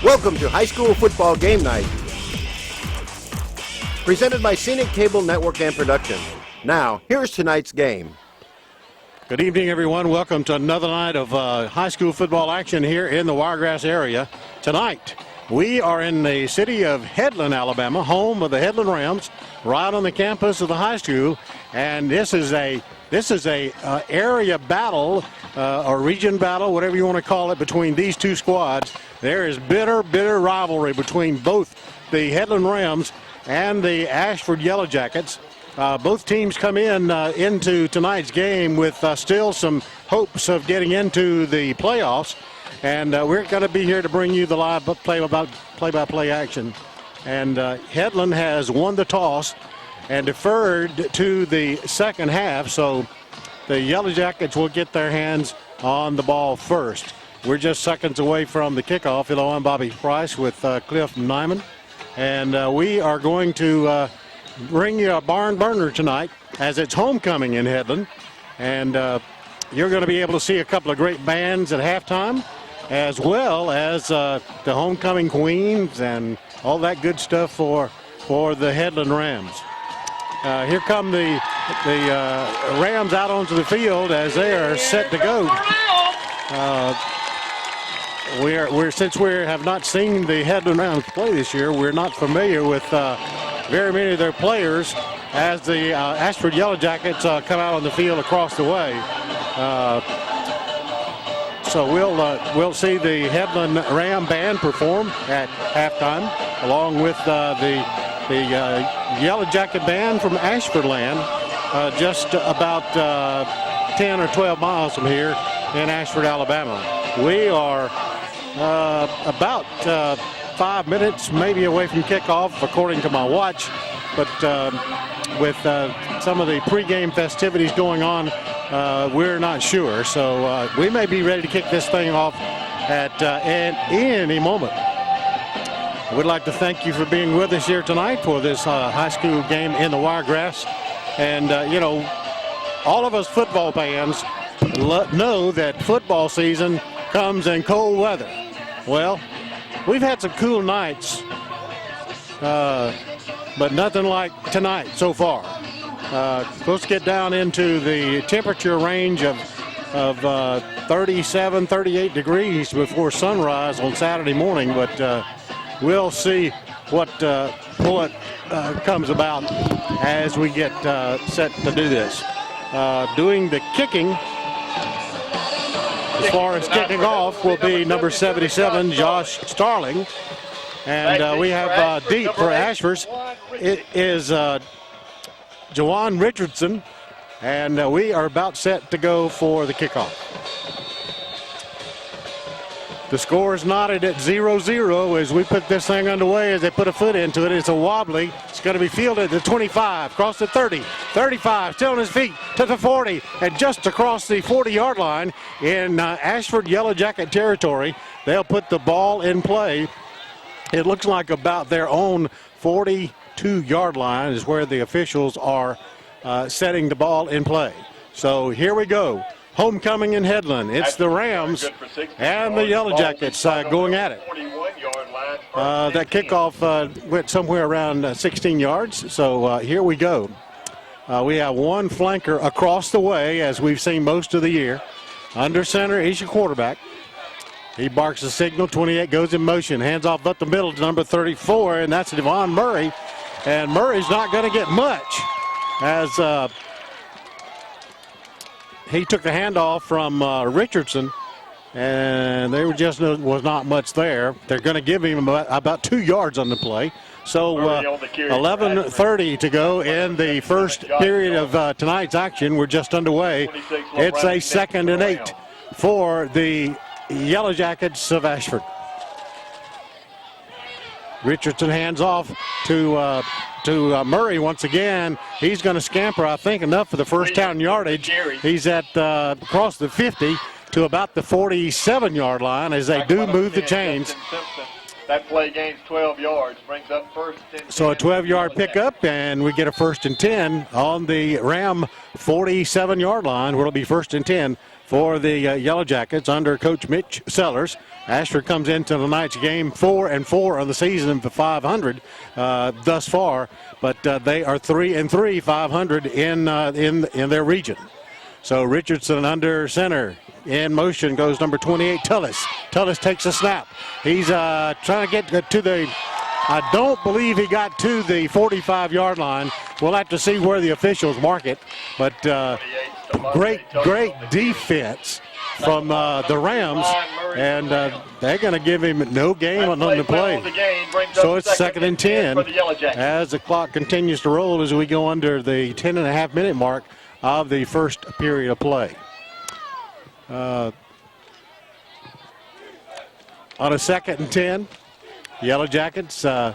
Welcome to High School Football Game Night, presented by Scenic Cable Network and Production. Now, here's tonight's game. Good evening, everyone. Welcome to another night of high school football action here in the Wiregrass area. Tonight, we are in the city of Headland, Alabama, home of the Headland Rams, right on the campus of the high school. And this is a area battle or region battle, whatever you want to call it, between these two squads. There is bitter rivalry between both the Headland Rams and the Ashford Yellow Jackets. Both teams come into tonight's game with still some hopes of getting into the playoffs, and we're going to be here to bring you the live play-by-play action. And Headland has won the toss and deferred to the second half, so the Yellow Jackets will get their hands on the ball first. We're just seconds away from the kickoff. Hello, I'm Bobby Price with Cliff Nyman, and we are going to bring you a barn burner tonight as it's homecoming in Headland, and you're going to be able to see a couple of great bands at halftime, as well as the homecoming queens and all that good stuff for the Headland Rams. Here come the Rams out onto the field as they are set to go. Since we have not seen the Headland Rams play this year, we're not familiar with very many of their players as the Ashford Yellow Jackets come out on the field across the way. So we'll see the Headland Ram band perform at halftime, along with the Yellow Jacket band from Ashford land, just about 10 or 12 miles from here in Ashford, Alabama. We are about 5 minutes maybe away from kickoff, according to my watch, but with some of the pregame festivities going on, we're not sure. So we may be ready to kick this thing off at any moment. We'd like to thank you for being with us here tonight for this high school game in the Wiregrass. And, all of us football fans know that football season comes in cold weather. Well, we've had some cool nights, but nothing like tonight so far. Supposed to get down into the temperature range of 37, 38 degrees before sunrise on Saturday morning, but we'll see what comes about as we get set to do this. Doing the kicking, as far as kicking off, will be number 77, Josh Starling. And we have deep for Ashford. It is Jawan Richardson. And we are about set to go for the kickoff. The score is knotted at 0-0 as we put this thing underway, as they put a foot into it. It's a wobbly. It's going to be fielded at the 25, across the 30, 35, still on his feet to the 40, and just across the 40-yard line in Ashford Yellow Jacket territory. They'll put the ball in play. It looks like about their own 42-yard line is where the officials are setting the ball in play. So here we go. Homecoming in Headland. It's the Rams and the Yellow Jackets going at it. That kickoff went somewhere around 16 yards. So here we go. We have one flanker across the way, as we've seen most of the year. Under center is your quarterback. He barks a signal. 28 goes in motion. Hands off up the middle to number 34, and that's Devon Murray. And Murray's not going to get much, as he took the handoff from Richardson, and there was not much there. They're going to give him about 2 yards on the play. So 11:30 to go in the first period of tonight's action. We're just underway. It's a 2nd and 8 for the Yellow Jackets of Ashford. Richardson hands off to Murray once again. He's going to scamper, I think, enough for the first down yardage. He's at across the 50 to about the 47-yard line as they do move the chains. That play gains 12 yards, brings up first and 10. So a 12-yard pickup, and we get a 1st and 10 on the Ram 47-yard line, where it'll be 1st and 10 for the Yellow Jackets under Coach Mitch Sellers. Ashford comes into tonight's game 4-4 on the season for 500 thus far, but they are 3-3, 500 in their region. So Richardson under center. In motion goes number 28, Tullis. Tullis takes a snap. He's trying to get to the, I don't believe he got to the 45-yard line. We'll have to see where the officials mark it. But great defense from the Rams. And they're going to give him no game on the play. So it's 2nd and 10 as the clock continues to roll as we go under the 10.5-minute mark of the first period of play. On a 2nd and 10, Yellow Jackets got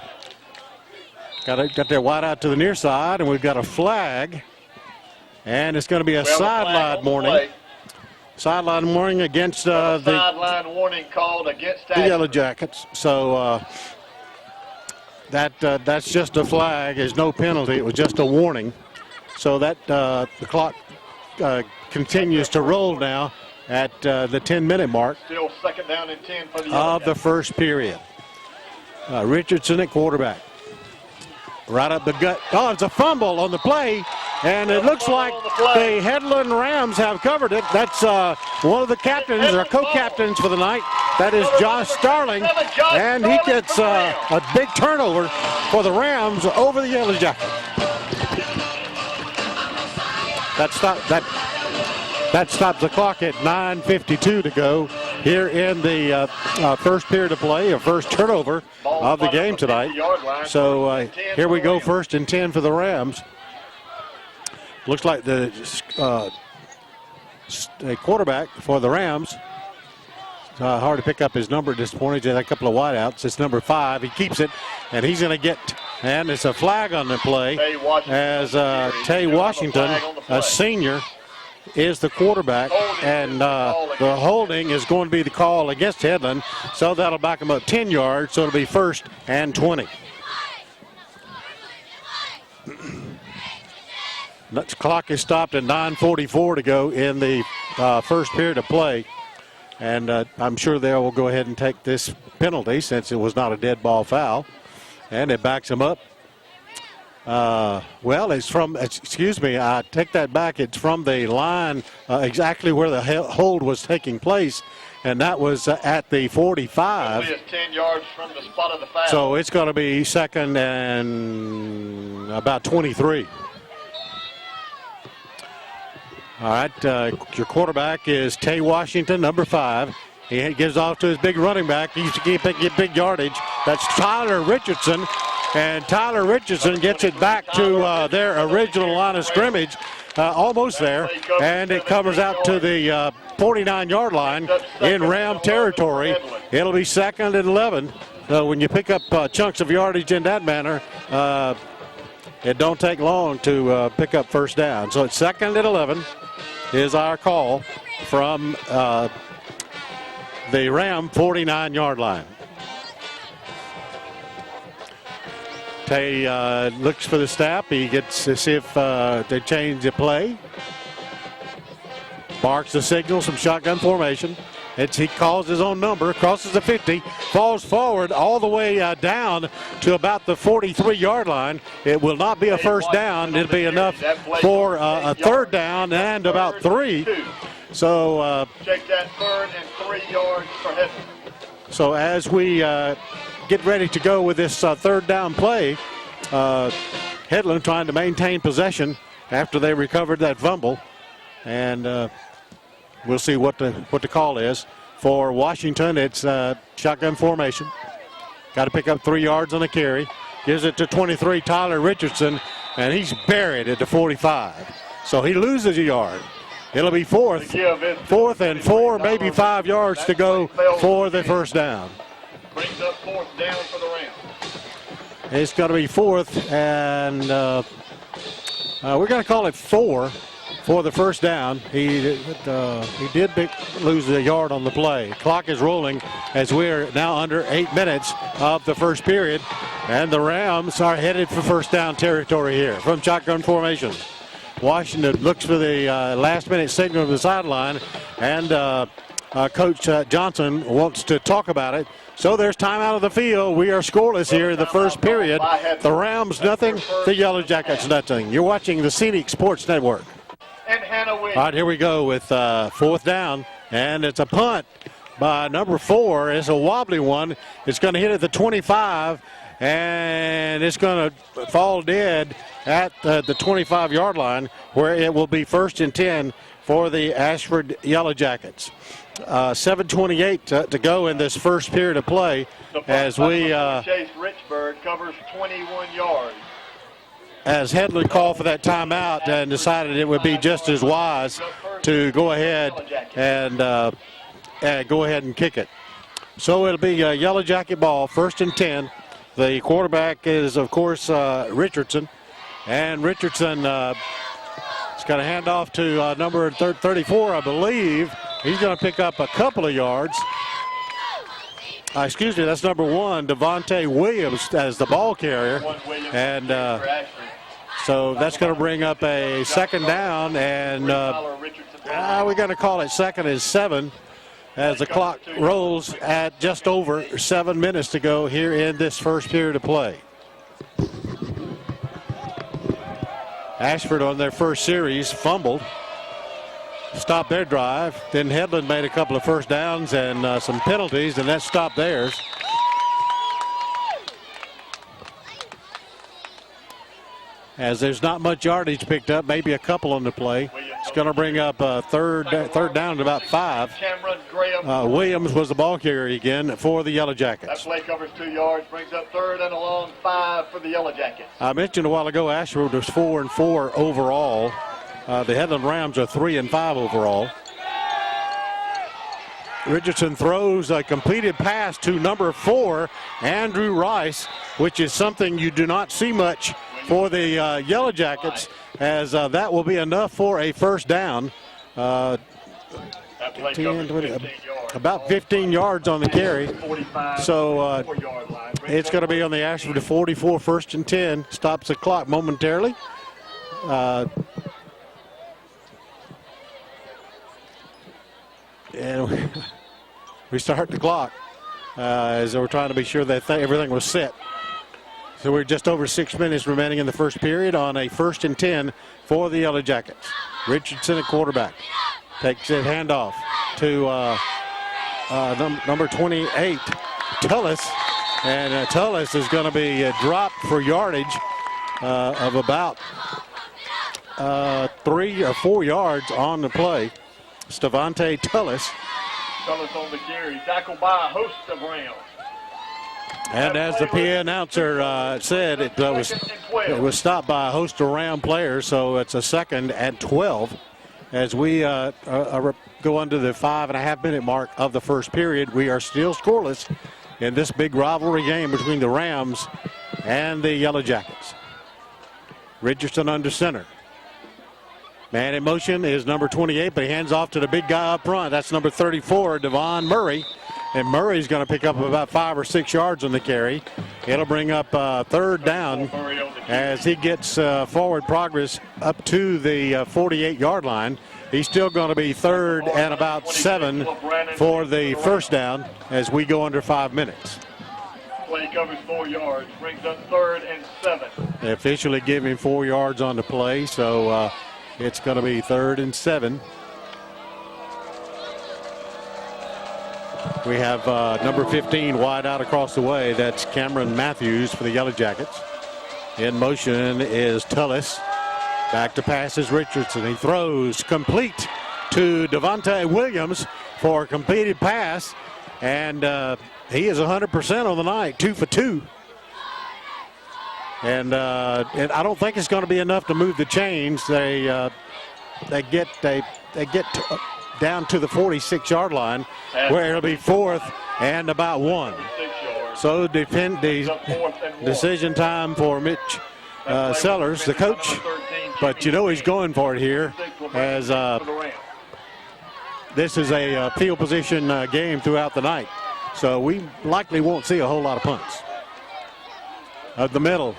their wide out to the near side, and we've got a flag, and it's going to be a sideline warning. Sideline warning against the sideline warning called against the Yellow Jackets. So that's just a flag. There's no penalty. It was just a warning. So that the clock continues to roll now at the 10-minute mark. Still 2nd down and 10 for the of the first period. Richardson at quarterback. Right up the gut. Oh, it's a fumble on the play, and it looks like the Headland Rams have covered it. That's one of the captains or co-captains for the night. That is Josh Starling, and he gets a big turnover for the Rams over the Yellow Jackets. That stops the clock at 9:52 to go here in the first period of play, a first turnover of the game tonight. So here we go, 1st and 10 for the Rams. Looks like the quarterback for the Rams. Hard to pick up his number at this point. He's had a couple of wideouts. It's number 5. He keeps it, and he's going to get, and it's a flag on the play as Tay Washington, a senior, is the quarterback, and the holding is going to be the call against Headland, so that'll back him up 10 yards, so it'll be 1st and 20. The clock is stopped at 9:44 to go in the first period of play, and I'm sure they will go ahead and take this penalty since it was not a dead ball foul, and it backs him up. Well, it's from, excuse me, I take that back. It's from the line exactly where the hold was taking place, and that was at the 45. It's 10 yards from the spot of the foul. So it's going to be 2nd and about 23. All right, your quarterback is Tay Washington, number 5. He gives off to his big running back. He used to get big yardage. That's Tyler Richardson. And Tyler Richardson gets it back to their original line of scrimmage, almost there, and it covers out to the 49-yard line in Ram territory. It'll be 2nd and 11. So when you pick up chunks of yardage in that manner, it don't take long to pick up first down. So it's 2nd and 11 is our call from the Ram 49-yard line. Tay looks for the snap. He gets to see if they change the play. Barks the signal, some shotgun formation. He calls his own number, crosses the 50, falls forward all the way down to about the 43-yard line. It will not be a first down. It'll be enough for a 3rd down and about 3. So check that 3rd and 3 yards for Headland. So as we get ready to go with this 3rd down play, Headland trying to maintain possession after they recovered that fumble, and we'll see what the call is. For Washington, it's shotgun formation. Got to pick up 3 yards on the carry. Gives it to 23, Tyler Richardson, and he's buried at the 45. So he loses a yard. It'll be 4th and 4, maybe 5 yards to go for the first down. Brings up 4th down for the Rams. It's going to be 4th, and we're going to call it 4 for the first down. He did lose a yard on the play. Clock is rolling as we're now under 8 minutes of the first period, and the Rams are headed for first down territory here from shotgun formation. Washington looks for the last-minute signal to the sideline, and Coach Johnson wants to talk about it. So there's time out of the field. We are scoreless here in the first period. The Rams nothing, the Yellow Jackets nothing. You're watching the Scenic Sports Network. All right, here we go with fourth down, and it's a punt by number 4. It's a wobbly one. It's going to hit at the 25, and it's going to fall dead at the 25-yard line, where it will be 1st and 10 for the Ashford Yellow Jackets. 7:28 to go in this first period of play as we Chase Richburg covers 21 yards. As Headland called for that timeout and decided it would be just as wise to go ahead and kick it. So it'll be a Yellow Jacket ball, 1st and 10. The quarterback is, of course, Richardson, and Richardson is going to hand off to number 34, I believe. He's going to pick up a couple of yards. Excuse me, that's number 1, Devontae Williams, as the ball carrier. And so that's going to bring up a 2nd down, and we're going to call it 2nd and 7 as the clock rolls at just over 7 minutes to go here in this first period of play. Ashford on their first series fumbled, stopped their drive. Then Headland made a couple of first downs and some penalties, and that stopped theirs. As there's not much yardage picked up, maybe a couple on the play. It's going to bring up a third down at about 5. Williams was the ball carrier again for the Yellow Jackets. That play covers 2 yards, brings up 3rd and a long 5 for the Yellow Jackets. I mentioned a while ago Ashford was 4-4 overall. The Headland Rams are 3-5 overall. Richardson throws a completed pass to number 4, Andrew Rice, which is something you do not see much for the Yellow Jackets, as that will be enough for a first down. 10, 20, about 15 yards on the carry. So it's going to be on the Ashford to 44, 1st and 10. Stops the clock momentarily. And we start the clock as we're trying to be sure that everything was set. So we're just over 6 minutes remaining in the first period on a 1st and 10 for the Yellow Jackets. Richardson at quarterback takes it handoff to number 28, Tullis. And Tullis is going to be dropped for yardage of about 3 or 4 yards on the play. Devontae Tullis. Tullis on the carry, tackled by a host of Rams. And as the PA announcer said, it was stopped by a host of Ram players, so it's a 2nd and 12 as we go under the 5.5-minute mark of the first period. We are still scoreless in this big rivalry game between the Rams and the Yellow Jackets. Richardson under center. Man in motion is number 28, but he hands off to the big guy up front. That's number 34, Devon Murray. And Murray's going to pick up about 5 or 6 yards on the carry. It'll bring up 3rd down as he gets forward progress up to the 48-yard line. He's still going to be 3rd and about 7 for the first down as we go under 5 minutes. Play covers 4 yards, brings up 3rd and 7. They officially give him 4 yards on the play, so it's going to be 3rd and 7. We have number 15 wide out across the way. That's Cameron Matthews for the Yellow Jackets. In motion is Tullis. Back to pass is Richardson. He throws complete to Devontae Williams for a completed pass. And he is 100% on the night, 2 for 2. And I don't think it's going to be enough to move the chains. They get down to the 46-yard line, where it'll be 4th and about 1. So decision time for Mitch Sellers, the coach. But you know he's going for it here, as this is a field position game throughout the night. So we likely won't see a whole lot of punts. Up the middle,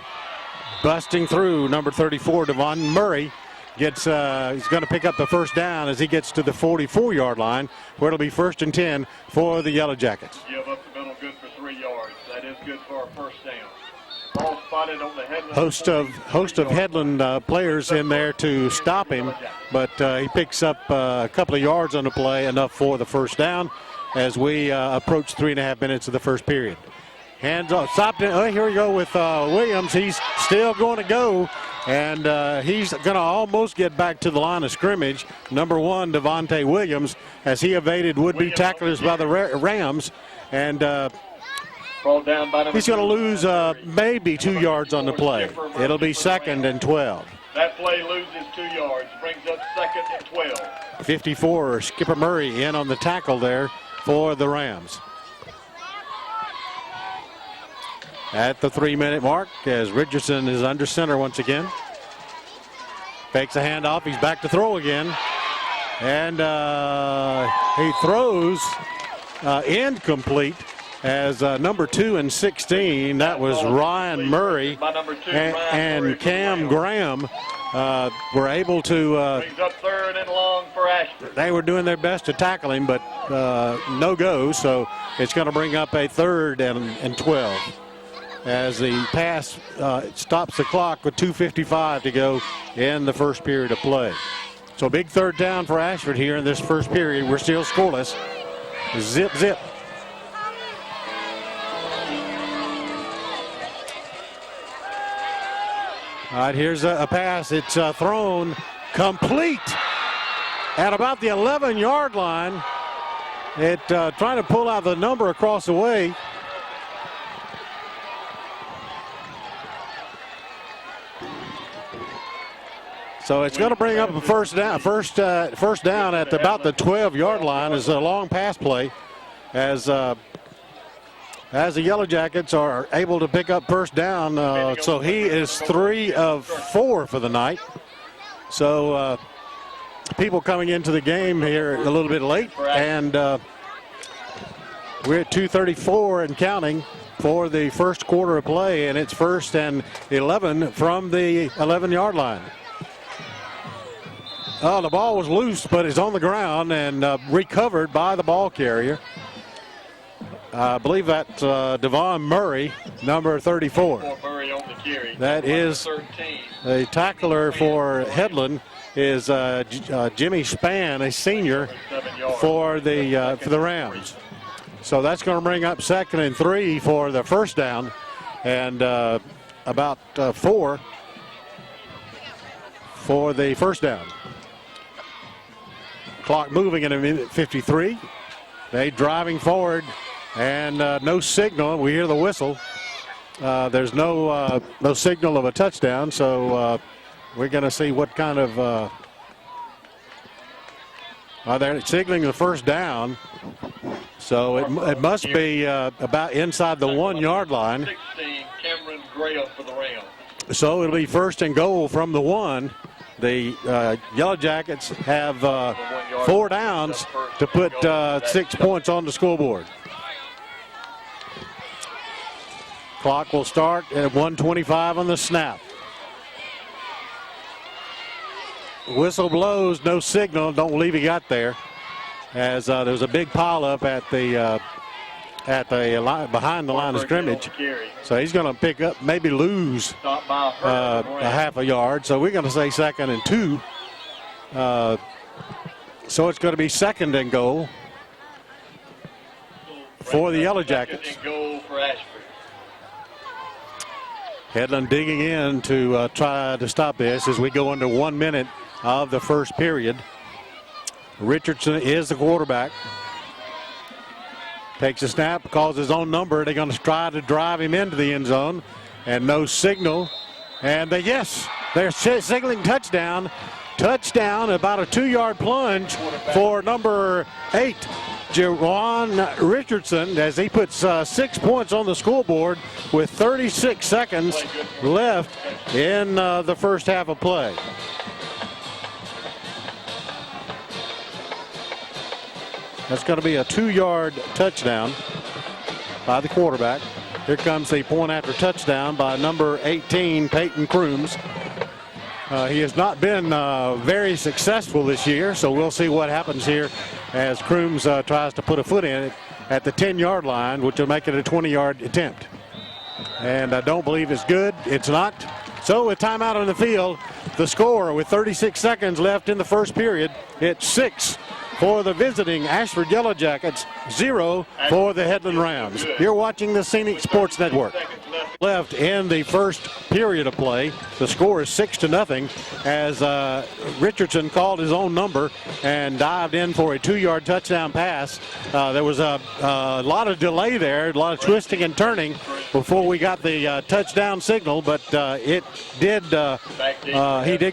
busting through, number 34, Devon Murray. he's going to pick up the first down as he gets to the 44-yard line, where it'll be 1st and 10 for the Yellow Jackets. Give up the middle, good for 3 yards. That is good for a first down. Ball spotted on the Headland. Host of Headland players in there to stop him, but he picks up a couple of yards on the play, enough for the first down as we approach 3.5 minutes of the first period. Hands off, stopped it. Oh, here we go with Williams. He's still going to go, and he's going to almost get back to the line of scrimmage. Number 1, Devontae Williams, as he evaded would-be tacklers by the Rams, and he's going to lose maybe 2 yards on the play. It'll be 2nd and 12. That play loses 2 yards, brings up 2nd and 12. 54, Skipper Murray in on the tackle there for the Rams. At the 3-minute mark, as Richardson is under center once again. Fakes a handoff. He's back to throw again. And he throws incomplete as number 2 and 16. That was Ryan Murray. And Cam Graham were able to. Brings up 3rd and long for Ashford. They were doing their best to tackle him, but no go. So it's going to bring up a 3rd and 12. As the pass stops the clock with 2:55 to go in the first period of play. So big 3rd down for Ashford here in this first period. We're still scoreless. Zip, zip. All right, here's a pass. It's thrown complete at about the 11-yard line. It trying to pull out the number across the way. So it's going to bring up a first down at about the 12-yard line. Is a long pass play as the Yellow Jackets are able to pick up first down. So he is 3 of 4 for the night. So people coming into the game here a little bit late, and we're at 2:34 and counting for the first quarter of play, and it's 1st and 11 from the 11-yard line. Oh, the ball was loose, but it's on the ground and recovered by the ball carrier. I believe that's Devon Murray, number 34. Murray on the carry. That is a tackler for Headland is Jimmy Spann, a senior for the Rams. So that's going to bring up 2nd and 3 for the first down, and about 4 for the first down. Clock moving in a minute 53. They driving forward, and no signal. We hear the whistle. There's no signal of a touchdown, so we're going to see what kind of. They're signaling the first down, so it must be about inside the 1-yard line. 16, Cameron Graham for the Rams. So it'll be 1st and goal from the 1. The Yellow Jackets have 4 downs to put 6 points on the scoreboard. Clock will start at 1:25 on the snap. Whistle blows, no signal. Don't believe he got there, as there's a big pile up at the line, behind the line of scrimmage. So he's going to pick up, maybe lose a half a yard. So we're going to say 2nd and 2. So it's going to be 2nd and goal for the Yellow Jackets. 2nd and goal for Ashford. Headland digging in to try to stop this as we go into 1 minute of the first period. Richardson is the quarterback. Takes a snap, calls his own number. They're going to try to drive him into the end zone, and no signal. And they're signaling touchdown. Touchdown, about a 2-yard plunge for number 8, Jawan Richardson, as he puts 6 points on the scoreboard with 36 seconds left in the first half of play. That's going to be a 2-yard touchdown by the quarterback. Here comes the point after touchdown by number 18, Peyton Crooms. He has not been very successful this year, so we'll see what happens here as Crooms tries to put a foot in it at the 10-yard line, which will make it a 20-yard attempt. And I don't believe it's good. It's not. So with timeout on the field, the score with 36 seconds left in the first period, it's 6 for the visiting Ashford Yellow Jackets, 0 for the Headland Rams. You're watching the Scenic Sports Network. Left in the first period of play. The score is 6-0 as Richardson called his own number and dived in for a 2-yard touchdown pass. There was a lot of delay there, a lot of twisting and turning before we got the touchdown signal, but he did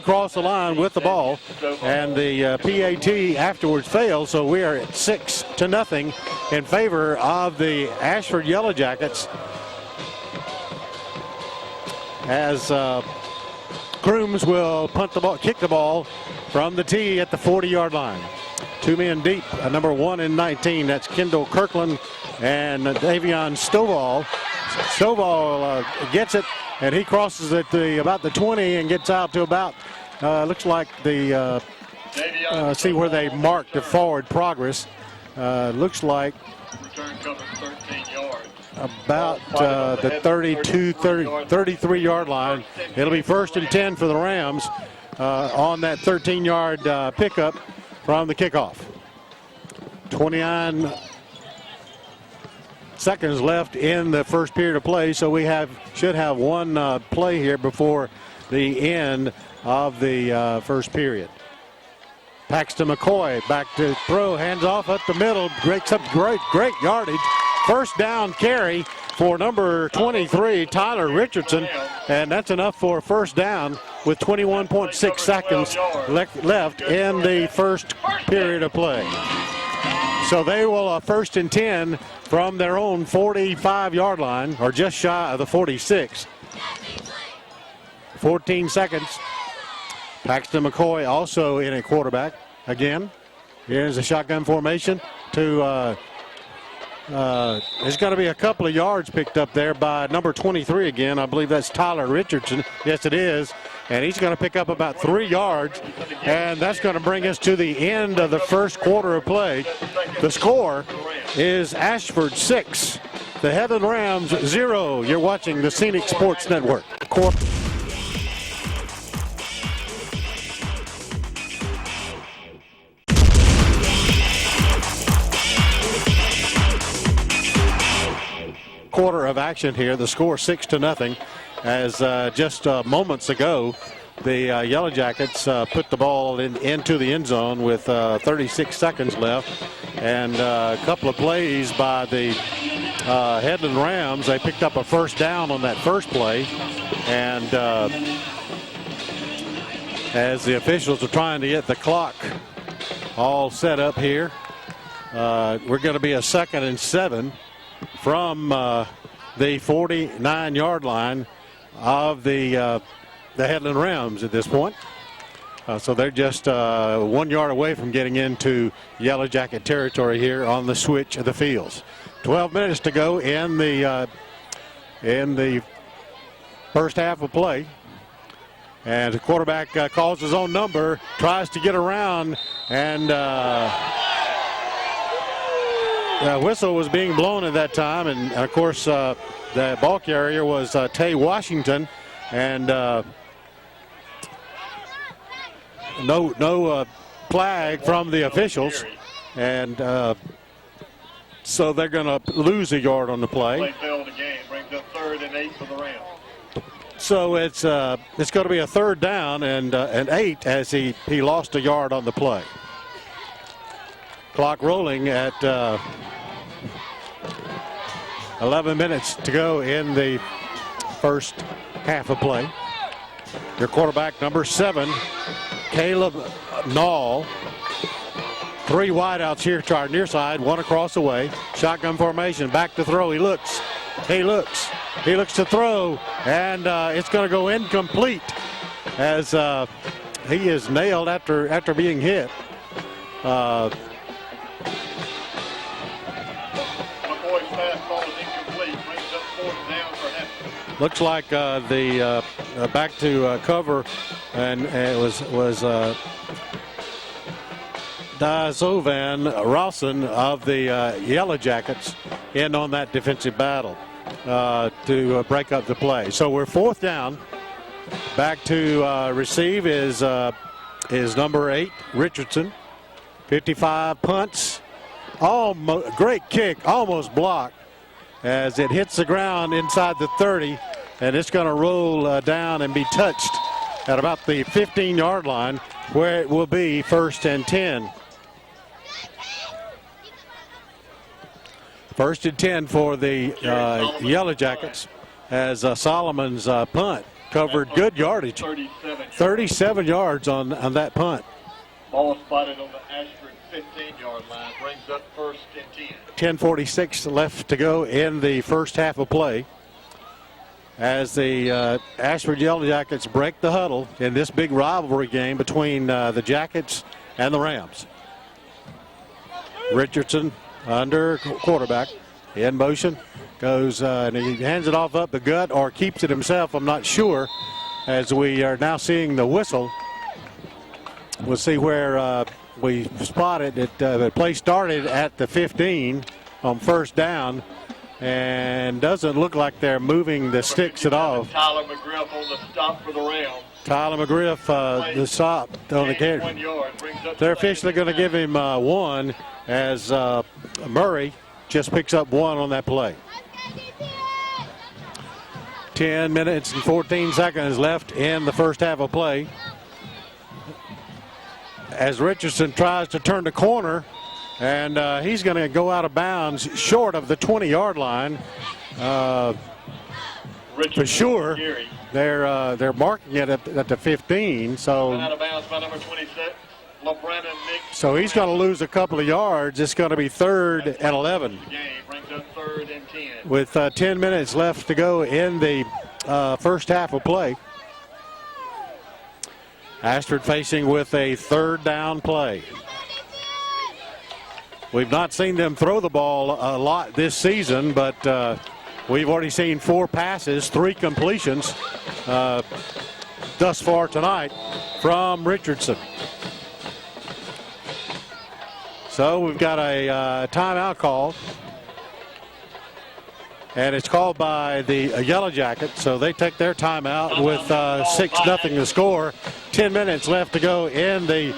cross the line with the ball, and the PAT afterwards failed, so we are at 6-0 in favor of the Ashford Yellow Jackets, as Crooms will punt the ball, kick the ball from the tee at the 40-yard line. 2 men deep, number 1 and 19. That's Kendall Kirkland and Davion Stovall. Stovall gets it, and he crosses at about the 20 and gets out to about, looks like the, see where they marked the forward progress. Looks like Return cover 13 yards. About the 33-yard line. It'll be 1st and 10 for the Rams on that 13-yard pickup from the kickoff. 29 seconds left in the first period of play, so we should have one play here before the end of the first period. Paxton McCoy back to throw, hands off up the middle, breaks up great yardage. First down carry for number 23, Tyler Richardson, and that's enough for a first down with 21.6 seconds left in the first period of play. So they will 1st and 10 from their own 45-yard line, or just shy of the 46. 14 seconds. Paxton McCoy also in a quarterback again. Here's a shotgun formation to there's going to be a couple of yards picked up there by number 23 again. I believe that's Tyler Richardson. Yes, it is. And he's going to pick up about 3 yards. And that's going to bring us to the end of the first quarter of play. The score is Ashford 6, the Headland Rams 0. You're watching the Scenic Sports Network. Quarter of action here. The score 6-0 as just moments ago the Yellow Jackets put the ball into the end zone with 36 seconds left, and a couple of plays by the Headland Rams. They picked up a first down on that first play, and as the officials are trying to get the clock all set up here, we're going to be a 2nd and 7 from the 49-yard line of the Headland Rams at this point. So they're just 1 yard away from getting into Yellow Jacket territory here on the switch of the fields. 12 minutes to go in the first half of play. And the quarterback calls his own number, tries to get around, and the whistle was being blown at that time, and of course the ball carrier was Tay Washington, and no flag from the officials, and so they're going to lose a yard on the play. Play failed again, brings up 3rd and 8 for the Rams. So it's going to be a 3rd down and 8 as he lost a yard on the play. Clock rolling at 11 minutes to go in the first half of play. Your quarterback, number 7, Caleb Nall. 3 wideouts here to our near side, 1 across the way. Shotgun formation, back to throw. He looks to throw, and it's going to go incomplete as he is nailed after being hit. Looks like the back to cover, and it was Dazovan Rawson of the Yellow Jackets in on that defensive battle to break up the play. So we're 4th down. Back to receive is number 8, Richardson. 55 punts. Great kick, almost blocked as it hits the ground inside the 30, and it's going to roll down and be touched at about the 15-yard line, where it will be 1st and 10. 1st and 10 for the Yellow Jackets, as Solomon's punt covered good yardage. 37 yards on that punt. Ball spotted on the Ashford 15-yard line, brings up 1st and 10. 10:46 left to go in the first half of play, as the Ashford Yellow Jackets break the huddle in this big rivalry game between the Jackets and the Rams. Richardson under quarterback, in motion, goes and he hands it off up the gut or keeps it himself. I'm not sure, as we are now seeing the whistle. We'll see where we spotted it. The play started at the 15 on 1st down, and doesn't look like they're moving the sticks at all. Tyler McGriff on the stop for the Rams. Tyler McGriff, the stop on the carry. They're officially going to give him 1, as Murray just picks up 1 on that play. 10 minutes and 14 seconds left in the first half of play, as Richardson tries to turn the corner, and he's going to go out of bounds short of the 20-yard line. For sure, they're marking it at the 15. So out of bounds by number 26. So he's going to lose a couple of yards. It's going to be 3rd and 11. With 10 minutes left to go in the first half of play. Ashford facing with a 3rd down play. We've not seen them throw the ball a lot this season, but we've already seen 4 passes, 3 completions thus far tonight from Richardson. So we've got a timeout call, and it's called by the Yellow Jackets. So they take their timeout with 6-0 to score. 10 minutes left to go in the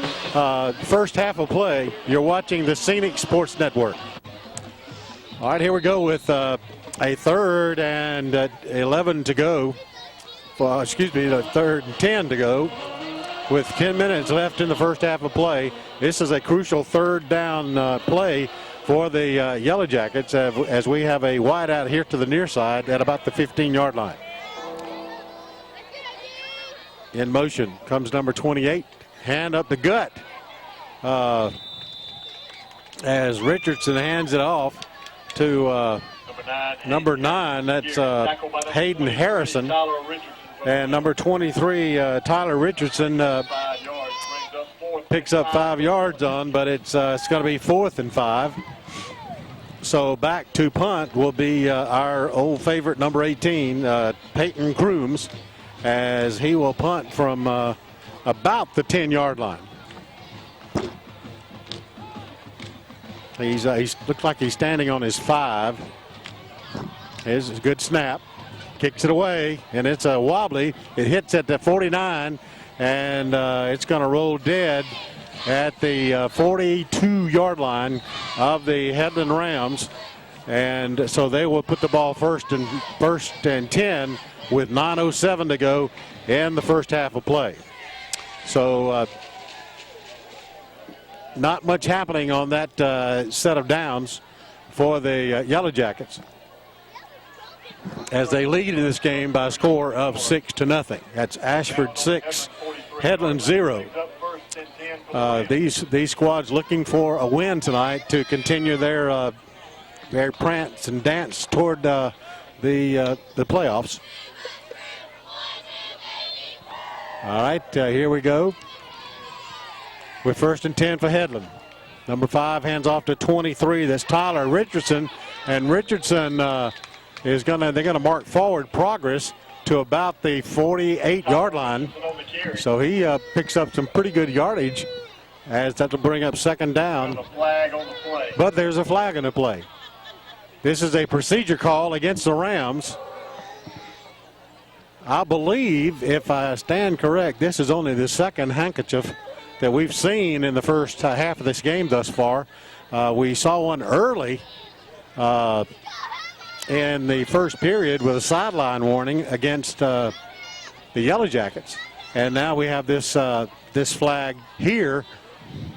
first half of play. You're watching the Scenic Sports Network. All right, here we go with a 3rd and 11 to go. Well, excuse me, the 3rd and 10 to go. With 10 minutes left in the first half of play, this is a crucial 3rd down play for the Yellow Jackets, as we have a wide out here to the near side at about the 15-yard line. In motion comes number 28, hand up the gut, as Richardson hands it off to number 9. That's Hayden Harrison. And number 23, Tyler Richardson, picks up 5 yards on, but it's going to be 4th and 5. So back to punt will be our old favorite number 18, Peyton Crooms, as he will punt from about the 10-yard line. He's looks like he's standing on his 5. Here's a good snap. Kicks it away, and it's a wobbly. It hits at the 49, and it's going to roll dead at the 42-yard line of the Headland Rams. And so they will put the ball first and 10 with 9:07 to go in the first half of play. So not much happening on that set of downs for the Yellow Jackets, as they lead in this game by a score of 6-0. That's Ashford 6, Headland 0. These squads looking for a win tonight to continue their prance and dance toward the playoffs. All right, here we go. With 1st and 10 for Headland. Number 5 hands off to 23. That's Tyler Richardson, and Richardson they're going to mark forward progress to about the 48-yard line. So he picks up some pretty good yardage, as that'll bring up second down. But there's a flag in the play. This is a procedure call against the Rams. I believe, if I stand correct, this is only the second handkerchief that we've seen in the first half of this game thus far. We saw one early in the first period with a sideline warning against the Yellow Jackets. And now we have this this flag here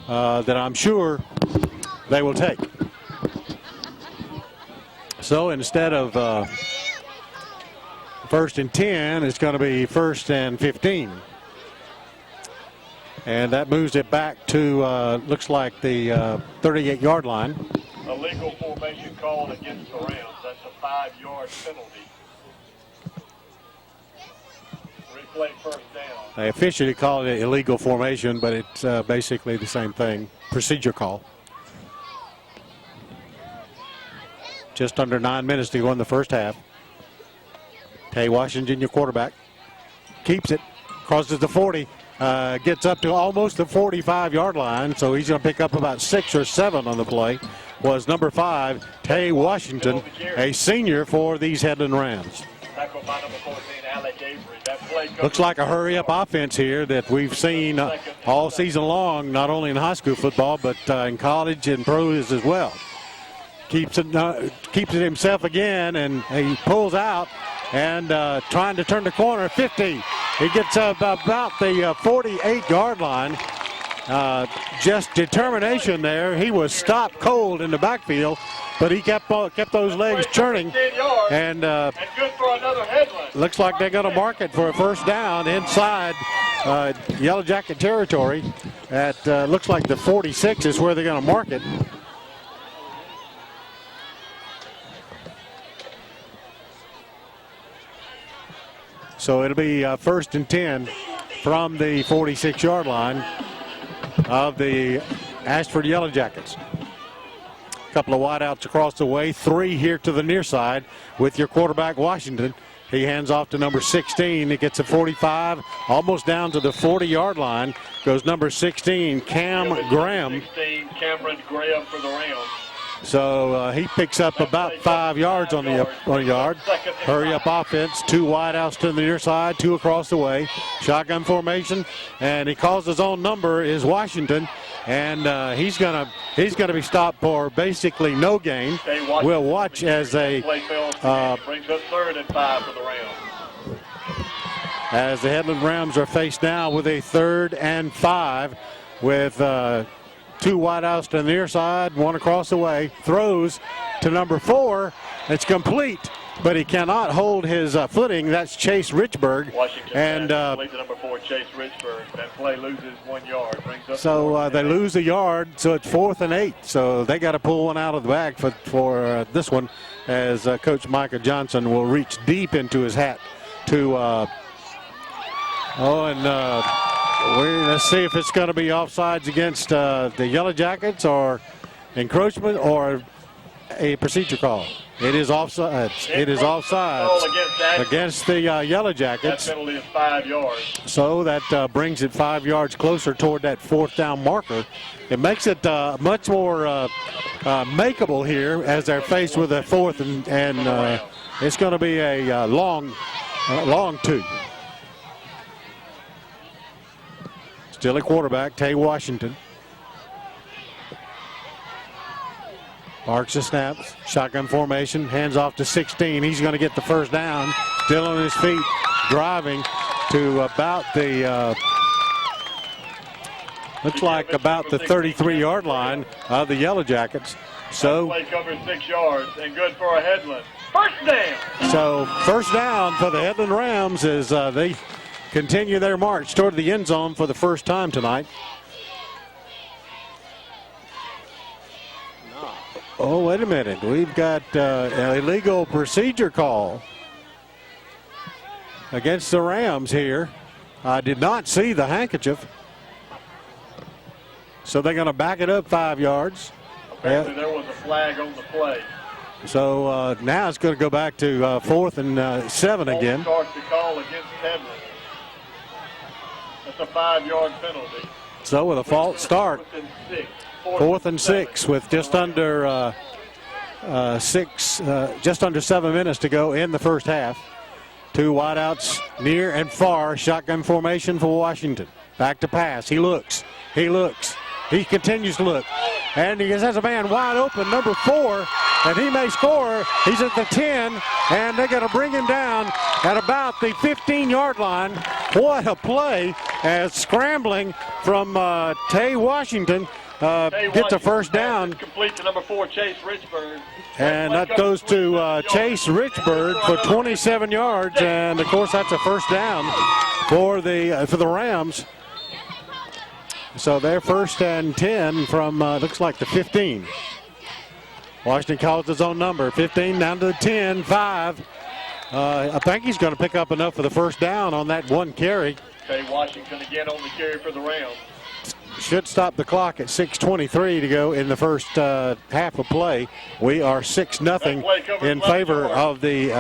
that I'm sure they will take. So instead of 1st and 10, it's going to be 1st and 15. And that moves it back to, looks like the 38-yard line. A legal formation called against the Rams. That's a 5-yard penalty. Replay first down. They officially call it illegal formation, but it's basically the same thing. Procedure call. Just under 9 minutes to go in the first half. Tay Washington, your quarterback, keeps it, crosses the 40, gets up to almost the 45-yard line, so he's going to pick up about 6 or 7 on the play. Was number 5, Tay Washington, a senior for these Headland Rams. Looks like a hurry-up offense here that we've seen all season long, not only in high school football, but in college and pros as well. Keeps it himself again, and he pulls out and trying to turn the corner. 50. He gets about the 48-yard line. Just determination there. He was stopped cold in the backfield, but he kept those legs churning, and good for another Headland. looks like they're going to mark it for a first down inside Yellow Jacket territory. At looks like the 46 is where they're going to mark it. So it'll be 1st and 10 from the 46-yard line of the Ashford Yellow Jackets. A couple of wideouts across the way, 3 here to the near side with your quarterback Washington. He hands off to number 16. He gets a 45, almost down to the 40-yard line. Goes number 16, Cam Graham. 16, Cameron Graham for the Rams. So he picks up about 5 yards on the yard. Hurry up offense. 2 wideouts to the near side, 2 across the way. Shotgun formation, and he calls his own number is Washington, and he's gonna be stopped for basically no gain. We'll watch as they brings up 3rd and 5 for the Rams. As the Headland Rams are faced now with a 3rd and 5 with 2 wideouts to the near side, 1 across the way. Throws to number 4. It's complete, but he cannot hold his footing. That's Chase Richburg. Washington and to number 4, Chase Richburg. That play loses 1 yard. Brings up so they lose a yard, so it's 4th and 8. So they got to pull one out of the bag for this one, as Coach Micah Johnson will reach deep into his hat to let's see if it's going to be offsides against the Yellow Jackets or encroachment or a procedure call. It is offsides. It is offsides against the Yellow Jackets. That penalty is 5 yards. So that brings it 5 yards closer toward that 4th down marker. It makes it much more makeable here as they're faced with a 4th and it's going to be a long 2. Still a quarterback, Tay Washington. Marks the snaps, shotgun formation, hands off to 16. He's going to get the first down. Still on his feet, driving to about the, looks like about the 33-yard line of the Yellow Jackets. So play covers 6 yards and good for a Headland. First down. So first down for the Headland Rams as they continue their march toward the end zone for the first time tonight. Oh, wait a minute. We've got an illegal procedure call against the Rams here. I did not see the handkerchief. So they're going to back it up 5 yards. Apparently there was a flag on the play. So now it's going to go back to 4th and 7 again. Starts the call against Headland. That's a 5-yard penalty. So with a false start, 4th and 6 with just under just under 7 minutes to go in the first half. 2 wideouts near and far. Shotgun formation for Washington. Back to pass. He looks. He continues to look. And he has a man wide open, number 4, and he may score. He's at the 10, and they're going to bring him down at about the 15-yard line. What a play as scrambling from Tay Washington gets a first down. Complete to number 4, Chase Richburg. And that goes to Chase Richburg for 27 yards, and of course that's a first down for the Rams. So they're 1st and 10 from looks like the 15. Washington calls his own number, 15 down to the 10, 5. I think he's going to pick up enough for the first down on that one carry. Okay, Washington again on the carry for the Rams. Should stop the clock at 6:23 to go in the first half of play. We are 6-0 in favor of the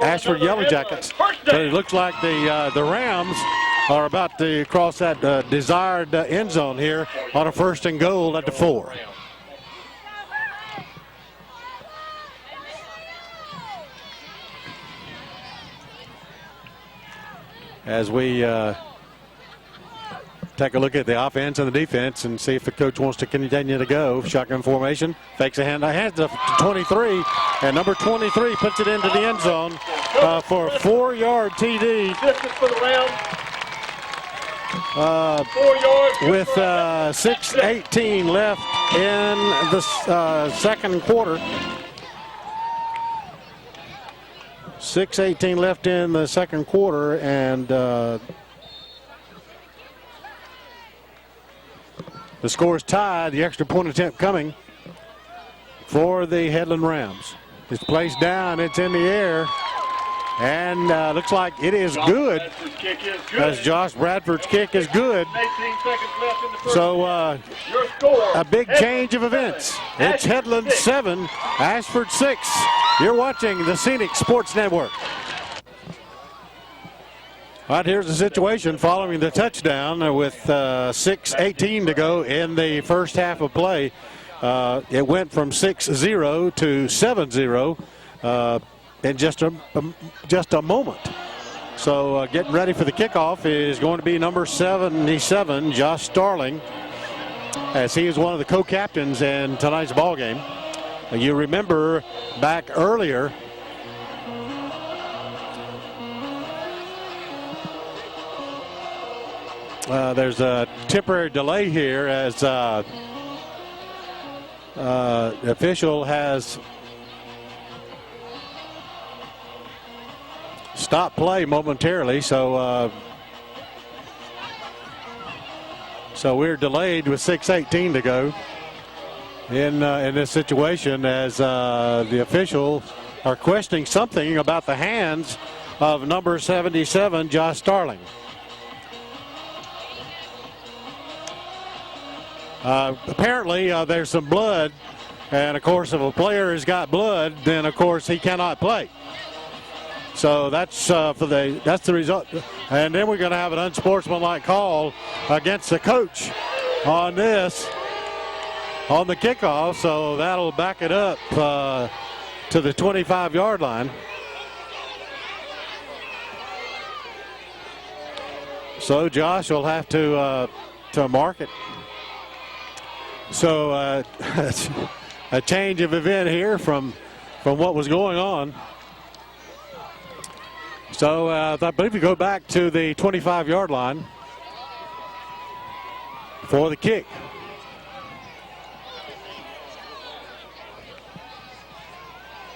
Ashford Yellow Jackets. But it looks like the Rams are about to cross that desired end zone here on a 1st and goal at the 4. As we take a look at the offense and the defense and see if the coach wants to continue to go. Shotgun formation, fakes a hands up to 23, and number 23 puts it into the end zone for a 4-yard TD. Distance for the Rams. 4 yards. With 6:18 left in the second quarter. 6:18 left in the second quarter, and the score is tied. The extra point attempt coming for the Headland Rams. It's placed down. It's in the air. And looks like it is good. As Josh Bradford's kick is good. 18 seconds left in the first. So Your score, a big change of events. It's Headland 7, Ashford 6. You're watching the Scenic Sports Network. All right, here's the situation following the touchdown with 6:18 to go in the first half of play. It went from 6-0 to 7-0 in just a moment. So getting ready for the kickoff is going to be number 77, Josh Starling, as he is one of the co-captains in tonight's ball game. You remember back earlier, there's a temporary delay here as the official has stopped play momentarily, so we're delayed with 6:18 to go in this situation as the officials are questioning something about the hands of number 77, Josh Starling. Apparently there's some blood, and of course if a player has got blood, then of course he cannot play. So that's the result, and then we're going to have an unsportsmanlike call against the coach on this on the kickoff. So that'll back it up to the 25-yard line. So Josh will have to mark it. So a change of event here from what was going on. So I believe we go back to the 25-yard line for the kick.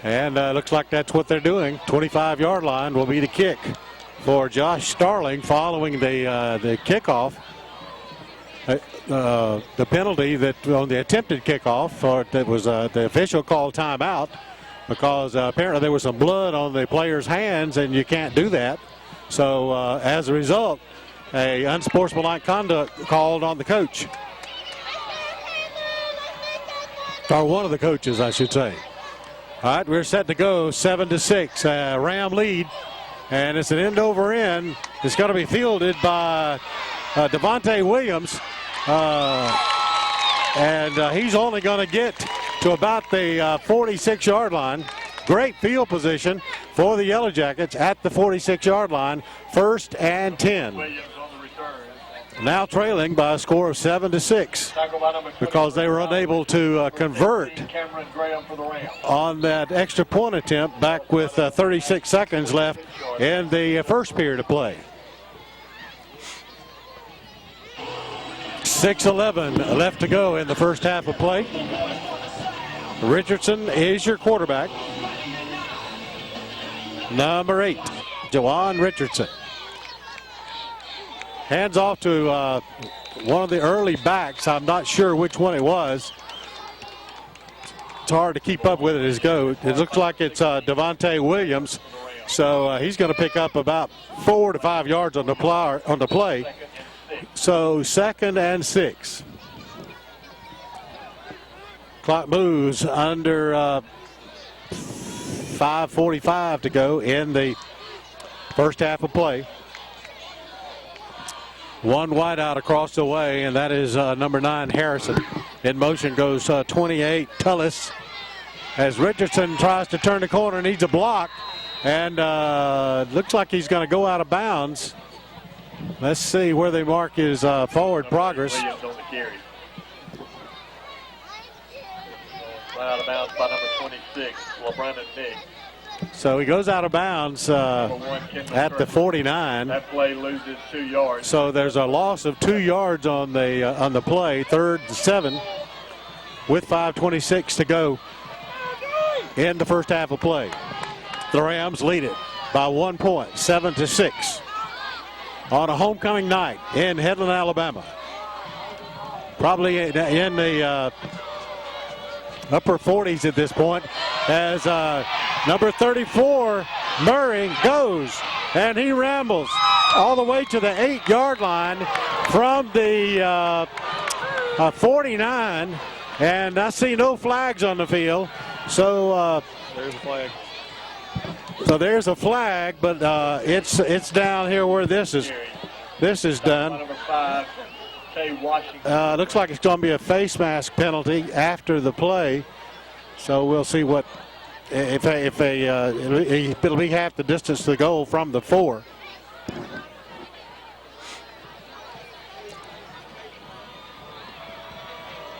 And looks like that's what they're doing. 25-yard line will be the kick for Josh Starling following the kickoff. The penalty that on the attempted kickoff, or that was the official called timeout because apparently there was some blood on the player's hands, and you can't do that. So as a result, a unsportsmanlike conduct called on the coach, or one of the coaches, I should say. All right, we're set to go 7-6. Ram lead, and it's an end over end. It's going to be fielded by Devontae Williams, and he's only going to get to about the 46-yard line. Great field position for the Yellow Jackets at the 46-yard line. 1st and 10. Williams on the return. Now trailing by a score of 7-6 Tackle by number because they were unable to convert Cameron Graham for the Rams. on that extra point attempt back with 36 seconds left in the first period of play. 6:11 left to go in the first half of play. Richardson is your quarterback. Number 8, Jawan Richardson. Hands off to one of the early backs. I'm not sure which one it was. It's hard to keep up with it as go. It looks like it's Devontae Williams. So he's going to pick up about 4 to 5 yards on the play. So 2nd and 6. Clock moves under 5:45 to go in the first half of play. One wide out across the way, and that is number 9, Harrison. In motion goes 28, Tullis. As Richardson tries to turn the corner, needs a block, and looks like he's going to go out of bounds. Let's see where they mark his forward progress. Williams on the carry. Out of bounds by number 26, LeBrandon Nick. So he goes out of bounds at the 49. That play loses 2 yards. So there's a loss of 2 yards on the play. 3rd and 7 with 5:26 to go in the first half of play. The Rams lead it by 1 point, 7-6 on a homecoming night in Headland, Alabama. Probably in the upper 40s at this point, as number 34, Murray, goes, and he rambles all the way to the 8-yard line from the 49, and I see no flags on the field. So There's a flag. So there's a flag, but it's down here where this is done. Number 5, Tay Washington. Looks like it's going to be a face mask penalty after the play. So we'll see what if it'll be half the distance to the goal from the 4.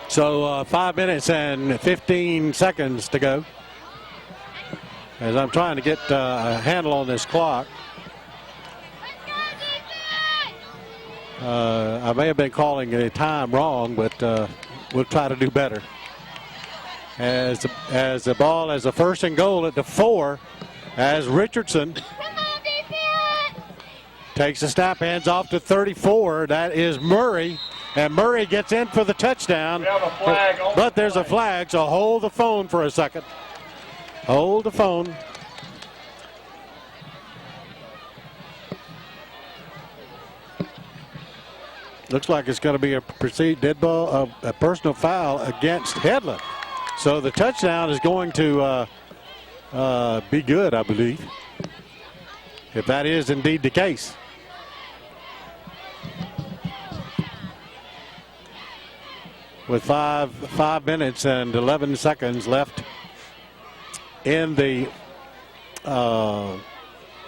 So 5 minutes and 15 seconds to go. As I'm trying to get a handle on this clock. I may have been calling the time wrong, but we'll try to do better. As the ball has a 1st and goal at the 4, as Richardson takes a snap, hands off to 34. That is Murray, and Murray gets in for the touchdown. We have a flag on But there's a flag, so hold the phone for a second. Hold the phone. Looks like it's going to be a dead ball, a personal foul against Headland. So the touchdown is going to be good, I believe, if that is indeed the case. With 5 minutes and 11 seconds left in the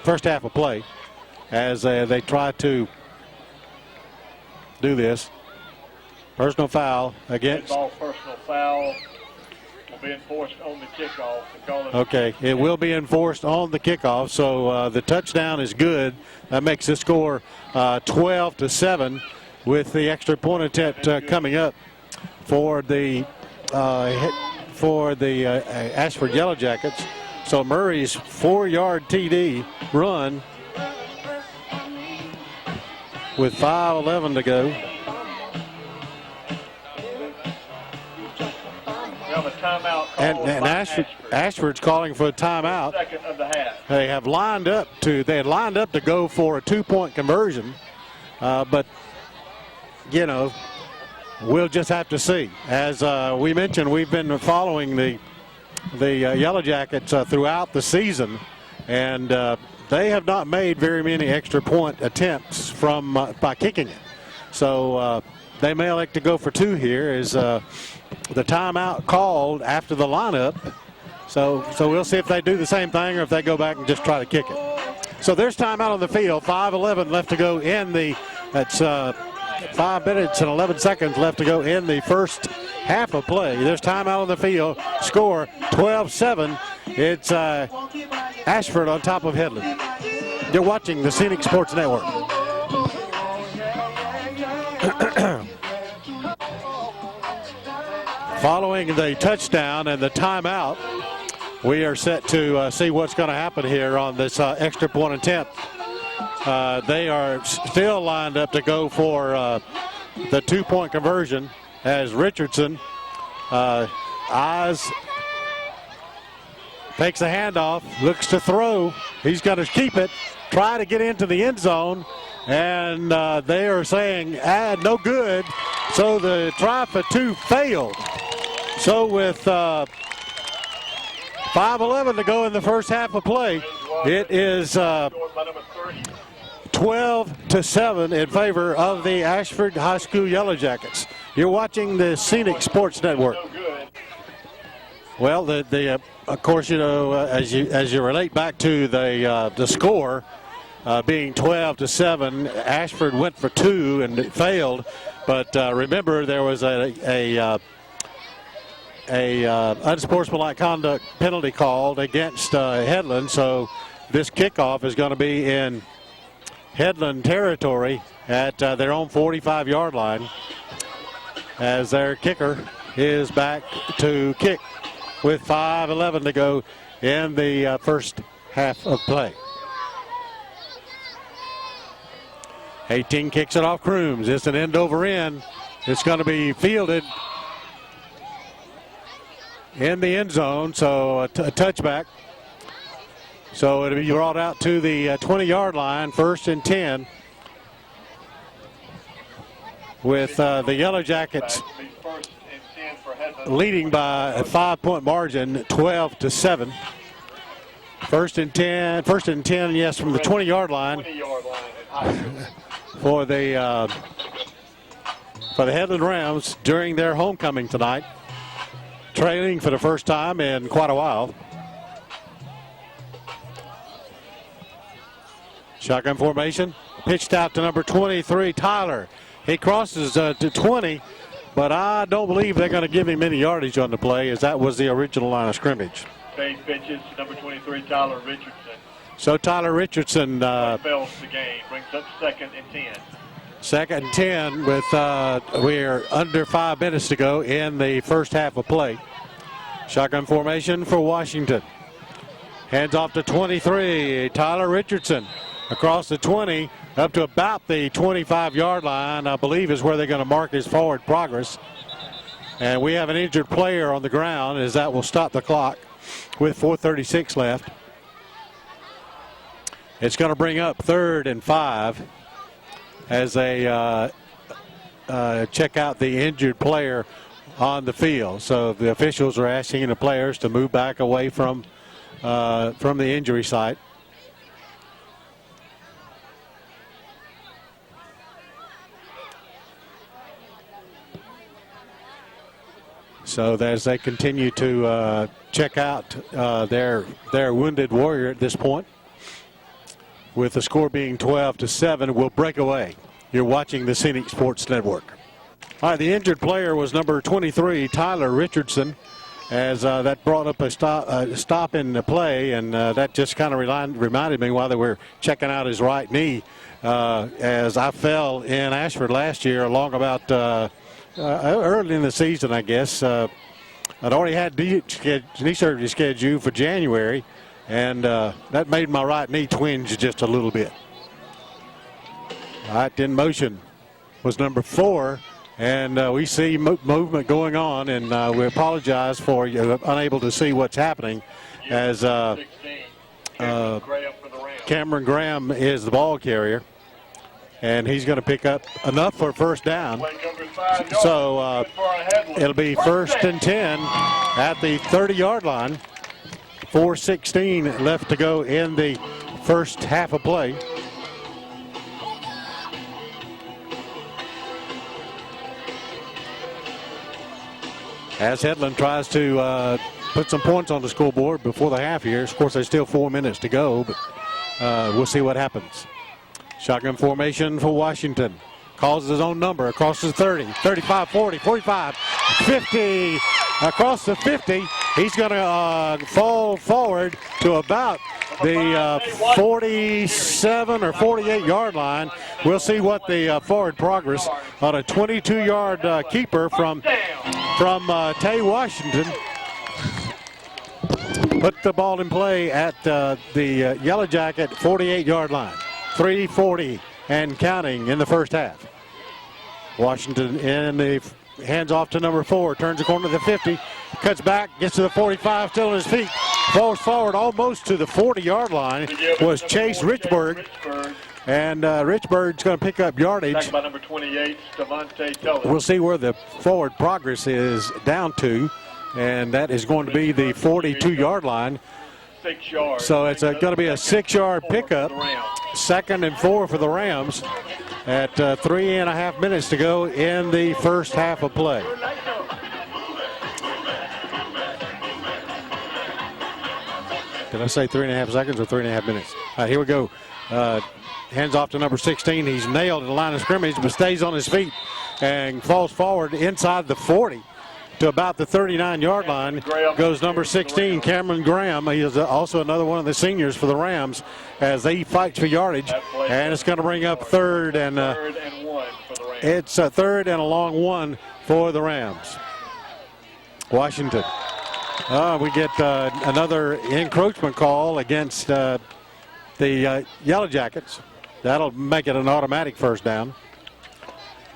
first half of play, as they try to do this. Personal foul against. Ball personal foul will be enforced on the kickoff. Okay, it will be enforced on the kickoff. So the touchdown is good. That makes the score 12-7 with the extra point attempt coming up for the Ashford Yellow Jackets. So Murray's 4-yard TD run with 5:11 to go. We have a timeout call And Ashford's calling for a timeout. Second of the half. They had lined up to go for a 2-point conversion, but you know, we'll just have to see. As we mentioned, we've been following the the Yellow Jackets throughout the season, and they have not made very many extra point attempts from by kicking it. So they may elect to go for two here. Is the timeout called after the lineup? So we'll see if they do the same thing or if they go back and just try to kick it. So there's timeout on the field. 5:11 left to go in the. That's 5 minutes and 11 seconds left to go in the first half of play. There's timeout on the field. Score 12-7. It's Ashford on top of Headland. You're watching the Scenic Sports Network. Following the touchdown and the timeout, we are set to see what's going to happen here on this extra point attempt. They are still lined up to go for the 2-point conversion as Richardson eyes, takes a handoff, looks to throw. He's going to keep it, try to get into the end zone, and they are saying, no good. So the try for two failed. So with 5:11 to go in the first half of play, it is 12-7 in favor of the Ashford High School Yellow Jackets. You're watching the Scenic Sports Network. Well, of course, you know, as you relate back to the score being 12-7, Ashford went for two and it failed. But remember, there was a unsportsmanlike conduct penalty called against Headland, so this kickoff is going to be in Headland territory at their own 45-yard line as their kicker is back to kick with 5:11 to go in the first half of play. 18 kicks it off Crooms. It's an end over end. It's going to be fielded in the end zone, so a touchback. So it'll be brought out to the 20-yard line, 1st and 10, with the Yellow Jackets leading by a 5-point margin, 12-7. 1st and 10, yes, from the 20-yard line for the Headland Rams during their homecoming tonight, trailing for the first time in quite a while. Shotgun formation, pitched out to number 23, Tyler. He crosses to 20, but I don't believe they're going to give him any yardage on the play, as that was the original line of scrimmage. Base pitches, number 23, Tyler Richardson. So Tyler Richardson fails the game, brings up 2nd and 10. 2nd and 10 with we're under 5 minutes to go in the first half of play. Shotgun formation for Washington. Hands off to 23, Tyler Richardson. Across the 20, up to about the 25-yard line, I believe is where they're going to mark his forward progress. And we have an injured player on the ground, as that will stop the clock with 4:36 left. It's going to bring up 3rd and 5 as they check out the injured player on the field. So the officials are asking the players to move back away from the injury site. So as they continue to check out their wounded warrior at this point, with the score being 12-7, we'll break away. You're watching the Scenic Sports Network. All right, the injured player was number 23, Tyler Richardson, as that brought up a stop in the play, and that just kind of reminded me while they were checking out his right knee, as I fell in Ashford last year along about early in the season, I guess. I'd already had knee surgery scheduled for January, and that made my right knee twinge just a little bit. Right in motion was number 4, and we see movement going on, and we apologize for you unable to see what's happening, as Cameron Graham is the ball carrier. and he's going to pick up enough for a first down. Play covers 5 yards. So Good for our Headland. it'll be first and 10 at the 30-yard line. 4:16 left to go in the first half of play. As Headland tries to put some points on the scoreboard before the half here. Of course, there's still 4 minutes to go, but we'll see what happens. Shotgun formation for Washington. Calls his own number across the 30, 35, 40, 45, 50. Across the 50, he's going to fall forward to about the 47 or 48-yard line. We'll see what the forward progress on a 22-yard keeper from Tay Washington. Put the ball in play at the Yellow Jacket 48-yard line. 3:40 and counting in the first half. Washington in the hands off to number 4, turns the corner to the 50, cuts back, gets to the 45, still on his feet, falls forward almost to the 40-yard line was Chase Richburg. And Richburg's going to pick up yardage. Back by number 28, Devontae Teller. We'll see where the forward progress is down to, and that is going to be the 42-yard line. 6 yards. So it's going to be a 6-yard pickup. 2nd and 4 for the Rams at 3.5 minutes to go in the first half of play. Did I say 3.5 seconds or 3.5 minutes? All right, here we go. Hands off to number 16. He's nailed at the line of scrimmage, but stays on his feet and falls forward inside the 40 to about the 39-yard line. Goes number 16, Cameron Graham. He is also another one of the seniors for the Rams as he fights for yardage. And it's going to bring up third and 1 for the Rams. It's a third and a long 1 for the Rams. Washington. We get another encroachment call against the Yellow Jackets. That'll make it an automatic first down.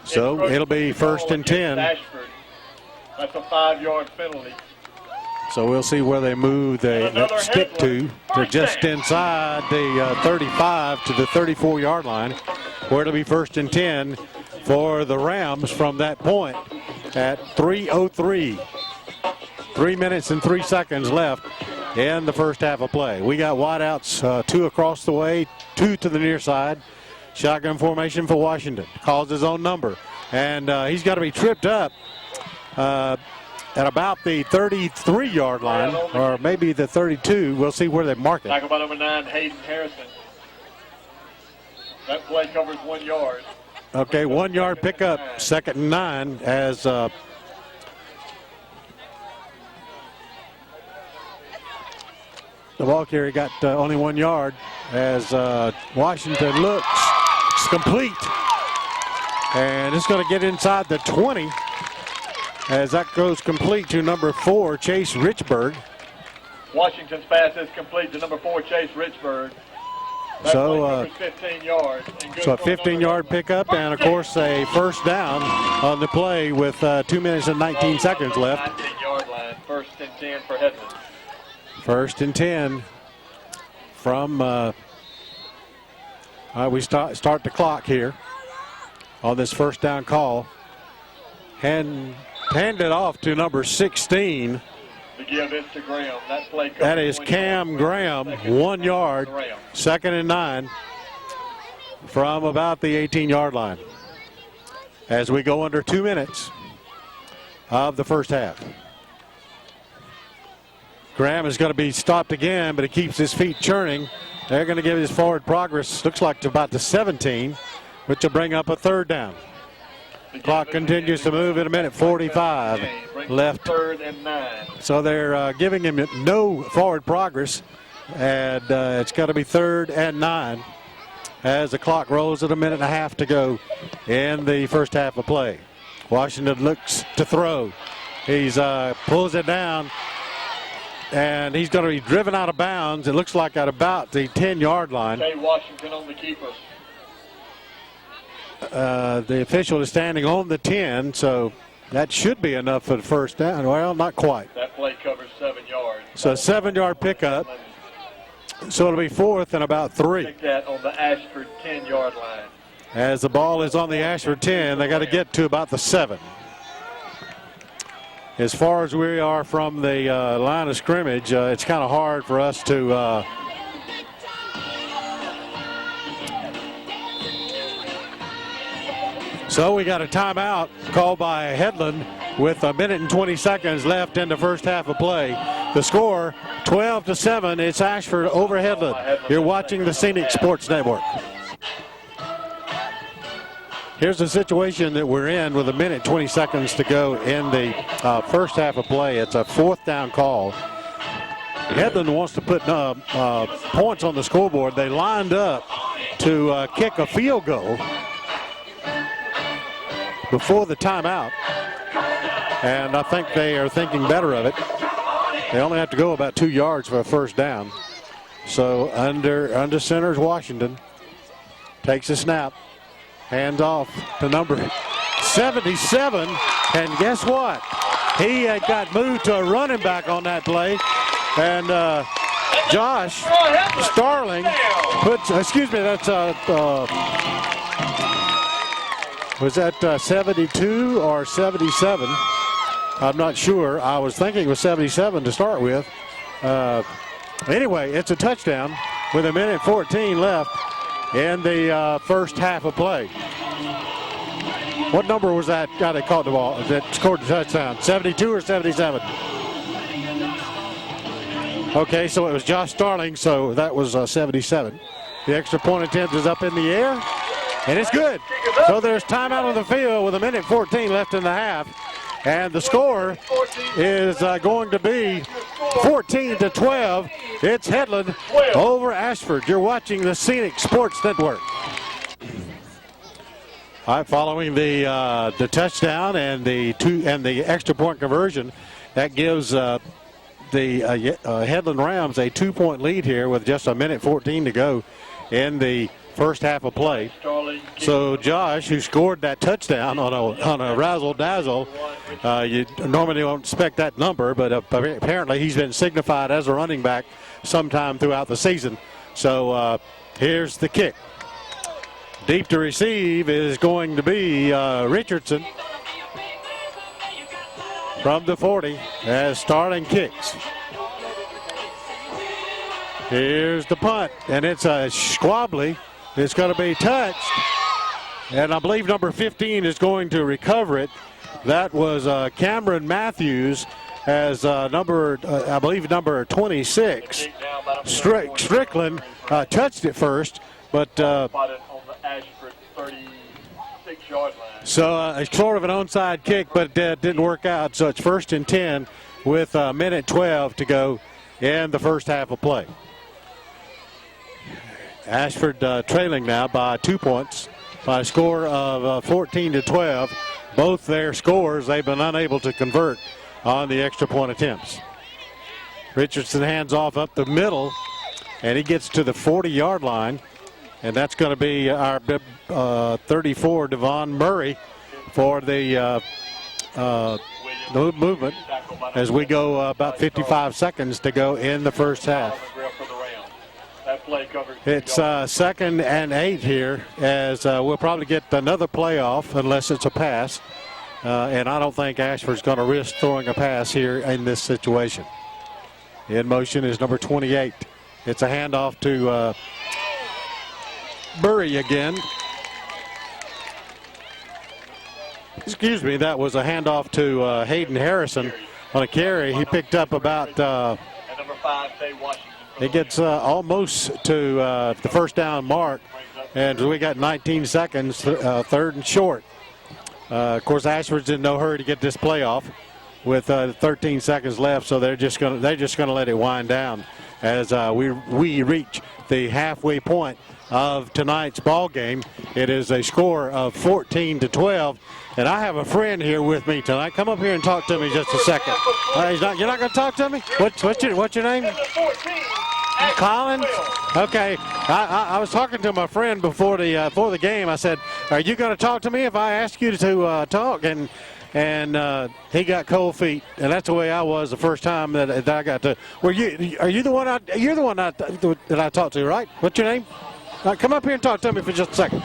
So it'll be first and 10. Ashford. That's a 5-yard penalty. So we'll see where they move the stick to. They're just inside the 35 to the 34-yard line, where it'll be first and 10 for the Rams from that point at 3:03. 3 minutes and 3 seconds left in the first half of play. We got wideouts, 2 across the way, 2 to the near side. Shotgun formation for Washington. Calls his own number. And he's got to be tripped up at about the 33-yard line, or maybe the 32. We'll see where they mark it. Tackle by number 9, Hayden Harrison. That play covers 1 yard. Okay, 1-yard pickup, 2nd and 9 as the ball carrier got only 1 yard as Washington looks. It's complete. And it's going to get inside the 20 as that goes complete to number 4, Chase Richburg. Washington's pass is complete to number 4, Chase Richburg. That So, 15 yards. And so a 15-yard pickup and, of course, a first down on the play with 2 minutes and 19 seconds left. 19-yard line. First and 10 for Headland. First and 10 from, we start the clock here on this first down call. Hand it off to number 16. To give it to Graham. That play That is Cam Graham, 1 yard, 2nd and 9 from about the 18-yard line as we go under 2 minutes of the first half. Graham is going to be stopped again, but he keeps his feet churning. They're going to give his forward progress, looks like to about the 17, which will bring up a third down. Clock continues to move in a minute 45 left. 3rd and 9. So they're giving him no forward progress, and it's got to be 3rd and 9 as the clock rolls at a minute and a half to go in the first half of play. Washington looks to throw. He's pulls it down, and he's going to be driven out of bounds. It looks like at about the 10-yard line. Tay Washington on the keeper. The official is standing on the 10, so that should be enough for the first down. Well, not quite. That play covers 7 yards. So a 7-yard pickup. So it'll be 4th and about 3. Take that on the Ashford 10-yard line. As the ball is on the Ashford 10, they got to get to about the 7. As far as we are from the line of scrimmage, it's kind of hard for us to so we got a timeout called by Headland with 1:20 seconds left in the first half of play. The score 12-7. It's Ashford over Headland. You're watching the Scenic Sports Network. Here's the situation that we're in with 1:20 seconds to go in the first half of play. It's a 4th down call. Headland wants to put points on the scoreboard. They lined up to kick a field goal before the timeout, and I think they are thinking better of it. They only have to go about 2 yards for a first down. So under center's Washington. Takes a snap. Hands off to number 77. And guess what? He had got moved to a running back on that play. And Josh Starling puts, excuse me, that's, was that 72 or 77? I'm not sure. I was thinking it was 77 to start with. Anyway, it's a touchdown with 1:14 left in the first half of play. What number was that guy that caught the ball, that scored the touchdown? 72 or 77? Okay, so it was Josh Starling, so that was 77. The extra point attempt is up in the air, and it's good. So there's timeout on the field with 1:14 left in the half. And the score is going to be 14-12. It's Headland over Ashford. You're watching the Scenic Sports Network. All right, following the touchdown and the extra point conversion, that gives the Headland Rams a 2-point lead here with just 1:14 to go in the first half of play. So Josh, who scored that touchdown on a razzle-dazzle, you normally don't expect that number, but apparently he's been signified as a running back sometime throughout the season. So here's the kick. Deep to receive is going to be Richardson from the 40 as Starling kicks. Here's the punt, and it's a squabbly. It's going to be touched, and I believe number 15 is going to recover it. That was Cameron Matthews as I believe number 26. Strickland touched it first, but so it's sort of an onside kick, but it didn't work out. So it's 1st and 10 with 1:12 to go in the first half of play. Ashford trailing now by 2 points by a score of 14-12. Both their scores they've been unable to convert on the extra point attempts. Richardson hands off up the middle, and he gets to the 40-yard line, and that's going to be our 34, Devon Murray, for the movement as we go about 55 seconds to go in the first half. It's 2nd and 8 here, as we'll probably get another playoff unless it's a pass. And I don't think Ashford's going to risk throwing a pass here in this situation. In motion is number 28. It's a handoff to Murray again. Excuse me, that was a handoff to Hayden Harrison on a carry. He picked up about number 5, Washington. It gets almost to the first down mark, and we got 19 seconds, 3rd and short. Of course, Ashford's in no hurry to get this playoff with 13 seconds left, so they're just going to let it wind down as we reach the halfway point of tonight's ball game. It is a score of 14-12, and I have a friend here with me tonight. Come up here and talk to me just a second. You're not going to talk to me? What's your name? Collins? Okay. I was talking to my friend before the game. I said, "Are you going to talk to me if I ask you to talk?" And he got cold feet, and that's the way I was the first time that I got to. You're the one that I talked to, right? What's your name? Come up here and talk to me for just a second.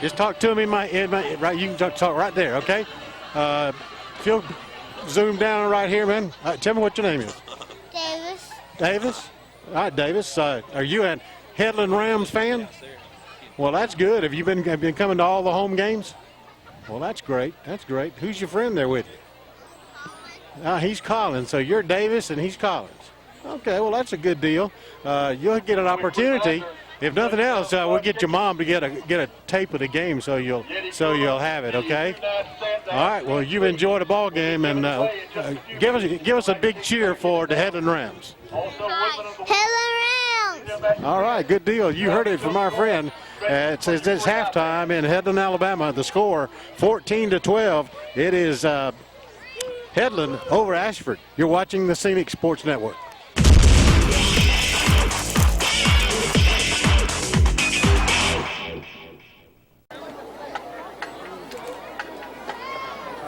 Just talk to him right. You can talk right there, okay? If you'll zoom down right here, man. Tell me what your name is. Davis. Davis? All right, Davis. Are you a Headland Rams fan? Yes, sir. Well, that's good. Have you been coming to all the home games? Well, that's great. That's great. Who's your friend there with you? He's Collins. So you're Davis and he's Collins. Okay, well, that's a good deal. You'll get an opportunity. If nothing else, we'll get your mom to get a tape of the game so you'll have it. Okay. All right. Well, you enjoy the ball game and give us a big cheer for the Headland Rams. Headland Rams. All right. Good deal. You heard it from our friend. It says it's halftime in Headland, Alabama. The score 14-12. It is Headland over Ashford. You're watching the Scenic Sports Network.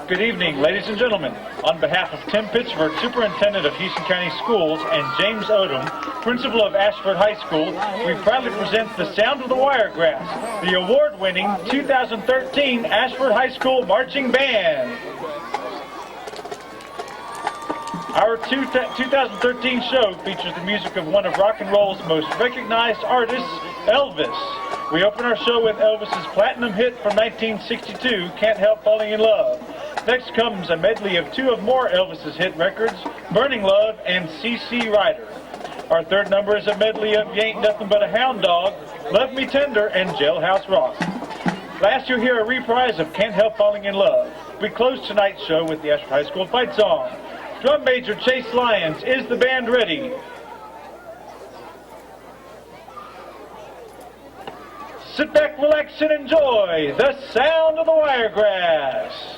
Good evening, ladies and gentlemen. On behalf of Tim Pitchford, Superintendent of Houston County Schools, and James Odom, Principal of Ashford High School, we proudly present the Sound of the Wiregrass, the award-winning 2013 Ashford High School Marching Band. Our 2013 show features the music of one of rock and roll's most recognized artists, Elvis. We open our show with Elvis's platinum hit from 1962, Can't Help Falling in Love. Next comes a medley of two of more Elvis's hit records, Burning Love and C.C. Rider. Our third number is a medley of You Ain't Nothing But a Hound Dog, Love Me Tender, and Jailhouse Rock. Last you'll hear a reprise of Can't Help Falling in Love. We close tonight's show with the Ashford High School fight song. Drum Major Chase Lyons, is the band ready? Sit back, relax, and enjoy the sound of the Wiregrass.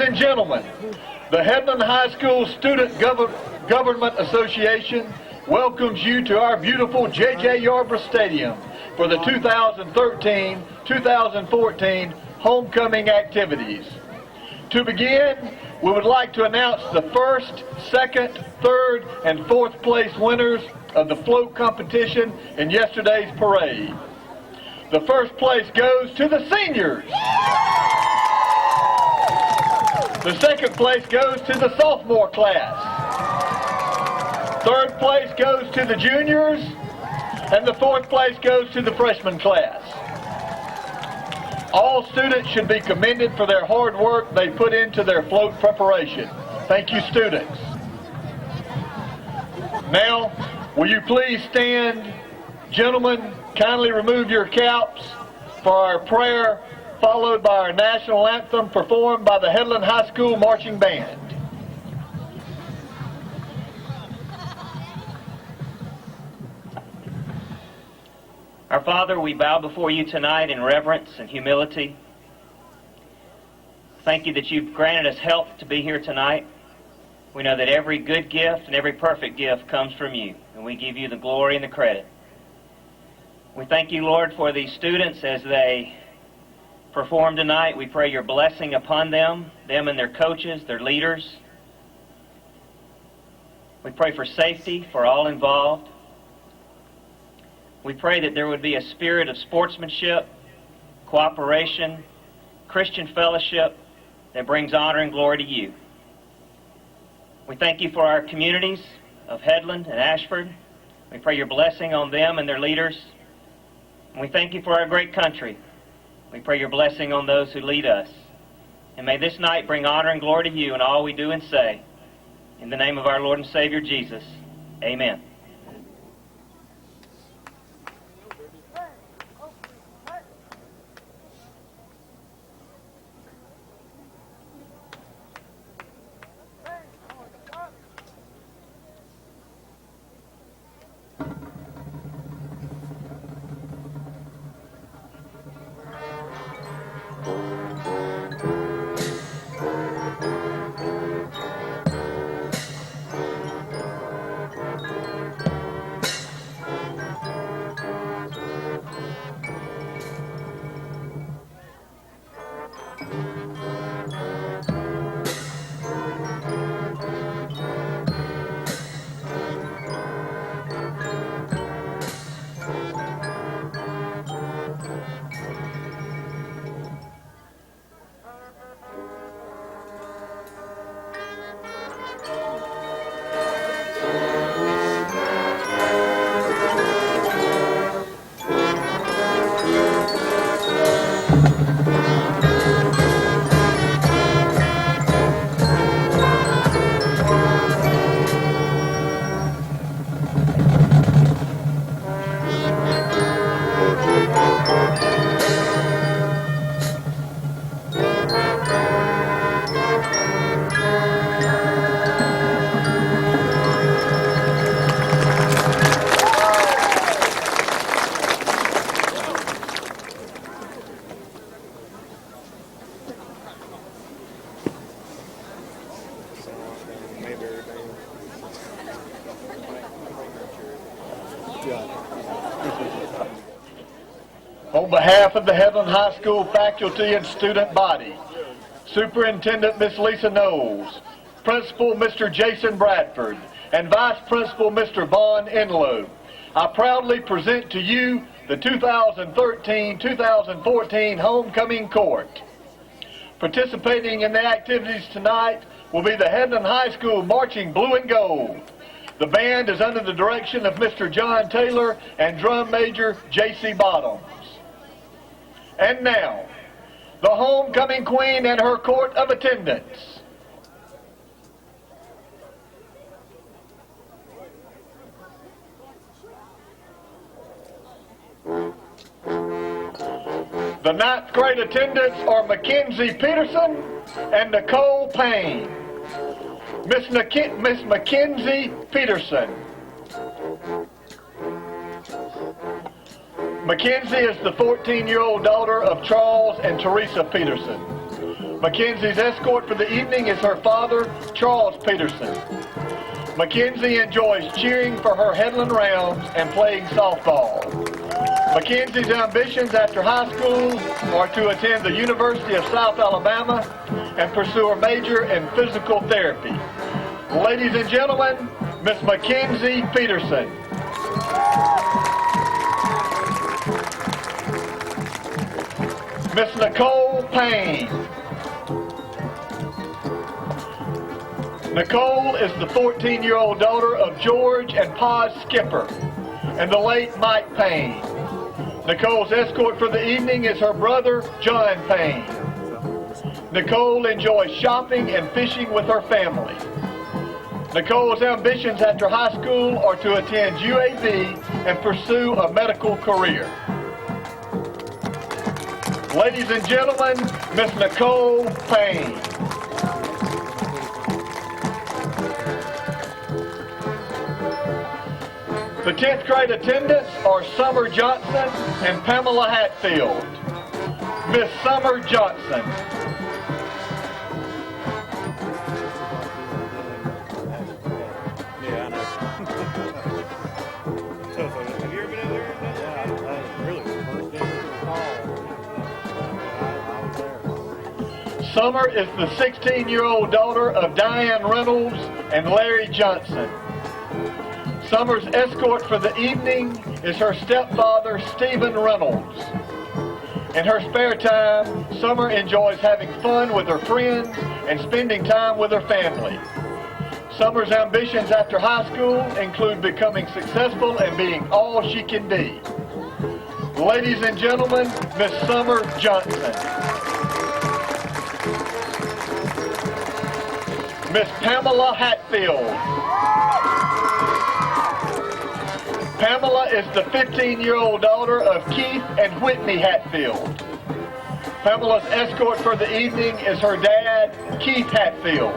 and gentlemen, the Headland High School Student Government Association welcomes you to our beautiful J.J. Yarborough Stadium for the 2013-2014 homecoming activities. To begin, we would like to announce the first, second, third, and fourth place winners of the float competition in yesterday's parade. The first place goes to the seniors. The second place goes to the sophomore class. Third place goes to the juniors. And the fourth place goes to the freshman class. All students should be commended for their hard work they put into their float preparation. Thank you, students. Now, will you please stand? Gentlemen, kindly remove your caps for our prayer, followed by our national anthem performed by the Headland High School Marching Band. Our Father, we bow before you tonight in reverence and humility. Thank you that you've granted us health to be here tonight. We know that every good gift and every perfect gift comes from you, and we give you the glory and the credit. We thank you, Lord, for these students as they perform tonight. We pray your blessing upon them and their coaches, their leaders. We pray for safety for all involved. We pray that there would be a spirit of sportsmanship, cooperation, Christian fellowship that brings honor and glory to you. We thank you for our communities of Headland and Ashford. We pray your blessing on them and their leaders. And we thank you for our great country. We pray your blessing on those who lead us. And may this night bring honor and glory to you in all we do and say. In the name of our Lord and Savior Jesus, amen. On behalf of the Headland High School faculty and student body, Superintendent Miss Lisa Knowles, Principal Mr. Jason Bradford, and Vice Principal Mr. Vaughn Enlow, I proudly present to you the 2013-2014 Homecoming Court. Participating in the activities tonight will be the Headland High School Marching Blue and Gold. The band is under the direction of Mr. John Taylor and Drum Major J.C. Bottoms. And now, the homecoming queen and her court of attendants. The ninth grade attendants are Mackenzie Peterson and Nicole Payne. Miss Mackenzie Peterson. Mackenzie is the 14-year-old daughter of Charles and Teresa Peterson. Mackenzie's escort for the evening is her father, Charles Peterson. Mackenzie enjoys cheering for her Headland Rounds and playing softball. Mackenzie's ambitions after high school are to attend the University of South Alabama and pursue a major in physical therapy. Ladies and gentlemen, Miss Mackenzie Peterson. Miss Nicole Payne. Nicole is the 14-year-old daughter of George and Paz Skipper and the late Mike Payne. Nicole's escort for the evening is her brother, John Payne. Nicole enjoys shopping and fishing with her family. Nicole's ambitions after high school are to attend UAB and pursue a medical career. Ladies and gentlemen, Miss Nicole Payne. The 10th grade attendants are Summer Johnson and Pamela Hatfield. Miss Summer Johnson. Yeah, I know. Have you ever been over there? Yeah, really. First day I was there. Summer is the 16-year-old daughter of Diane Reynolds and Larry Johnson. Summer's escort for the evening is her stepfather, Stephen Reynolds. In her spare time, Summer enjoys having fun with her friends and spending time with her family. Summer's ambitions after high school include becoming successful and being all she can be. Ladies and gentlemen, Miss Summer Johnson. Miss Pamela Hatfield. Pamela is the 15-year-old daughter of Keith and Whitney Hatfield. Pamela's escort for the evening is her dad, Keith Hatfield.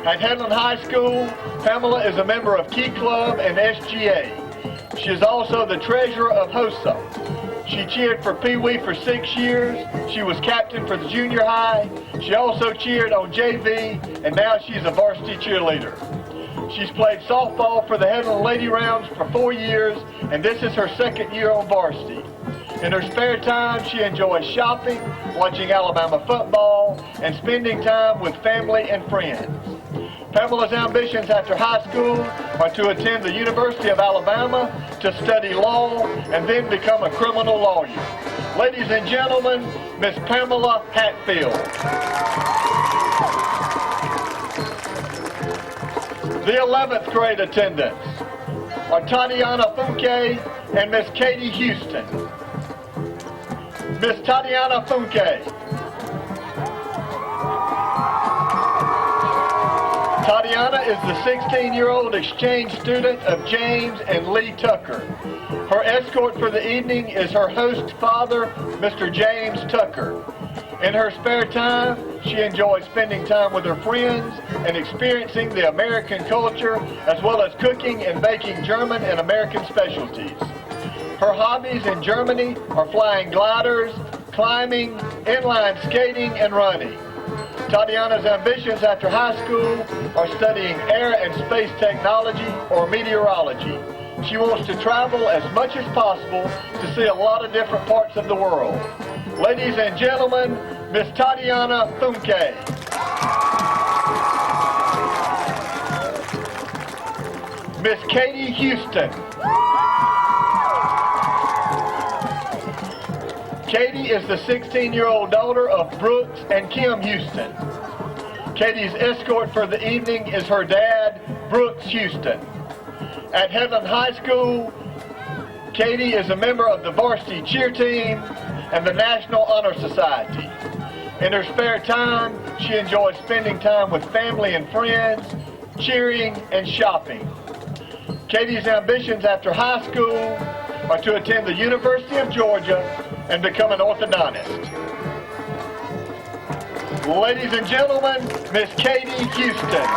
At Headland High School, Pamela is a member of Key Club and SGA. She is also the treasurer of HOSA. She cheered for Pee Wee for 6 years. She was captain for the junior high. She also cheered on JV, and now she's a varsity cheerleader. She's played softball for the Headland Lady Rounds for 4 years, and this is her 2nd year on varsity. In her spare time, she enjoys shopping, watching Alabama football, and spending time with family and friends. Pamela's ambitions after high school are to attend the University of Alabama to study law and then become a criminal lawyer. Ladies and gentlemen, Miss Pamela Hatfield. The 11th grade attendants are Tatiana Funke and Miss Katie Houston. Miss Tatiana Funke. Tatiana is the 16-year-old exchange student of James and Lee Tucker. Her escort for the evening is her host father, Mr. James Tucker. In her spare time, she enjoys spending time with her friends and experiencing the American culture, as well as cooking and baking German and American specialties. Her hobbies in Germany are flying gliders, climbing, inline skating, and running. Tatiana's ambitions after high school are studying air and space technology or meteorology. She wants to travel as much as possible to see a lot of different parts of the world. Ladies and gentlemen, Miss Tatiana Funke. Miss Katie Houston. Katie is the 16-year-old daughter of Brooks and Kim Houston. Katie's escort for the evening is her dad, Brooks Houston. At Headland High School, Katie is a member of the varsity cheer team and the National Honor Society. In her spare time, she enjoys spending time with family and friends, cheering and shopping. Katie's ambitions after high school are to attend the University of Georgia and become an orthodontist. Ladies and gentlemen, Miss Katie Houston.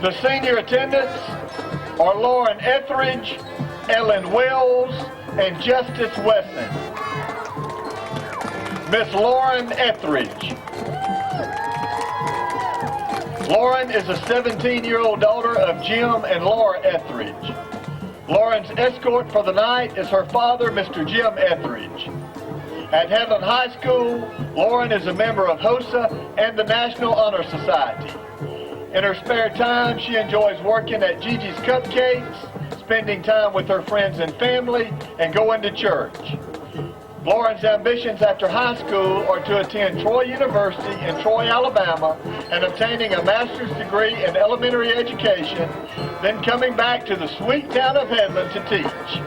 The senior attendants are Lauren Etheridge, Ellen Wells, and Justice Wesson. Miss Lauren Etheridge. Lauren is a 17-year-old daughter of Jim and Laura Etheridge. Lauren's escort for the night is her father, Mr. Jim Etheridge. At Headland High School, Lauren is a member of HOSA and the National Honor Society. In her spare time, she enjoys working at Gigi's Cupcakes, spending time with her friends and family, and going to church. Lauren's ambitions after high school are to attend Troy University in Troy, Alabama, and obtaining a master's degree in elementary education, then coming back to the sweet town of Headland to teach.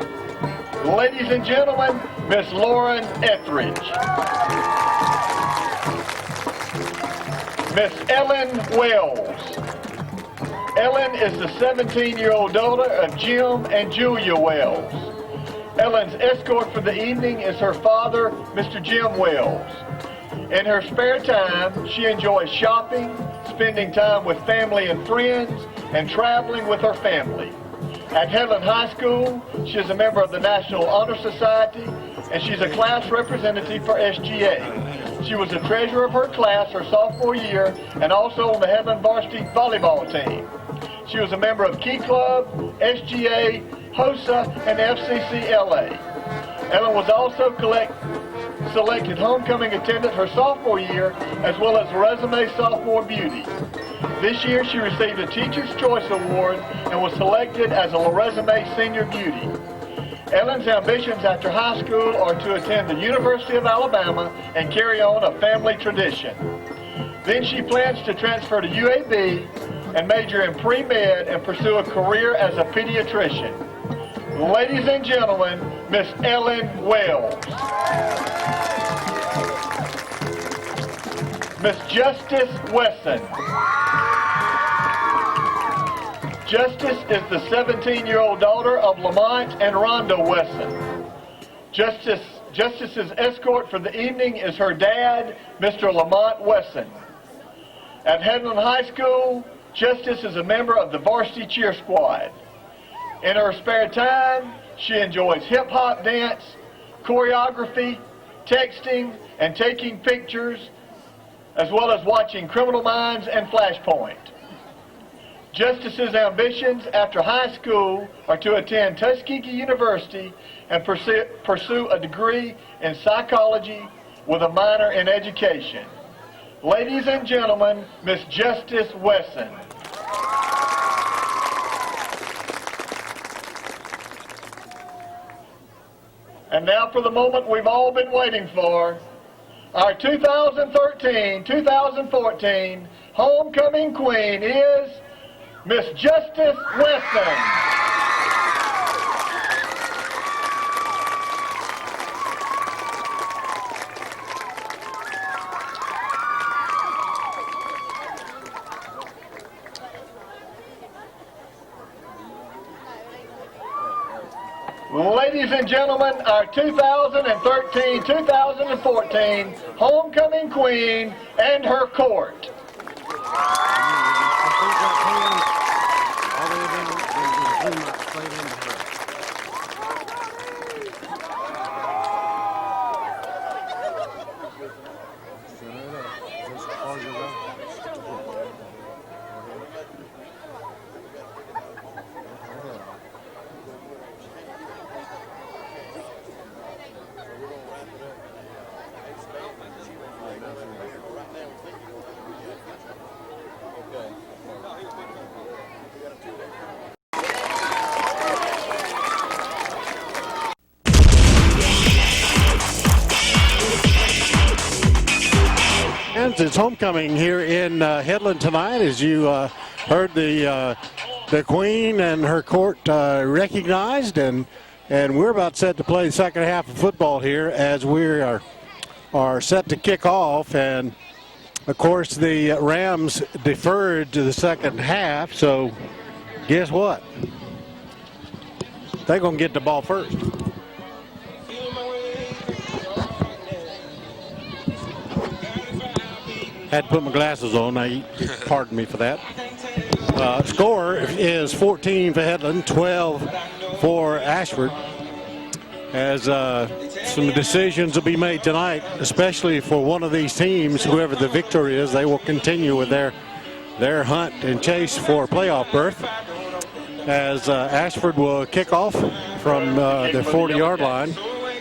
Ladies and gentlemen, Miss Lauren Etheridge. Miss Ellen Wells. Ellen is the 17-year-old daughter of Jim and Julia Wells. Ellen's escort for the evening is her father, Mr. Jim Wells. In her spare time, she enjoys shopping, spending time with family and friends, and traveling with her family. At Headland High School, she is a member of the National Honor Society, and she's a class representative for SGA. She was the treasurer of her class her sophomore year, and also on the Headland varsity volleyball team. She was a member of Key Club, SGA, HOSA, and FCCLA. Ellen was also selected homecoming attendant her sophomore year, as well as Resume Sophomore Beauty. This year she received a Teacher's Choice Award and was selected as a Resume Senior Beauty. Ellen's ambitions after high school are to attend the University of Alabama and carry on a family tradition. Then she plans to transfer to UAB and major in pre-med and pursue a career as a pediatrician. Ladies and gentlemen, Miss Ellen Wells. Miss Justice Wesson. Justice is the 17-year-old daughter of Lamont and Rhonda Wesson. Justice's escort for the evening is her dad, Mr. Lamont Wesson. At Headland High School, Justice is a member of the varsity cheer squad. In her spare time, she enjoys hip-hop dance, choreography, texting, and taking pictures, as well as watching Criminal Minds and Flashpoint. Justice's ambitions after high school are to attend Tuskegee University and pursue a degree in psychology with a minor in education. Ladies and gentlemen, Miss Justice Wesson. And now for the moment we've all been waiting for. Our 2013-2014 homecoming queen is Miss Justice Wesson. Ladies and gentlemen, our 2013-2014 homecoming queen and her court. It's homecoming here in Headland tonight, as you heard the Queen and her court recognized, and we're about set to play the second half of football here as we are set to kick off. And of course the Rams deferred to the second half, so guess what? They're going to get the ball first. Had to put my glasses on. Now, pardon me for that. Score is 14 for Headland, 12 for Ashford. as some decisions will be made tonight, especially for one of these teams. Whoever the victor is, they will continue with their hunt and chase for playoff berth, as Ashford will kick off from the 40-yard line.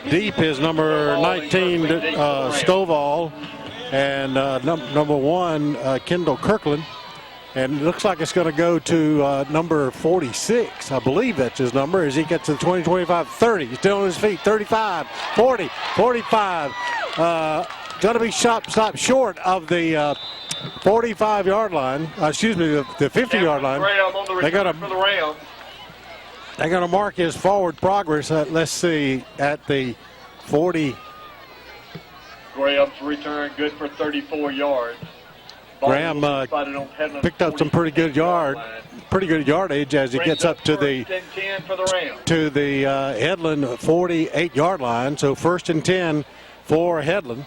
Deep is number 19, Stovall, and number 1, Kendall Kirkland. And it looks like it's going to go to number 46. I believe that's his number as he gets to the 20, 25, 30. He's still on his feet. 35, 40, 45. Going to be stopped short of the 45-yard line. Excuse me, the 50-yard line. They're going to mark his forward progress at, let's see, at the 40. Graham's return good for 34 yards. Graham picked up some pretty good yardage as he gets up to the Headland 48-yard line. So 1st and 10 for Headland,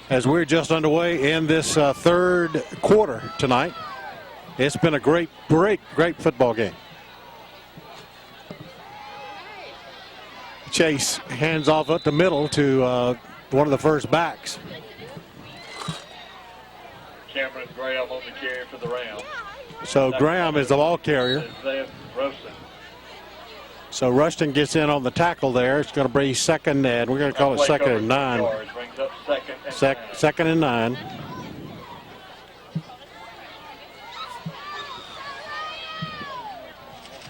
as we're just underway in this third quarter tonight. It's been a great football game. Chase hands off up the middle to one of the first backs. Cameron Graham on the carry for the Rams. So Graham is the ball carrier. So Rushton gets in on the tackle there. It's going to be 2nd, and we're going to call it 2nd and 9. Second and 9.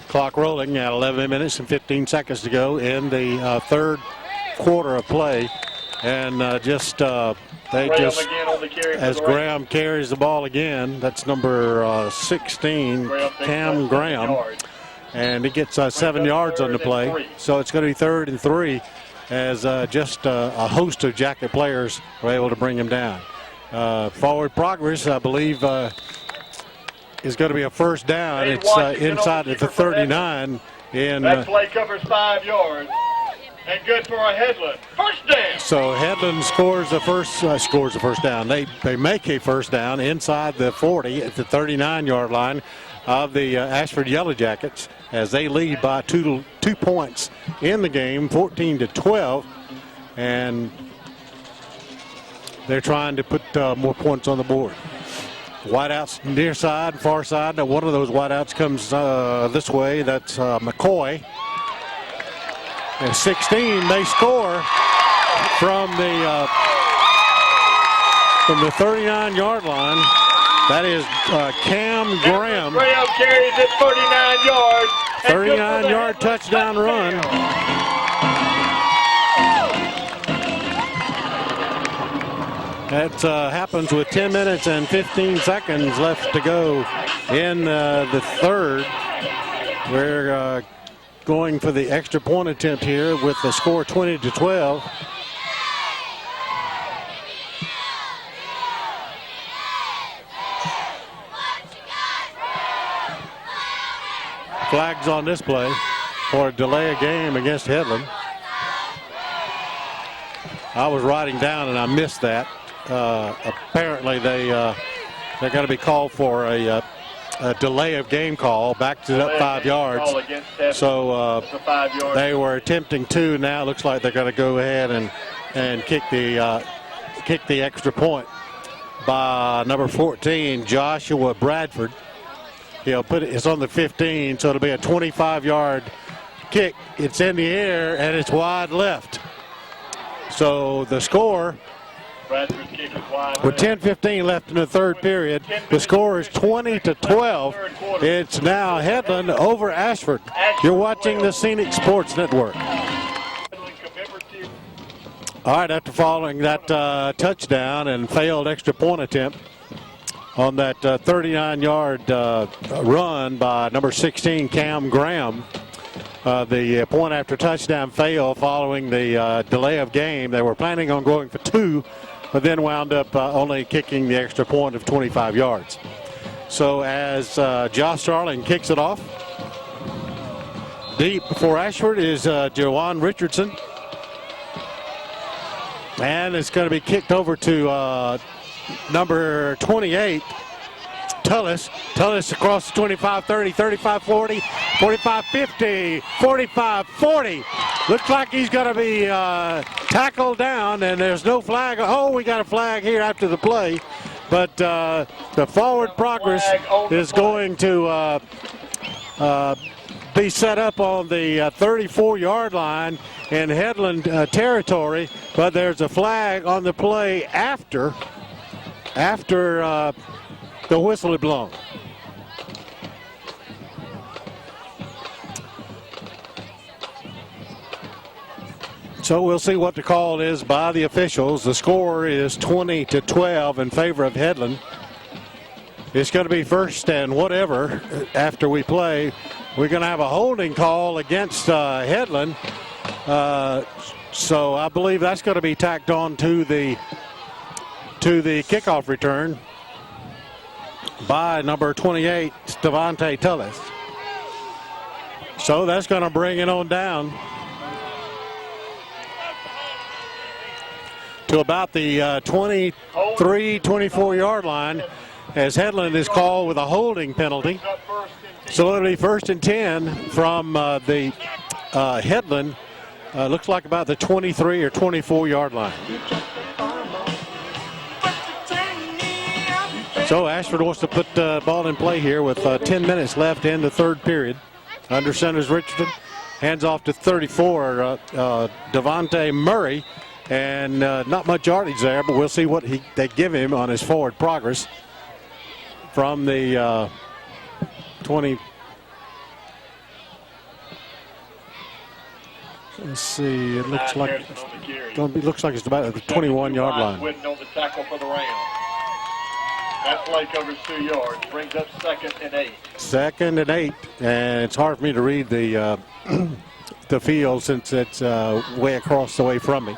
Clock rolling at 11 minutes and 15 seconds to go in the third quarter of play. And as Graham carries the ball again, that's number 16, Cam Graham, and he gets 7 yards on the play. So it's going to be 3rd and 3, as just a host of Jacket players were able to bring him down. Forward progress, I believe, is going to be a first down. It's inside at the 39. That play covers 5 yards. And good for a Headland. First down. So Headland scores the first down. They make a first down inside the 40 at the 39-yard line of the Ashford Yellow Jackets, as they lead by two points in the game, 14-12, and they're trying to put more points on the board. Wideouts near side, far side. Now one of those wideouts comes this way. That's McCoy. And 16, they score from the 39-yard line. That is Cam Graham. Graham carries it 39 yards. 39-yard touchdown run. That happens with 10 minutes and 15 seconds left to go in the third. We're going for the extra point attempt here with the score 20-12. Flags on this play for a delay of game against Headland. I was writing down and I missed that. Apparently they're going to be called for a delay of game call back to 5 yards. So they were attempting 2. Now it looks like they're going to go ahead and kick the extra point by number 14, Joshua Bradford. He'll put it. It's on the 15, so it'll be a 25-yard kick. It's in the air and it's wide left. So the score, with 10:15 left in the third period, the score is 20-12. It's now Headland over Ashford. You're watching the Scenic Sports Network. All right, after following that touchdown and failed extra point attempt on that 39-yard run by number 16, Cam Graham, the point after touchdown fail following the delay of game. They were planning on going for 2, but then wound up only kicking the extra point of 25 yards. So as Josh Starling kicks it off, deep for Ashford is Jawan Richardson. And it's going to be kicked over to number 28, Tullis across the 25, 30, 35, 40, 45, 50, 45, 40. Looks like he's going to be tackled down, and there's no flag. Oh, we got a flag here after the play. But the forward progress is going to be set up on the 34-yard line in Headland territory, but there's a flag on the play after the whistle is blown. So we'll see what the call is by the officials. The score is 20-12 in favor of Headland. It's going to be first and whatever after we play. We're going to have a holding call against Headland. So I believe that's going to be tacked on to the kickoff return by number 28, Devontae Tullis. So that's going to bring it on down to about the 23, 24-yard line as Headland is called with a holding penalty. So it'll be first and 10 from the Headland. Looks like about the 23 or 24-yard line. So Ashford wants to put the ball in play here with 10 minutes left in the third period. Under center's Richardson. Hands off to 34, Devontae Murray. And not much yardage there, but we'll see what they give him on his forward progress from the 20. Let's see. It looks like it's about the 21-yard line. Witten on the tackle for the Rams. That play covers 2 yards. Brings up 2nd and 8. 2nd and 8, and it's hard for me to read the the field since it's way across the way from me.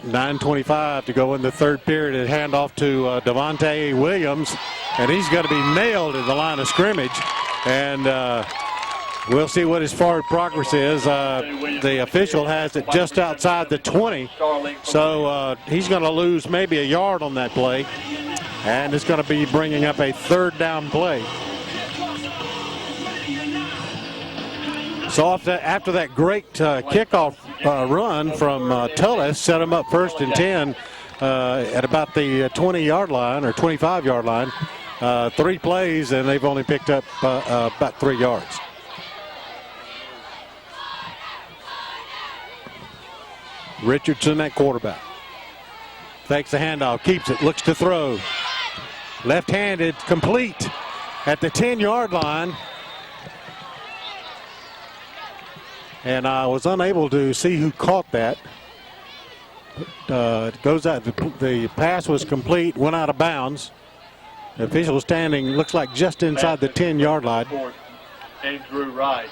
9:25 to go in the third period. And hand off to Devontae Williams, and he's going to be nailed at the line of scrimmage. And we'll see what his forward progress is. The official has it just outside the 20, so he's going to lose maybe a yard on that play, and it's going to be bringing up a third down play. So after that great kickoff run from Tullis, set him up first and 10 at about the 20-yard line or 25-yard line. 3 plays, and they've only picked up about 3 yards. Richardson at quarterback. Fakes the handoff, keeps it, looks to throw. Left-handed, complete at the 10-yard line. And I was unable to see who caught that. It goes out. The pass was complete, went out of bounds. The official standing, looks like just inside the 10-yard line. Andrew Rice.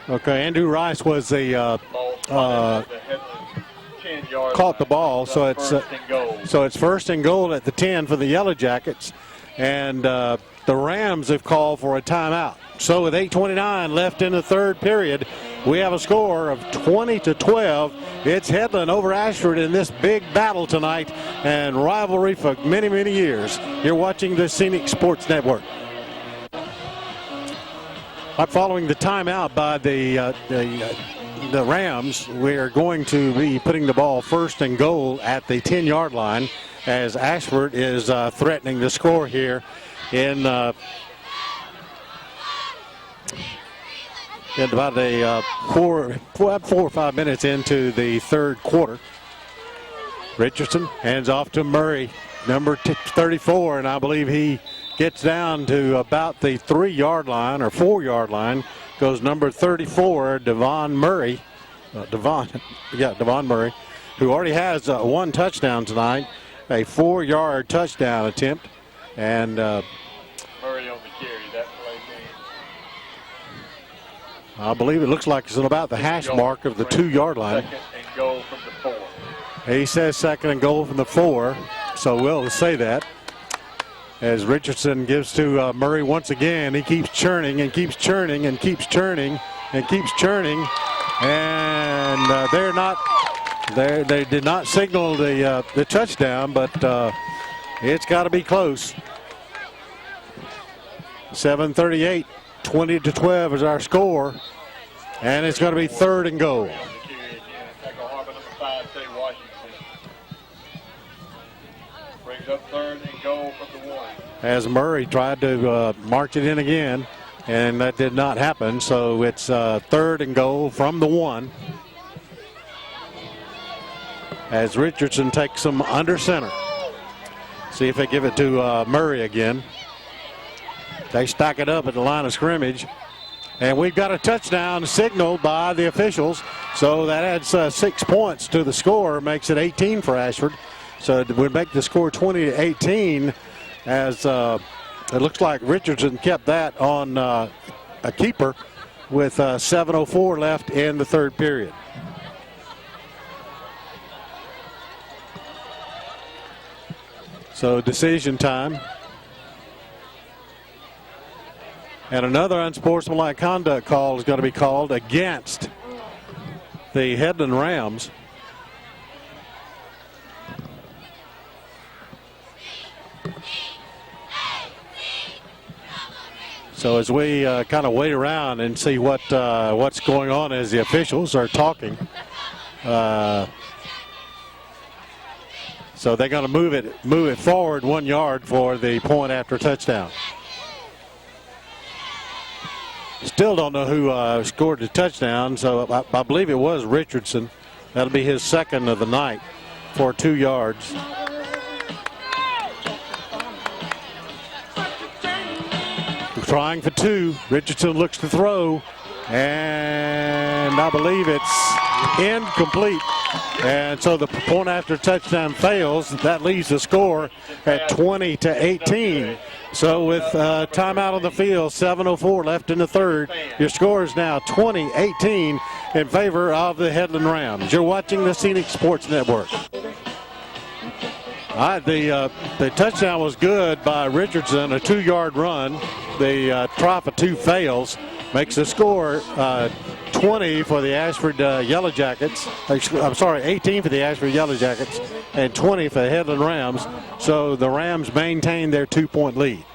Okay, Andrew Rice was the caught the ball, so it's first and goal at the 10 for the Yellow Jackets, and the Rams have called for a timeout. So with 8:29 left in the third period, we have a score of 20-12. It's Headland over Ashford in this big battle tonight and rivalry for many, many years. You're watching the Scenic Sports Network. Following the timeout by the Rams, we're going to be putting the ball first and goal at the 10-yard line as Ashford is threatening the score here in about a 4 or 5 minutes into the third quarter. Richardson hands off to Murray, number 34, and I believe he gets down to about the 3-yard line or 4-yard line. Goes number 34, Devon Murray, Devon Murray, who already has 1 touchdown tonight, a 4-yard touchdown attempt, and Murray on the carry. That play game. I believe it looks like it's at about the hash mark of the 2-yard line. 2nd and goal from the 4. He says 2nd and goal from the 4, so we'll say that. As Richardson gives to Murray once again, he keeps churning and keeps churning and keeps churning and keeps churning, and they did not signal the touchdown, but It's got to be close. 7:38, 20-12 is our score. And it's going to be 3rd and goal. Brings up 3rd and goal from the 1. As Murray tried to march it in again, and that did not happen. So it's 3rd and goal from the 1. As Richardson takes them under center. See if they give it to Murray again. They stack it up at the line of scrimmage. And we've got a touchdown signaled by the officials. So that adds 6 points to the score, makes it 18 for Ashford. So it would make the score 20-18 as it looks like Richardson kept that on a keeper with 7:04 left in the 3rd period. So decision time. And another unsportsmanlike conduct call is going to be called against the Headland Rams. So as we kind of wait around and see what's going on as the officials are talking. So they're going to move it forward 1 yard for the point after touchdown. Still don't know who scored the touchdown, so I believe it was Richardson. That'll be his 2nd of the night for 2 yards. Trying for 2. Richardson looks to throw, and I believe it's incomplete. And so the point after touchdown fails. That leaves the score at 20-18. So with timeout on the field, 7:04 left in the 3rd, your score is now 20-18 in favor of the Headland Rams. You're watching the Scenic Sports Network. All right, the touchdown was good by Richardson, a 2-yard run. The try for 2 fails, makes the score 20 for the Ashford Yellow Jackets. I'm sorry, 18 for the Ashford Yellow Jackets and 20 for the Headland Rams. So the Rams maintain their 2-point lead.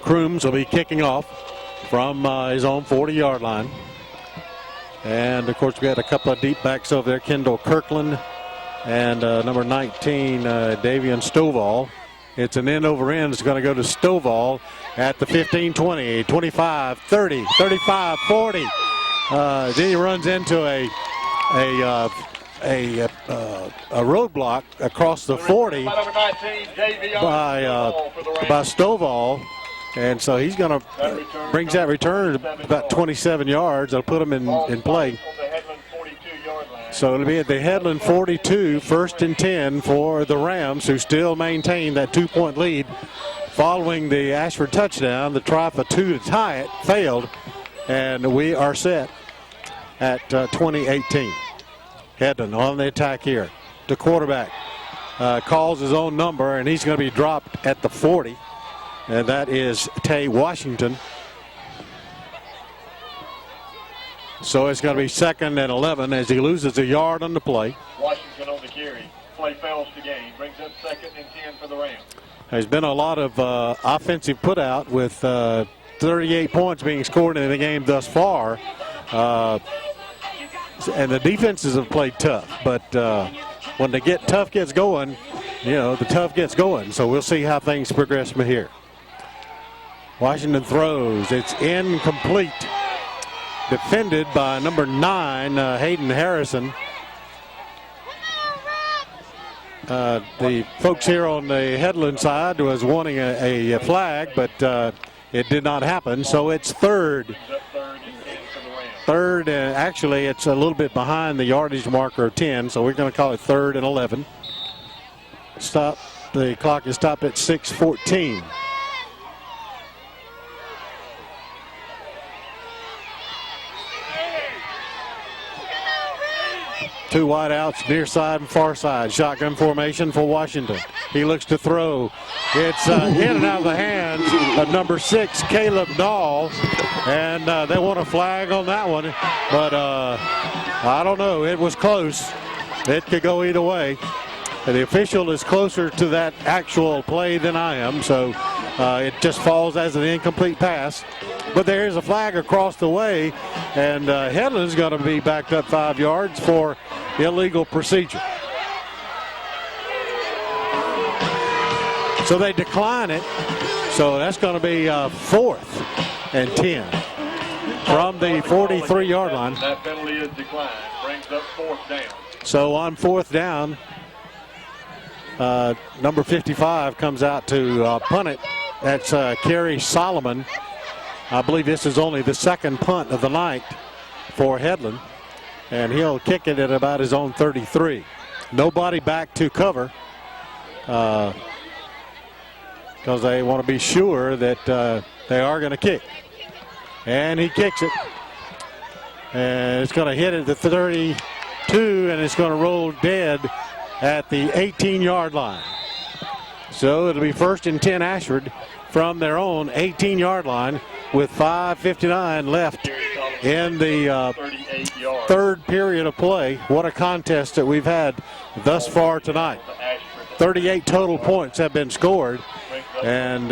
Crooms will be kicking off from his own 40-yard line. And, of course, we had a couple of deep backs over there, Kendall Kirkland and number 19, Davian Stovall. It's an end over end. It's going to go to Stovall at the 15, 20, 25, 30, 35, 40. Then he runs into a roadblock across the 40 by Stovall. And so he's going to brings that return about 27 yards. That'll put him in play. So it'll be at the Headland 42, 1st and 10 for the Rams, who still maintain that 2-point lead. Following the Ashford touchdown, the try for 2 to tie it failed, and we are set at 20-18. Headland on the attack here. The quarterback calls his own number, and he's going to be dropped at the 40, and that is Tay Washington. So it's going to be 2nd and 11 as he loses a yard on the play. Washington on the carry. Play fails to gain. Brings up 2nd and 10 for the Rams. There's been a lot of offensive put out with 38 points being scored in the game thus far. And the defenses have played tough. But when the tough gets going, the tough gets going. So we'll see how things progress from here. Washington throws. It's incomplete. Defended by number 9, Hayden Harrison. The folks here on the Headland side was wanting a flag, but it did not happen. So it's 3rd. 3rd, and actually it's a little bit behind the yardage marker of 10, so we're going to call it 3rd and 11. The clock is stopped at 6:14. Two wideouts, near side and far side. Shotgun formation for Washington. He looks to throw. It's in and out of the hands of number 6, Caleb Dahl. And they want a flag on that one. But I don't know. It was close. It could go either way. The official is closer to that actual play than I am, so it just falls as an incomplete pass. But there is a flag across the way, and Headland's going to be backed up 5 yards for illegal procedure. So they decline it. So that's going to be 4th and 10 from the 43-yard line. That penalty is declined. Brings up 4th down. So on 4th down, number 55 comes out to punt it. That's Kerry Solomon. I believe this is only the 2nd punt of the night for Headland, and he'll kick it at about his own 33. Nobody back to cover because they want to be sure that they are going to kick. And he kicks it, and it's going to hit at the 32, and it's going to roll dead at the 18-yard line. So it'll be 1st and 10 Ashford from their own 18-yard line with 5:59 left in the 3rd period of play. What a contest that we've had thus far tonight. 38 total points have been scored, and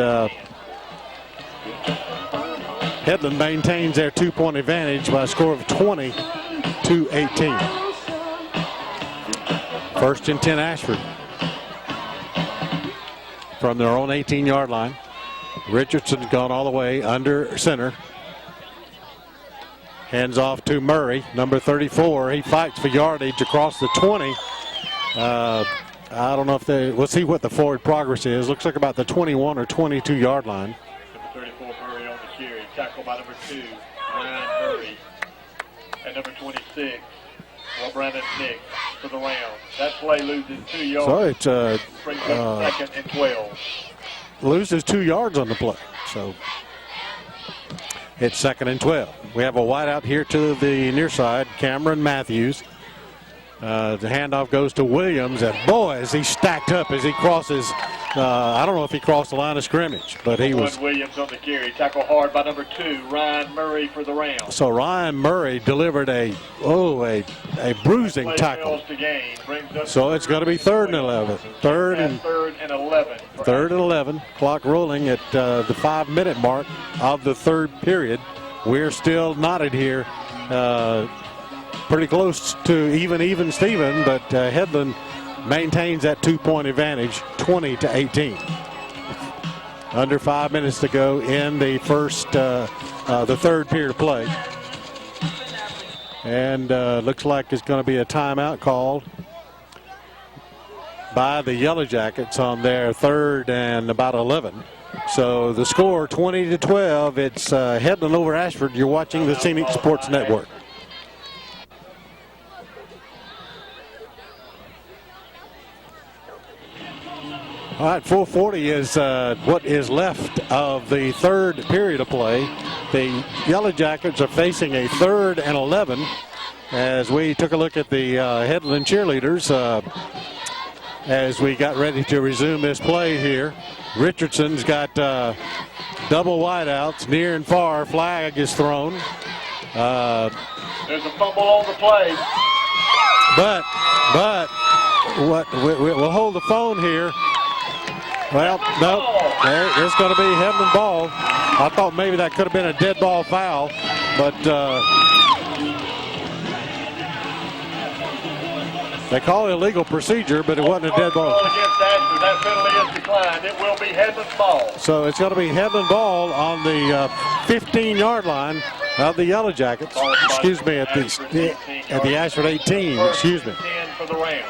Headland maintains their 2-point advantage by a score of 20-18. 1st and 10 Ashford from their own 18-yard line. Richardson's gone all the way under center. Hands off to Murray, number 34. He fights for yardage across the 20. I don't know if we'll see what the forward progress is. Looks like about the 21 or 22-yard line. Number 34, Murray on the carry. Tackled by number 2, Ryan Murray. And number 26, Brandon Nick for the round. That play loses 2 yards. So it's brings up 2nd and 12. Loses 2 yards on the play. So it's 2nd and 12. We have a wide out here to the near side, Cameron Matthews. The handoff goes to Williams, and boy, is he stacked up as he crosses. I don't know if he crossed the line of scrimmage, but he was. Williams on the carry, tackled hard by number 2, Ryan Murray for the round. So Ryan Murray delivered a bruising tackle. So it's going to be 3rd and 11. 3rd and 11. 3rd and 11. Clock rolling at the 5-minute mark of the 3rd period. We're still knotted here. Pretty close to even Steven, but Headland maintains that 2-point advantage, 20-18. Under 5 minutes to go in the 3rd period of play. And looks like it's going to be a timeout called by the Yellow Jackets on their 3rd and about 11. So the score 20-12. It's Headland over Ashford. You're watching the Scenic Sports Network. All right, 4:40 is what is left of the 3rd period of play. The Yellow Jackets are facing a 3rd and 11 as we took a look at the Headland cheerleaders as we got ready to resume this play here. Richardson's got double wideouts, near and far. Flag is thrown. There's a fumble on the play. But we'll hold the phone here. Well, no, it's going to be Headland ball. I thought maybe that could have been a dead ball foul, but they call it illegal procedure, but it wasn't a dead ball. Against Ashford. That penalty is declined. It will be Headland ball. So it's going to be Headland ball on the 15-yard line of the Yellow Jackets. Excuse me, at the Ashford 18. Excuse me. 10 for the round.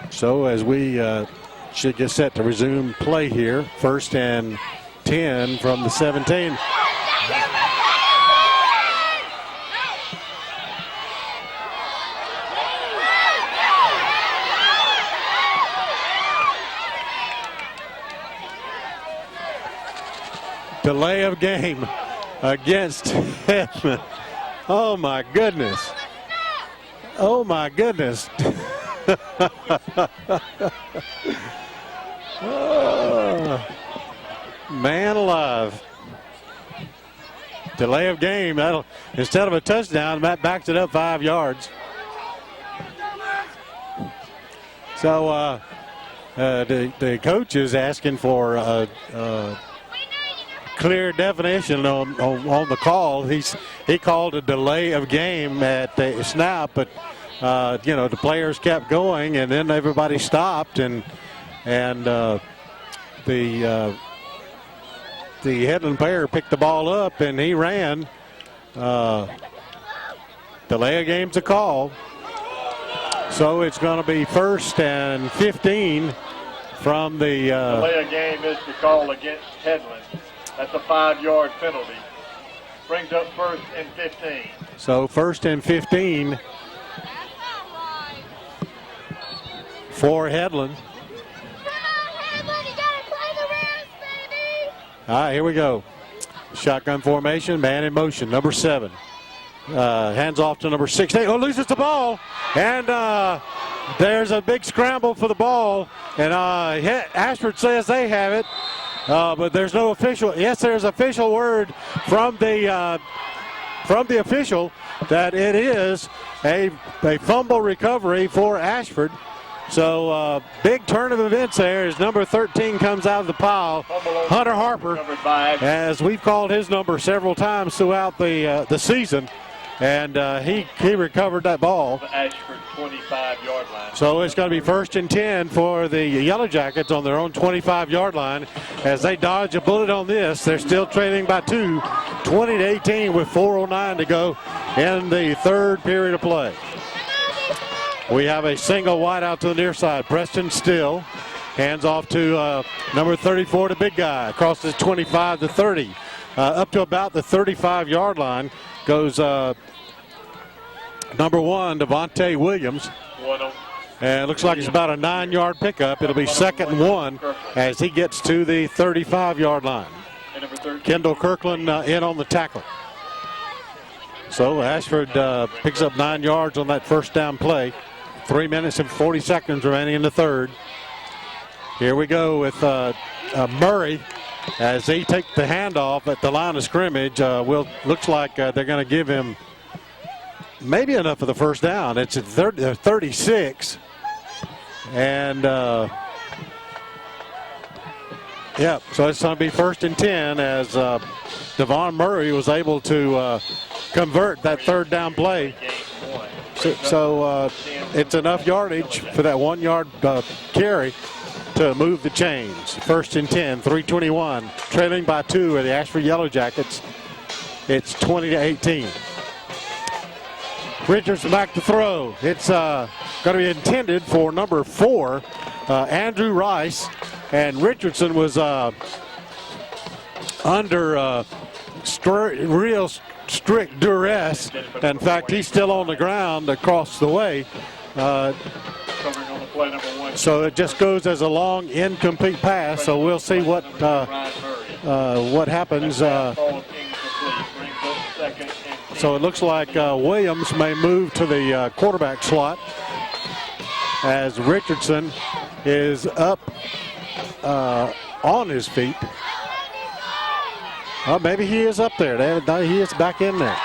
So as we should get set to resume play here, 1st and 10 from the 17. Delay of game against Headland. Oh my goodness. Oh my goodness. Oh, man alive. delay of game. That'll, instead of a touchdown, Matt backs it up 5 yards. So the coach is asking for clear definition on the call. He called a delay of game at the snap, but the players kept going, and then everybody stopped, and the Headland player picked the ball up and he ran. Delay of game's a call. So it's going to be 1st and 15 from the... delay of game is the call against Headland. That's a 5-yard penalty. Brings up 1st and 15. So 1st and 15 for Headland. All right, here we go. Shotgun formation, man in motion, number 7. Hands off to number 16. Oh, loses the ball. And there's a big scramble for the ball. And Ashford says they have it. But there's no official. Yes, there's official word from the official that it is a fumble recovery for Ashford. So big turn of events there as number 13 comes out of the pile. Hunter Harper, as we've called his number several times throughout the season, and he recovered that ball. Ashford 25-yard line. So it's going to be 1st and 10 for the Yellow Jackets on their own 25-yard line as they dodge a bullet on this. They're still trailing by 2, 20-18 with 4:09 to go in the 3rd period of play. We have a single wide out to the near side. Preston Still hands off to number 34, the big guy. Crosses 25 to 30. Up to about the 35-yard line goes number 1, Devontae Williams. And it looks like it's about a 9-yard pickup. It'll be 2nd and 1 as he gets to the 35-yard line. Kendall Kirkland in on the tackle. So Ashford picks up 9 yards on that first down play. 3 minutes and 40 seconds remaining in the 3rd. Here we go with Murray as they take the handoff at the line of scrimmage. Looks like they're going to give him maybe enough for the first down. It's at 36. And so it's going to be 1st and 10 as Devon Murray was able to convert that 3rd down play. So it's enough yardage for that 1-yard carry to move the chains. 1st and 10, 3:21, trailing by 2 of the Ashford Yellow Jackets. It's 20-18. Richardson back to throw. It's going to be intended for number 4, Andrew Rice, and Richardson was under real strict duress. In fact, he's still on the ground across the way. So it just goes as a long incomplete pass. So we'll see what happens. So it looks like Williams may move to the quarterback slot as Richardson is up on his feet. Oh, maybe he is up there. He is back in there.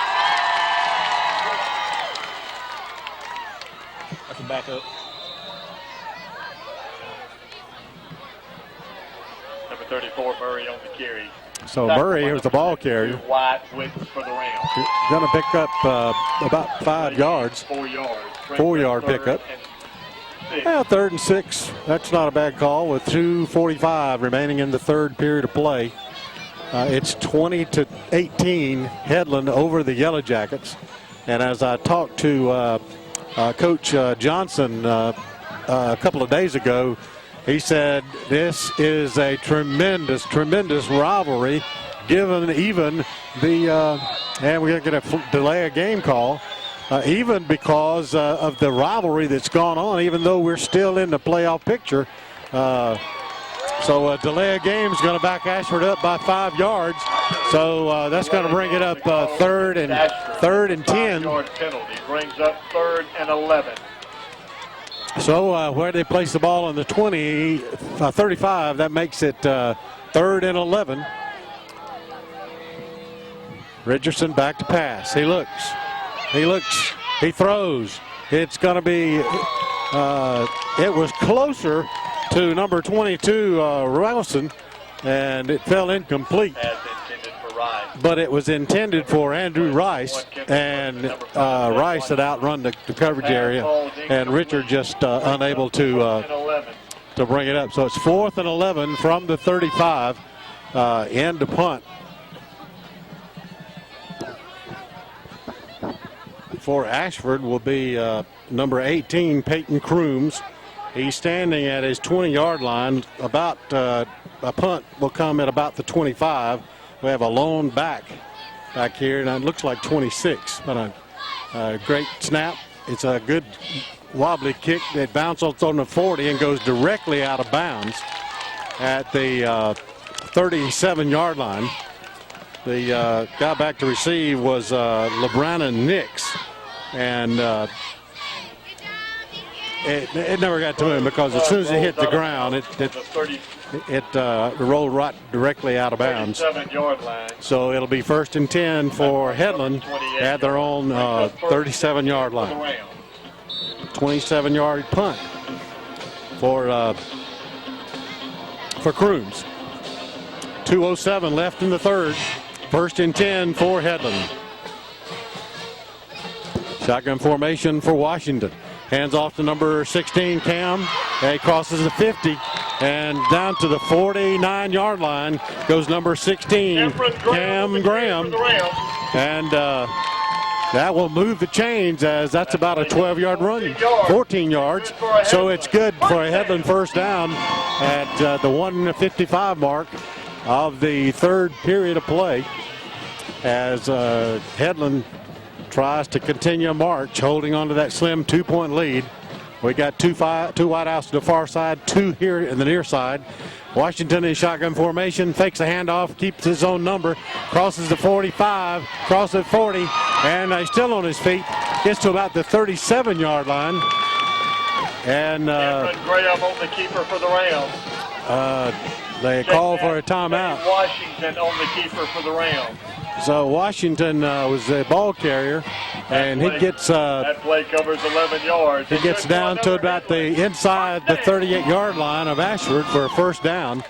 That's a backup. Number 34, Murray on the carry. So Murray, who's the ball carrier, wide width for the round. going to pick up about 5 yards. 4 yards. 4-yard pickup. Yeah, 3rd and 6. That's not a bad call with 2:45 remaining in the 3rd period of play. It's 20-18 Headland over the Yellow Jackets. And as I talked to Coach Johnson a couple of days ago, he said this is a tremendous rivalry, given even the and we're going to get a delay of game call, even because of the rivalry that's gone on, even though we're still in the playoff picture. So a delay of game is going to back Ashford up by 5 yards. So that's going to bring it up 3rd and 10. 5-yard penalty brings up 3rd and 11. So where they place the ball on the 35, that makes it 3rd and 11. Richardson back to pass. He looks. He throws. It's going to be, it was closer to number 22, Rowson, and it fell incomplete. But it was intended for Andrew Rice, and Rice had outrun the coverage area, and Richard just unable to bring it up. So it's 4th and 11 from the 35, end to punt. For Ashford will be number 18, Peyton Crooms. He's standing at his 20-yard line. About a punt will come at about the 25. We have a lone back here, and it looks like 26. But a great snap. It's a good wobbly kick that bounces on the 40 and goes directly out of bounds at the 37-yard line. The guy back to receive was LeBrannon Nix, and it never got to him because as soon as it hit the ground, it rolled right directly out of bounds. So it'll be 1st and 10 for Headland at their own 37-yard line. 27-yard punt for Crooms. 2:07 left in the third. 1st and 10 for Headland. Shotgun formation for Washington. Hands off to number 16, Cam. He crosses the 50 and down to the 49-yard line goes number 16, Cam Graham. And that will move the chains as that's about a 12-yard run, 14 yards. So it's good for a Headland first down at the 1:55 mark of the third period of play as Headland tries to continue a march, holding on to that slim 2-point lead. We got two wideouts to the far side, 2 here in the near side. Washington in shotgun formation, fakes a handoff, keeps his own number, crosses the 45, crosses 40, and he's still on his feet. Gets to about the 37-yard line. And Graham on the keeper for the Rams. They call for a timeout. Washington on the keeper for the Rams. So Washington was the ball carrier, and he gets that play covers 11 yards. He gets down to about the inside the 38-yard line of Ashford for a first down.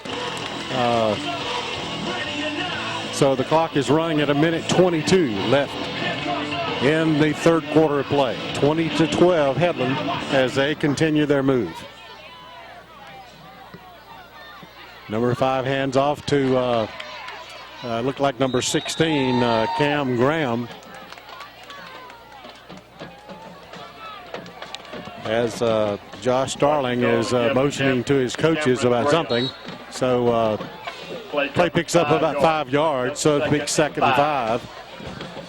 So the clock is running at 1:22 left in the third quarter of play. 20-12 Headland as they continue their move. Number 5 hands off to look like number 16, Cam Graham. As Josh Starling is motioning to his coaches about something. So play picks up about 5 yards, so it's big 2nd and 5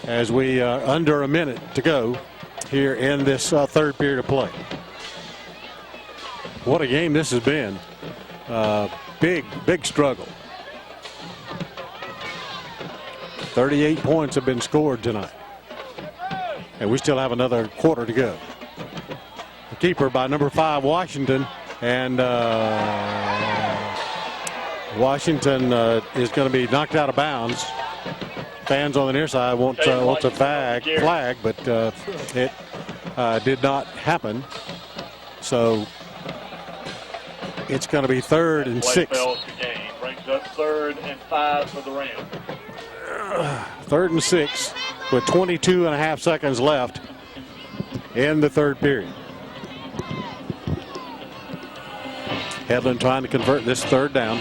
as we are under a minute to go here in this third period of play. What a game this has been. Big struggle. 38 points have been scored tonight. And we still have another quarter to go. The keeper by number 5, Washington. And Washington is going to be knocked out of bounds. Fans on the near side want a flag, but it did not happen. So it's going to be 3rd and 6. Brings up 3rd and 5 for the Rams. 3rd and 6 with 22.5 seconds left in the third period. Headland trying to convert this third down.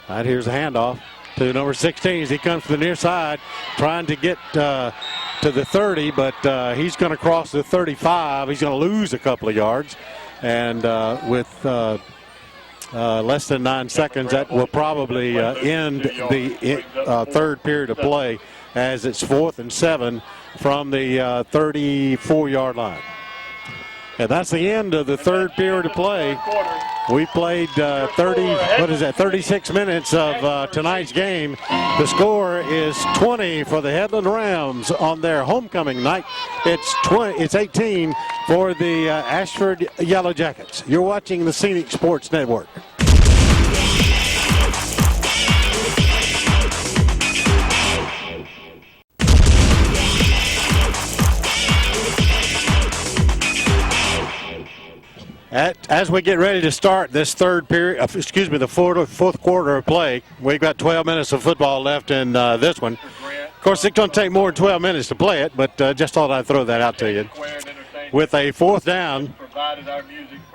All right, here's a handoff to number 16 as he comes to the near side, trying to get to the 30, but he's going to cross the 35. He's going to lose a couple of yards, and with less than 9 seconds, that will probably end the third period of play as it's 4th and 7 from the 34-yard line. And that's the end of the third period of play We played 36 minutes of tonight's game. The score is 20 for the Headland Rams on their homecoming night. It's 18 for the Ashford Yellow Jackets. You're watching the Scenic Sports Network. As we get ready to start this the fourth quarter of play, we've got 12 minutes of football left in this one. Of course, it's going to take more than 12 minutes to play it, but just thought I'd throw that out to you. With a fourth down,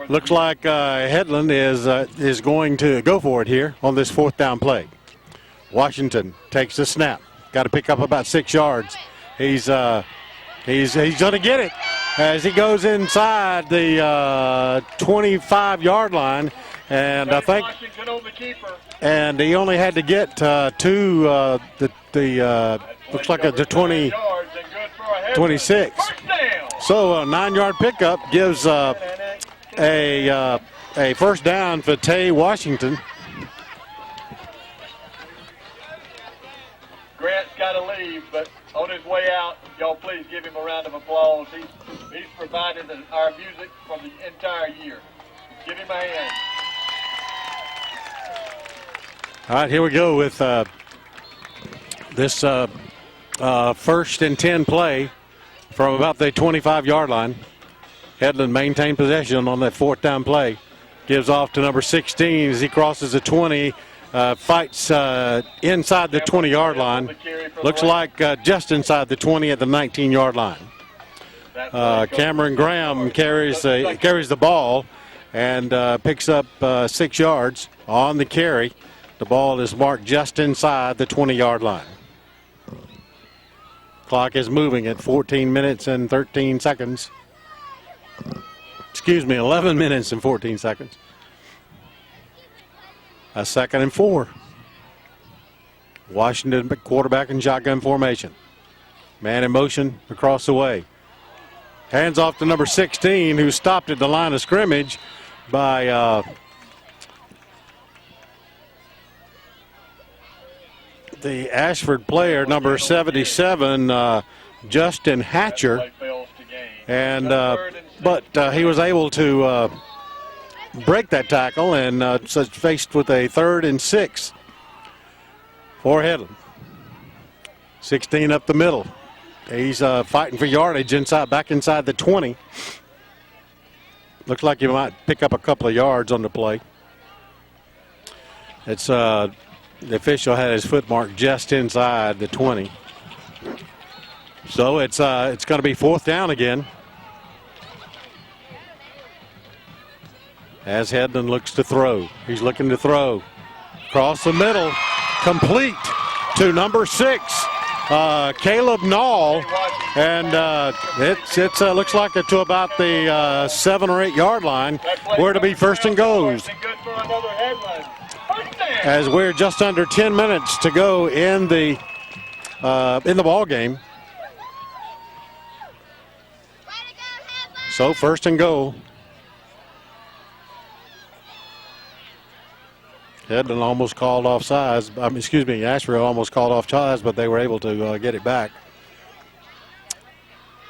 looks like Headland is going to go for it here on this fourth down play. Washington takes the snap. Got to pick up about 6 yards. He's going to get it as he goes inside the 25-yard line, and I think, and he only had to get to looks like the 26. So a 9-yard pickup gives a first down for Tay Washington. Grant's got to leave, but on his way out, y'all please give him a round of applause. He's provided our music for the entire year. Give him a hand. All right, here we go with this first and 10 play from about the 25-yard line. Headland maintained possession on that fourth down play. Gives off to number 16 as he crosses the 20. Fights inside the 20-yard line. Looks like just inside the 20 at the 19-yard line. Cameron Graham carries the ball and picks up 6 yards on the carry. The ball is marked just inside the 20-yard line. Clock is moving at 14 minutes and 13 seconds. 11 minutes and 14 seconds. A 2nd and 4. Washington quarterback in shotgun formation. Man in motion across the way. Hands off to number 16, who stopped at the line of scrimmage by the Ashford player, number 77, Justin Hatcher. And but he was able to break that tackle and faced with a 3rd and 6 for Headland. 16 up the middle. He's fighting for yardage back inside the 20. Looks like he might pick up a couple of yards on the play. It's the official had his foot marked just inside the 20. So it's going to be fourth down again. As Headland looks to throw. He's looking to throw. Across the middle. Complete to number 6, Caleb Nall. And it looks like it to about the 7 or 8 yard line, where to be first and goes. As we're just under 10 minutes to go in the ball game. So first and goal. Headland almost called off sides. Ashford almost called off sides, but they were able to get it back.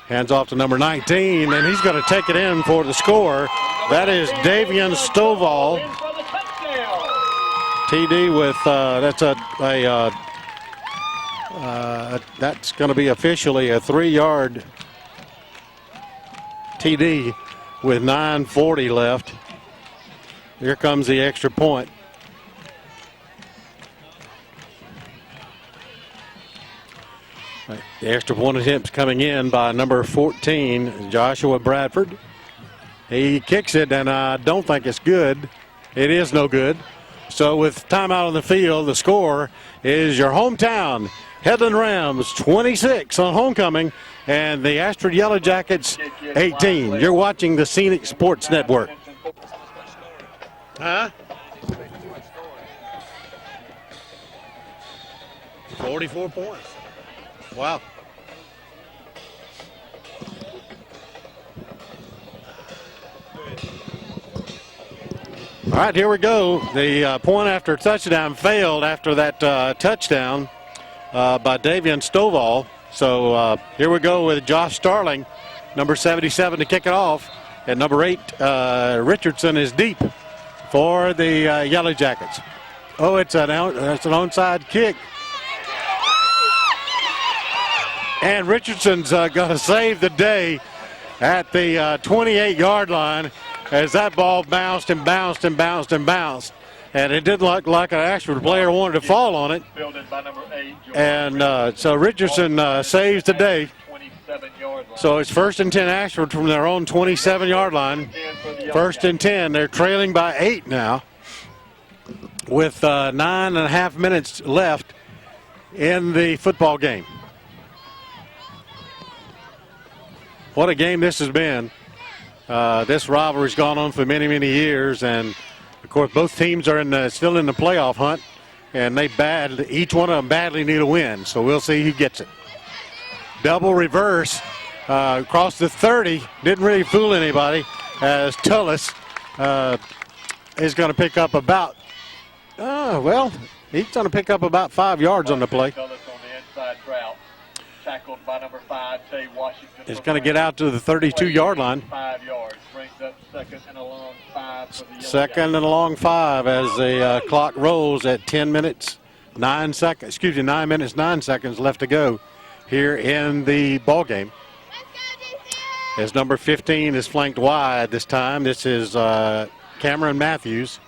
Hands off to number 19, and he's going to take it in for the score. That is Davian Stovall. TD with that's going to be officially a 3-yard TD with 9:40 left. Here comes the extra point. The extra point attempts coming in by number 14, Joshua Bradford. He kicks it, and I don't think it's good. It is no good. So with timeout on the field, the score is your hometown Headland Rams 26 on homecoming, and the Ashford Yellow Jackets 18. You're watching the Scenic Sports Network. 44 points. Wow. All right, here we go. The point after touchdown failed after that touchdown by Davian Stovall. So here we go with Josh Starling, number 77, to kick it off. And number 8, Richardson, is deep for the Yellow Jackets. Oh, it's an onside kick. And Richardson's going to save the day at the 28-yard line as that ball bounced and bounced and bounced and bounced. And it didn't look like an Ashford player wanted to fall on it. And so Richardson saves the day. So it's 1st and 10 Ashford from their own 27-yard line. 1st and 10. They're trailing by 8 now with 9.5 minutes left in the football game. What a game this has been. This rivalry's gone on for many, many years, and of course both teams are still in the playoff hunt, and each one of them badly need a win. So we'll see who gets it. Double reverse across the 30. Didn't really fool anybody, as Tullis is going to pick up about. He's going to pick up about 5 yards on the play. Tullis on the inside route. Tackled by number 5, Tay Washington. It's going to get out to the 32-yard line. 5 yards. Brings up 2nd and a long 5 for the Yellow 2nd and a long 5 as the clock rolls at 9 minutes, 9 seconds left to go here in the ball game. As number 15 is flanked wide this time. This is Cameron Matthews.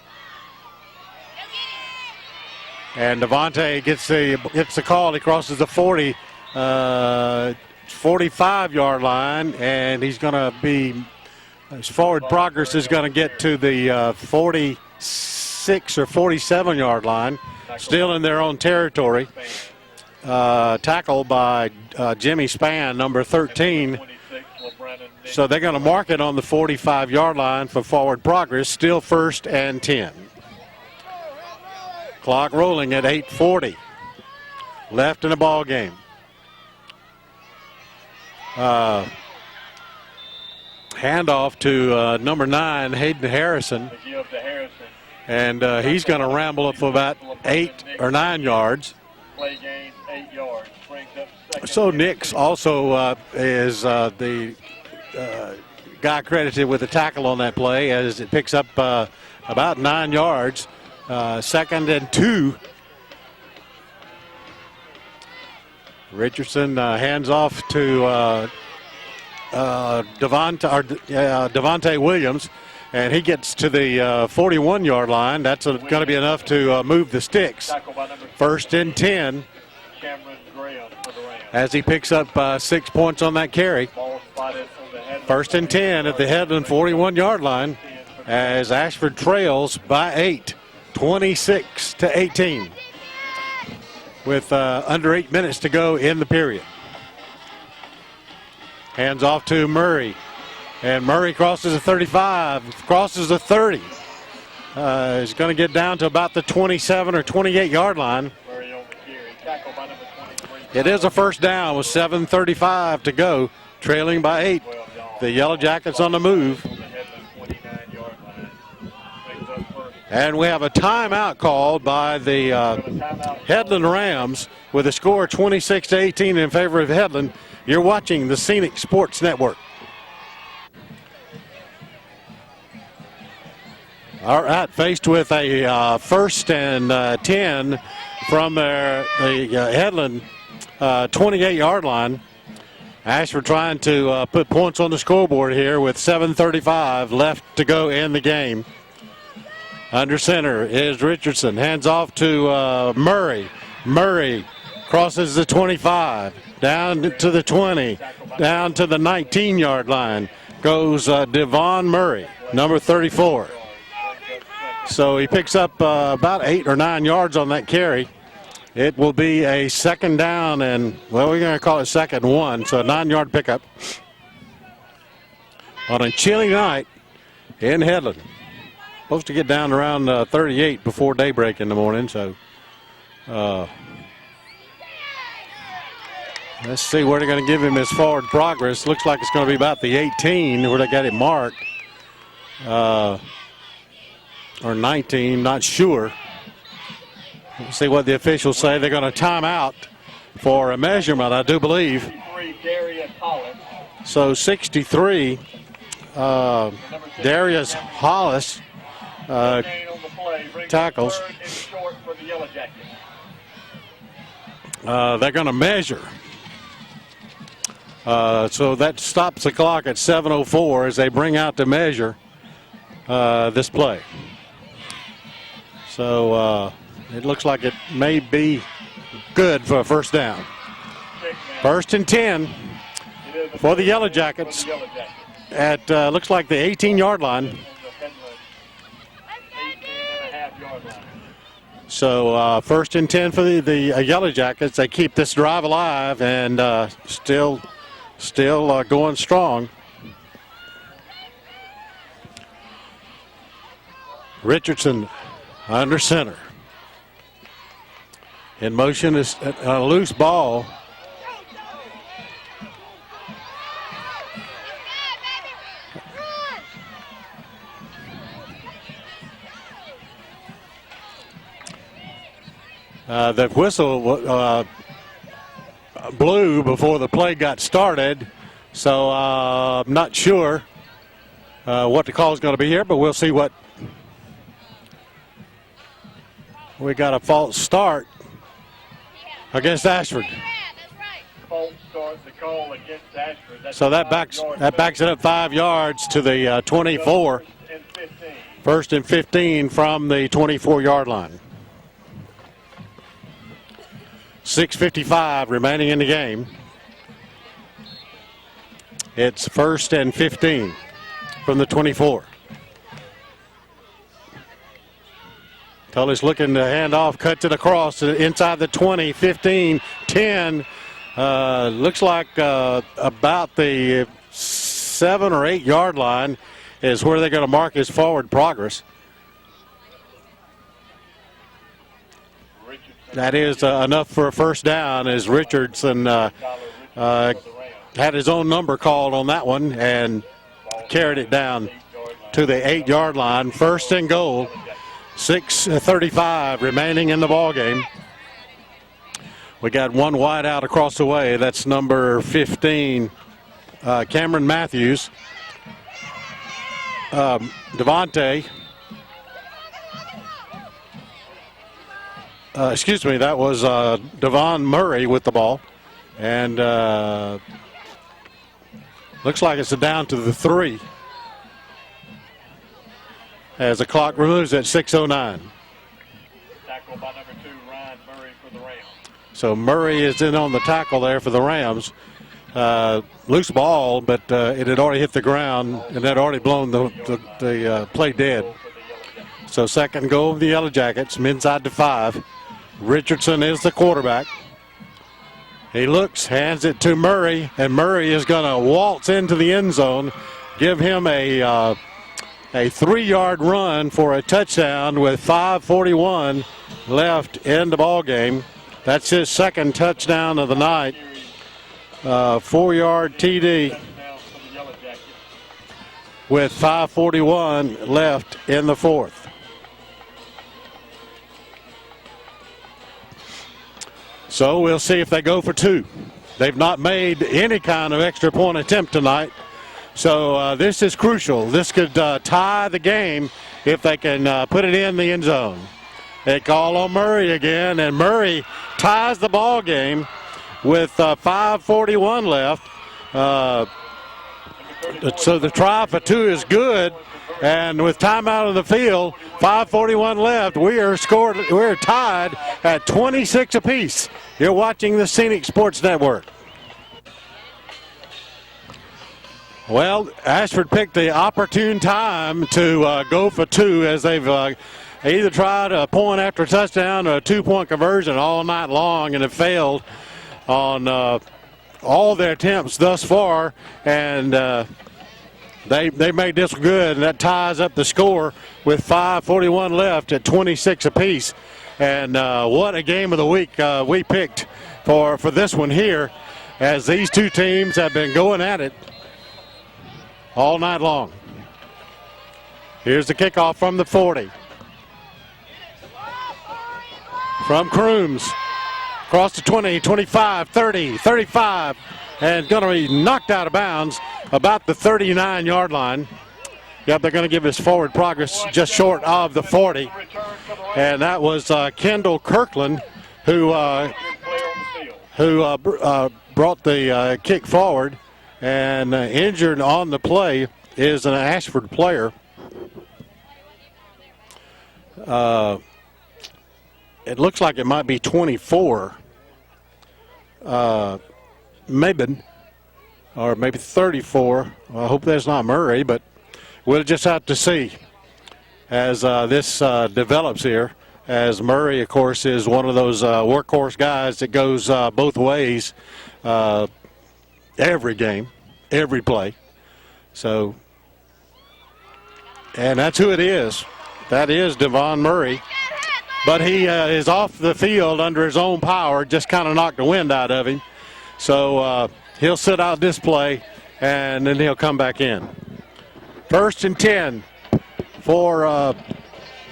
And Devontae gets the call. He crosses the 45-yard line, and he's going to be, his forward progress is going to get to the 46 or 47-yard line, still in their own territory. Tackled by Jimmy Spann, number 13. So they're going to mark it on the 45-yard line for forward progress, still 1st and 10. Clock rolling at 8:40 left in the ball game. Handoff to number 9, Hayden Harrison. And he's going to ramble up for about 8 or 9 yards. Play gain 8 yards. Brings up 2nd. So Nix also is the guy credited with the tackle on that play, as it picks up about 9 yards. 2nd and 2. Richardson hands off to Devontae Williams, and he gets to the 41-yard line. That's going to be enough to move the sticks. 1st and 10 as he picks up 6 points on that carry. 1st and 10 at the Headland 41-yard line as Ashford trails by 8, 26-18. With under 8 minutes to go in the period. Hands off to Murray. And Murray crosses the 35, crosses the 30. He's going to get down to about the 27 or 28-yard line. It is a 1st down with 7:35 to go, trailing by 8. The Yellow Jackets on the move. And we have a timeout called by the Headland Rams with a score 26-18 in favor of Headland. You're watching the Scenic Sports Network. All right, faced with a 1st and 10 from the Headland 28-yard line. Ashford trying to put points on the scoreboard here with 7:35 left to go in the game. Under center is Richardson. Hands off to Murray. Murray crosses the 25, down to the 20, down to the 19-yard line. Goes Devon Murray, number 34. So he picks up about 8 or 9 yards on that carry. It will be a 2nd down and, well, we're going to call it 2nd and 1, so a 9-yard pickup on a chilly night in Headland. Supposed to get down around 38 before daybreak in the morning, so let's see where they're going to give him his forward progress. Looks like it's going to be about the 18 where they got it marked. or 19, not sure. Let's see what the officials say. They're going to time out for a measurement, I do believe. 63, Darius Hollis. So 63, Darius Hollis Gain on the play, brings up tackles. 3rd and short for the Yellow Jackets. They're going to measure. So that stops the clock at 7:04 as they bring out to measure this play. So it looks like it may be good for a first down. 1st and 10 for the Yellow Jackets at looks like the 18-yard line. So 1st and 10 for the Yellow Jackets. They keep this drive alive and still going strong. Richardson under center. In motion is a loose ball. The whistle blew before the play got started, so I'm not sure what the call is going to be here, but we'll see what. We got a false start against Ashford. False start, the call against Ashford. That's So that backs it up 5 yards to the 24. 1st and 15 from the 24-yard line. 6:55 remaining in the game. It's 1st and 15 from the 24. Tully's looking to hand off, cuts it across inside the 20, 15, 10. Looks like about the 7 or 8 yard line is where they're going to mark his forward progress. That is enough for a first down as Richardson had his own number called on that one and carried it down to the 8 yard line. 1st and goal. 6:35 remaining in the ball game. We got one wide out across the way. That's number 15, Cameron Matthews. Devontae. Excuse me, that was Devon Murray with the ball. And looks like it's down to the 3. As the clock removes at 6:09. Tackle by number 2, Ryan Murray for the Rams. So Murray is in on the tackle there for the Rams. Loose ball, but it had already hit the ground and had already blown the play dead. So 2nd goal of the Yellow Jackets, inside to 5. Richardson is the quarterback. He looks, hands it to Murray, and Murray is going to waltz into the end zone, give him a 3-yard run for a touchdown with 5:41 left in the ball game. That's his 2nd touchdown of the night. 4-yard TD with 5:41 left in the 4th. So we'll see if they go for 2. They've not made any kind of extra point attempt tonight. So this is crucial. This could tie the game if they can put it in the end zone. They call on Murray again, and Murray ties the ball game with 5:41 left. So the try for 2 is good, and with time out of the field, 5:41 left. We're tied at 26 apiece. You're watching the Scenic Sports Network. Well, Ashford picked the opportune time to go for 2 as they've either tried a point after touchdown or a 2-point conversion all night long and have failed on all their attempts thus far. And they made this good, and that ties up the score with 5:41 left at 26 apiece. And what a game of the week we picked for this one here, as these two teams have been going at it all night long. Here's the kickoff from the 40. from Crooms. Across the 20, 25, 30, 35, and going to be knocked out of bounds about the 39-yard line. Yep, they're going to give his forward progress just short of the 40. And that was Kendall Kirkland who brought the kick forward, and injured on the play is an Ashford player. It looks like it might be 24, Mabin, or maybe 34. Well, I hope that's not Murray, but we'll just have to see as this develops here. As Murray, of course, is one of those workhorse guys that goes both ways every game, every play. So, and that's who it is. That is Devon Murray. But he is off the field under his own power, just kind of knocked the wind out of him. So he'll sit out this play, and then he'll come back in. 1st and 10 for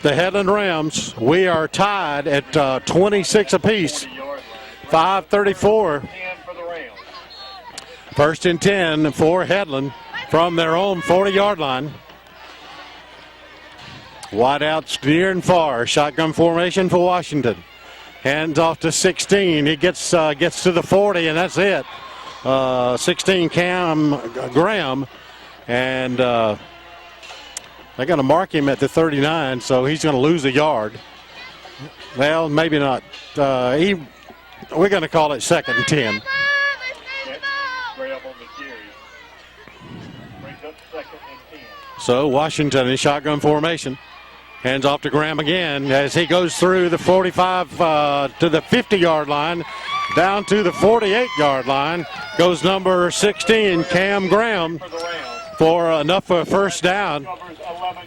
the Headland Rams. We are tied at 26 apiece. 5:34. 1st and 10 for Headland from their own 40-yard line. Wideouts near and far. Shotgun formation for Washington. Hands off to 16. He gets to the 40, and that's it. 16 Cam Graham, and they're going to mark him at the 39, so he's going to lose a yard. Well, maybe not. We're going to call it 2nd and 10. So Washington in shotgun formation. Hands off to Graham again as he goes through the 45 to the 50-yard line, down to the 48-yard line. Goes number 16, Cam Graham, for enough for a first down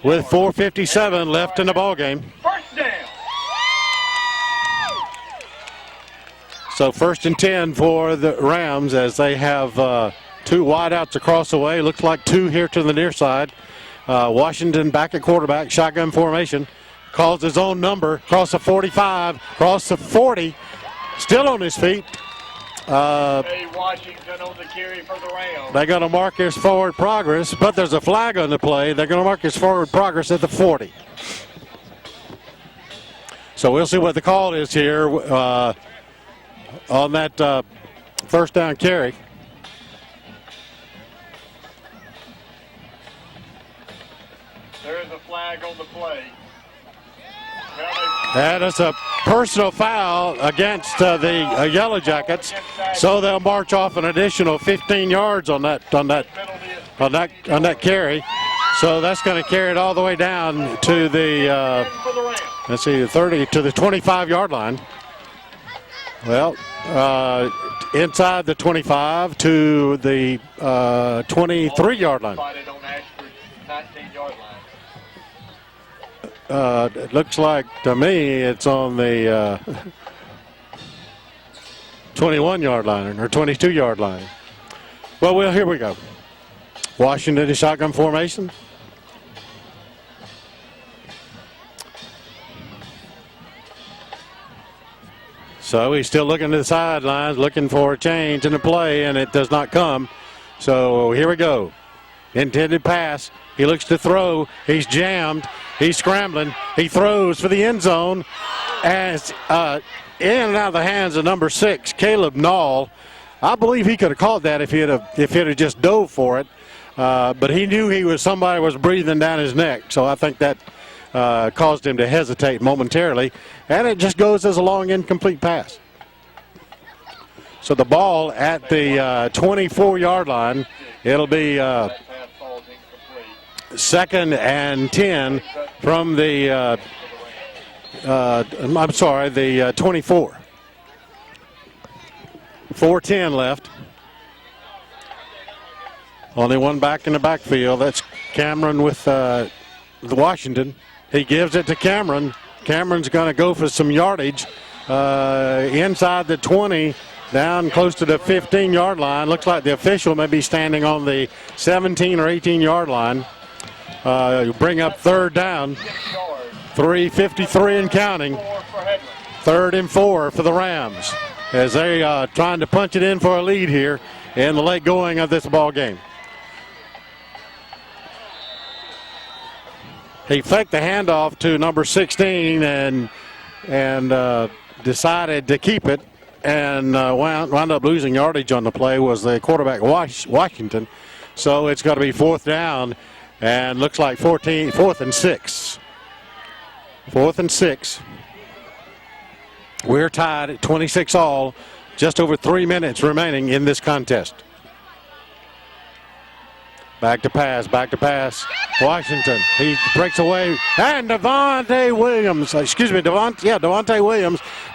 with 4:57 left in the ballgame. First down. So 1st and 10 for the Rams as they have 2 wideouts across the way. Looks like 2 here to the near side. Washington back at quarterback, shotgun formation, calls his own number, across the 45, across the 40, still on his feet. Washington on the carry for the Rams. They're going to mark his forward progress, but there's a flag on the play. They're going to mark his forward progress at the 40. So we'll see what the call is here on that first down carry. There is a flag on the play. That is a personal foul against the Yellow Jackets, so they'll march off an additional 15 yards on that carry. So that's going to carry it all the way down to the let's see, the 30 to the 25-yard line. Well, inside the 25 to the 23-yard line. It looks like to me it's on the 21-yard line or 22-yard line. Well, here we go. Washington in shotgun formation. So he's still looking to the sidelines, looking for a change in the play, and it does not come. So here we go. Intended pass. He looks to throw. He's jammed. He's scrambling. He throws for the end zone. As in and out of the hands of number 6, Caleb Nall. I believe he could have caught that if he'd have just dove for it. But he knew somebody was breathing down his neck. So I think that caused him to hesitate momentarily. And it just goes as a long incomplete pass. So the ball at the 24-yard line. It'll be 2nd and 10 from the the 24. 4:10 left. Only one back in the backfield. That's Cameron with the Washington. He gives it to Cameron. Cameron's going to go for some yardage inside the 20. Down close to the 15-yard line. Looks like the official may be standing on the 17 or 18-yard line. Bring up 3rd down. 3:53 and counting. 3rd and 4 for the Rams as they trying to punch it in for a lead here in the late going of this ball game. He faked the handoff to number 16 and decided to keep it, and wound up losing yardage on the play was the quarterback Washington. So it's got to be 4th down, and looks like 4th and 6. 4th and 6. We're tied at 26 all. Just over 3 minutes remaining in this contest. Back to pass. Washington, he breaks away, and Devontae Williams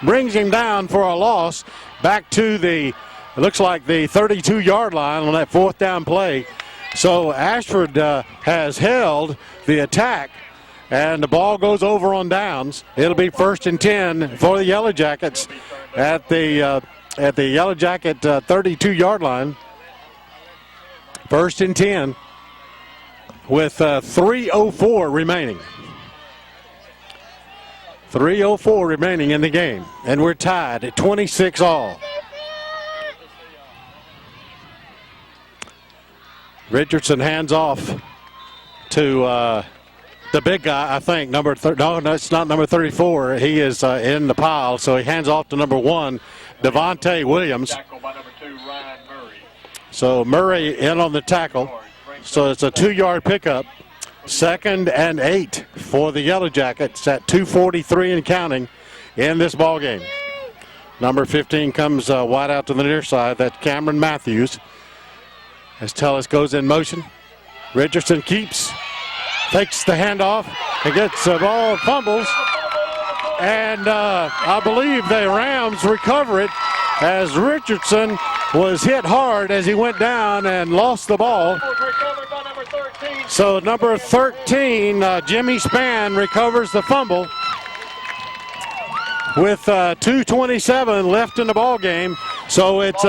brings him down for a loss back to it looks like the 32-yard line on that 4th down play. So Ashford has held the attack, and the ball goes over on downs. It'll be 1st and 10 for the Yellow Jackets at the Yellow Jacket 32-yard line. 1st and 10 with 3:04 remaining. 3:04 remaining in the game, and we're tied at 26 all. Richardson hands off to the big guy, I think, no, it's not number 34. He is in the pile, so he hands off to number 1, Devontae Williams. So Murray in on the tackle. So it's a 2-yard pickup. 2nd and 8 for the Yellow Jackets at 2:43 and counting in this ball game. Number 15 comes wide out to the near side. That's Cameron Matthews. As Tellis goes in motion. Richardson keeps, takes the handoff, and gets the ball, fumbles. And I believe the Rams recover it as Richardson was hit hard as he went down and lost the ball. So number 13, Jimmy Spann, recovers the fumble with 2:27 left in the ball game. So it's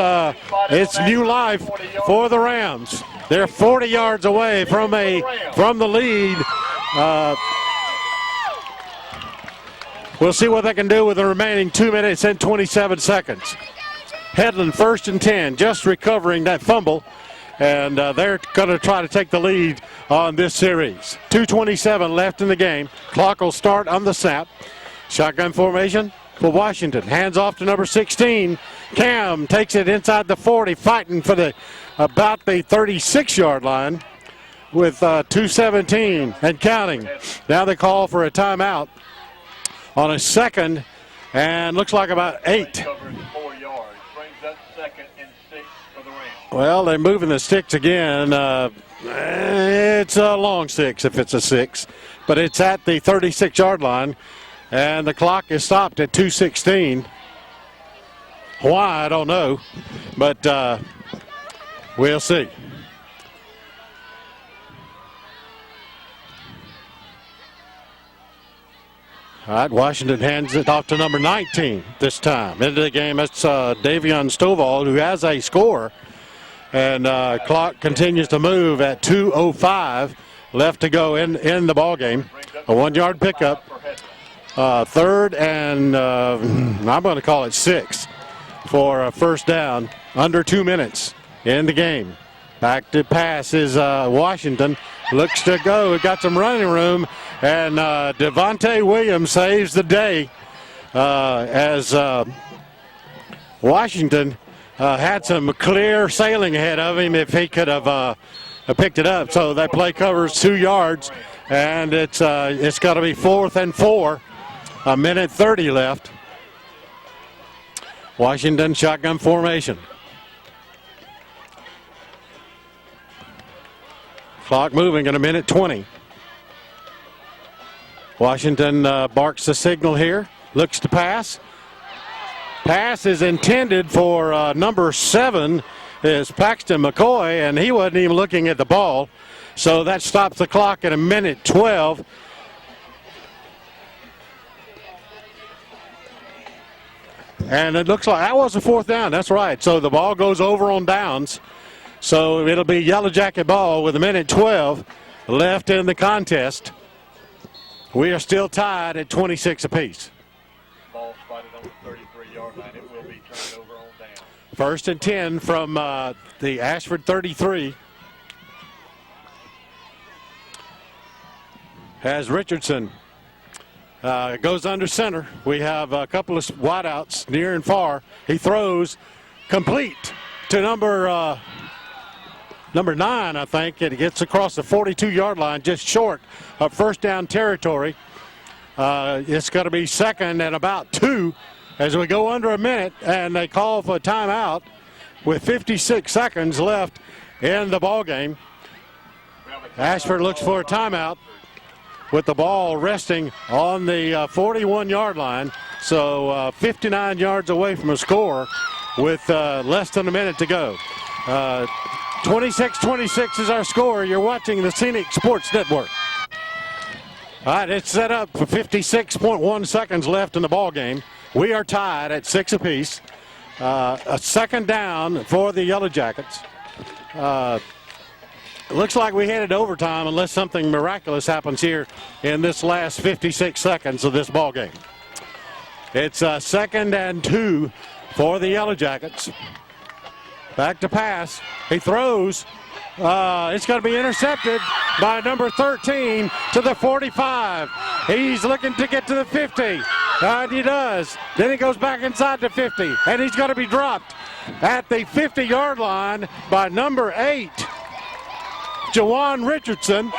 new life for the Rams. They're 40 yards away from the lead. We'll see what they can do with the remaining 2 minutes and 27 seconds. Headland 1st and 10, just recovering that fumble, and they're going to try to take the lead on this series. 2:27 left in the game. Clock will start on the snap. Shotgun formation for Washington. Hands off to number 16. Cam takes it inside the 40, fighting for about the 36-yard line with 2:17 and counting. Now they call for a timeout on a 2nd, and looks like about 8. Well, they're moving the sticks again. It's a long 6 if it's a 6, but it's at the 36-yard line, and the clock is stopped at 2:16. Why, I don't know, but we'll see. All right, Washington hands it off to number 19 this time. Into the game, it's Davion Stovall, who has a score. And clock continues to move at 2:05 left to go in the ball game. A 1-yard pickup. 3rd and I'm going to call it 6 for a 1st down. Under 2 minutes in the game. Back to pass is Washington. Looks to go. Got some running room. And Devontae Williams saves the day as Washington had some clear sailing ahead of him if he could have picked it up. So that play covers 2 yards, and it's got to be 4th and 4. 1:30 left. Washington shotgun formation. Clock moving at 1:20. Washington barks the signal here. Looks to pass. Pass is intended for number 7 is Paxton McCoy, and he wasn't even looking at the ball. So that stops the clock at 1:12. And it looks like that was a 4th down. That's right. So the ball goes over on downs. So it'll be Yellow Jacket ball with 1:12 left in the contest. We are still tied at 26 apiece. Ball spotted on First and 10 from the Ashford 33. As Richardson goes under center. We have a couple of wideouts near and far. He throws complete to number 9, I think. It gets across the 42-yard line, just short of first down territory. It's going to be second and about 2 as we go under a minute, and they call for a timeout with 56 seconds left in the ball game. Ashford looks for a timeout with the ball resting on the 41-yard line, so 59 yards away from a score with less than a minute to go. 26-26 is our score. You're watching the Scenic Sports Network. All right, it's set up for 56.1 seconds left in the ball game. We are tied at 6 apiece. A second down for the Yellow Jackets. It looks like we headed to overtime unless something miraculous happens here in this last 56 seconds of this ball game. It's second and 2 for the Yellow Jackets. Back to pass. He throws. It's going to be intercepted by number 13 to the 45. He's looking to get to the 50. And he does. Then he goes back inside the 50. And he's going to be dropped at the 50-yard line by number 8. Jawan Richardson.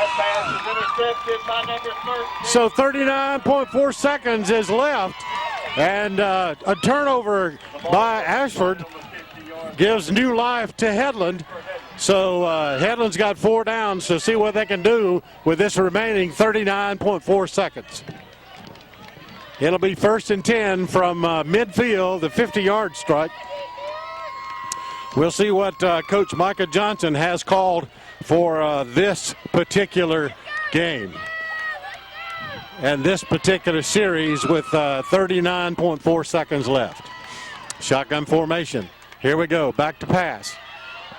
So 39.4 seconds is left, and a turnover by Ashford gives new life to Headland. So Headland's got 4 downs, so see what they can do with this remaining 39.4 seconds. It'll be first and 10 from midfield, the 50-yard strike. We'll see what Coach Micah Johnson has called for this particular game and this particular series with 39.4 seconds left. Shotgun formation. Here we go. Back to pass.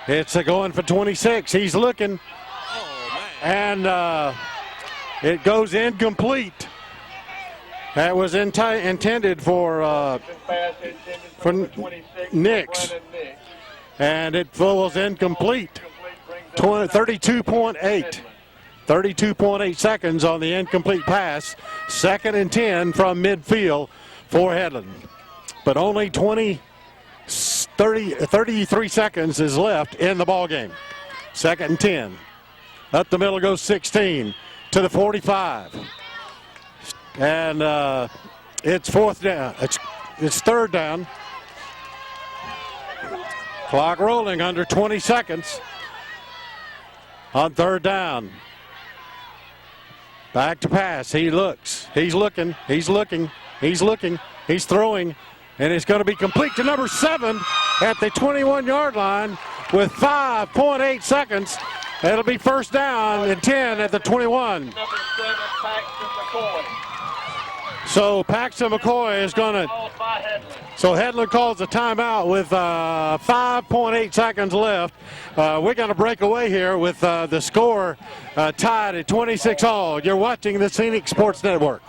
It's going for 26. He's looking. And it goes incomplete. That was intended for Nix. And it falls incomplete. 32.8 seconds on the incomplete pass. Second and 10 from midfield for Headland. But only 33 seconds is left in the ball game. Second and 10. Up the middle goes 16 to the 45. And it's fourth down. It's third down. Clock rolling under 20 seconds. On third down. Back to pass. He looks. He's looking. He's looking. He's looking. He's throwing. And it's going to be complete to number 7 at the 21-yard line with 5.8 seconds. It'll be first down and 10 at the 21. Number 7, Paxton McCoy. So Paxton McCoy is going to. So Headland calls a timeout with 5.8 seconds left. We're going to break away here with the score tied at 26-all. You're watching the Scenic Sports Network.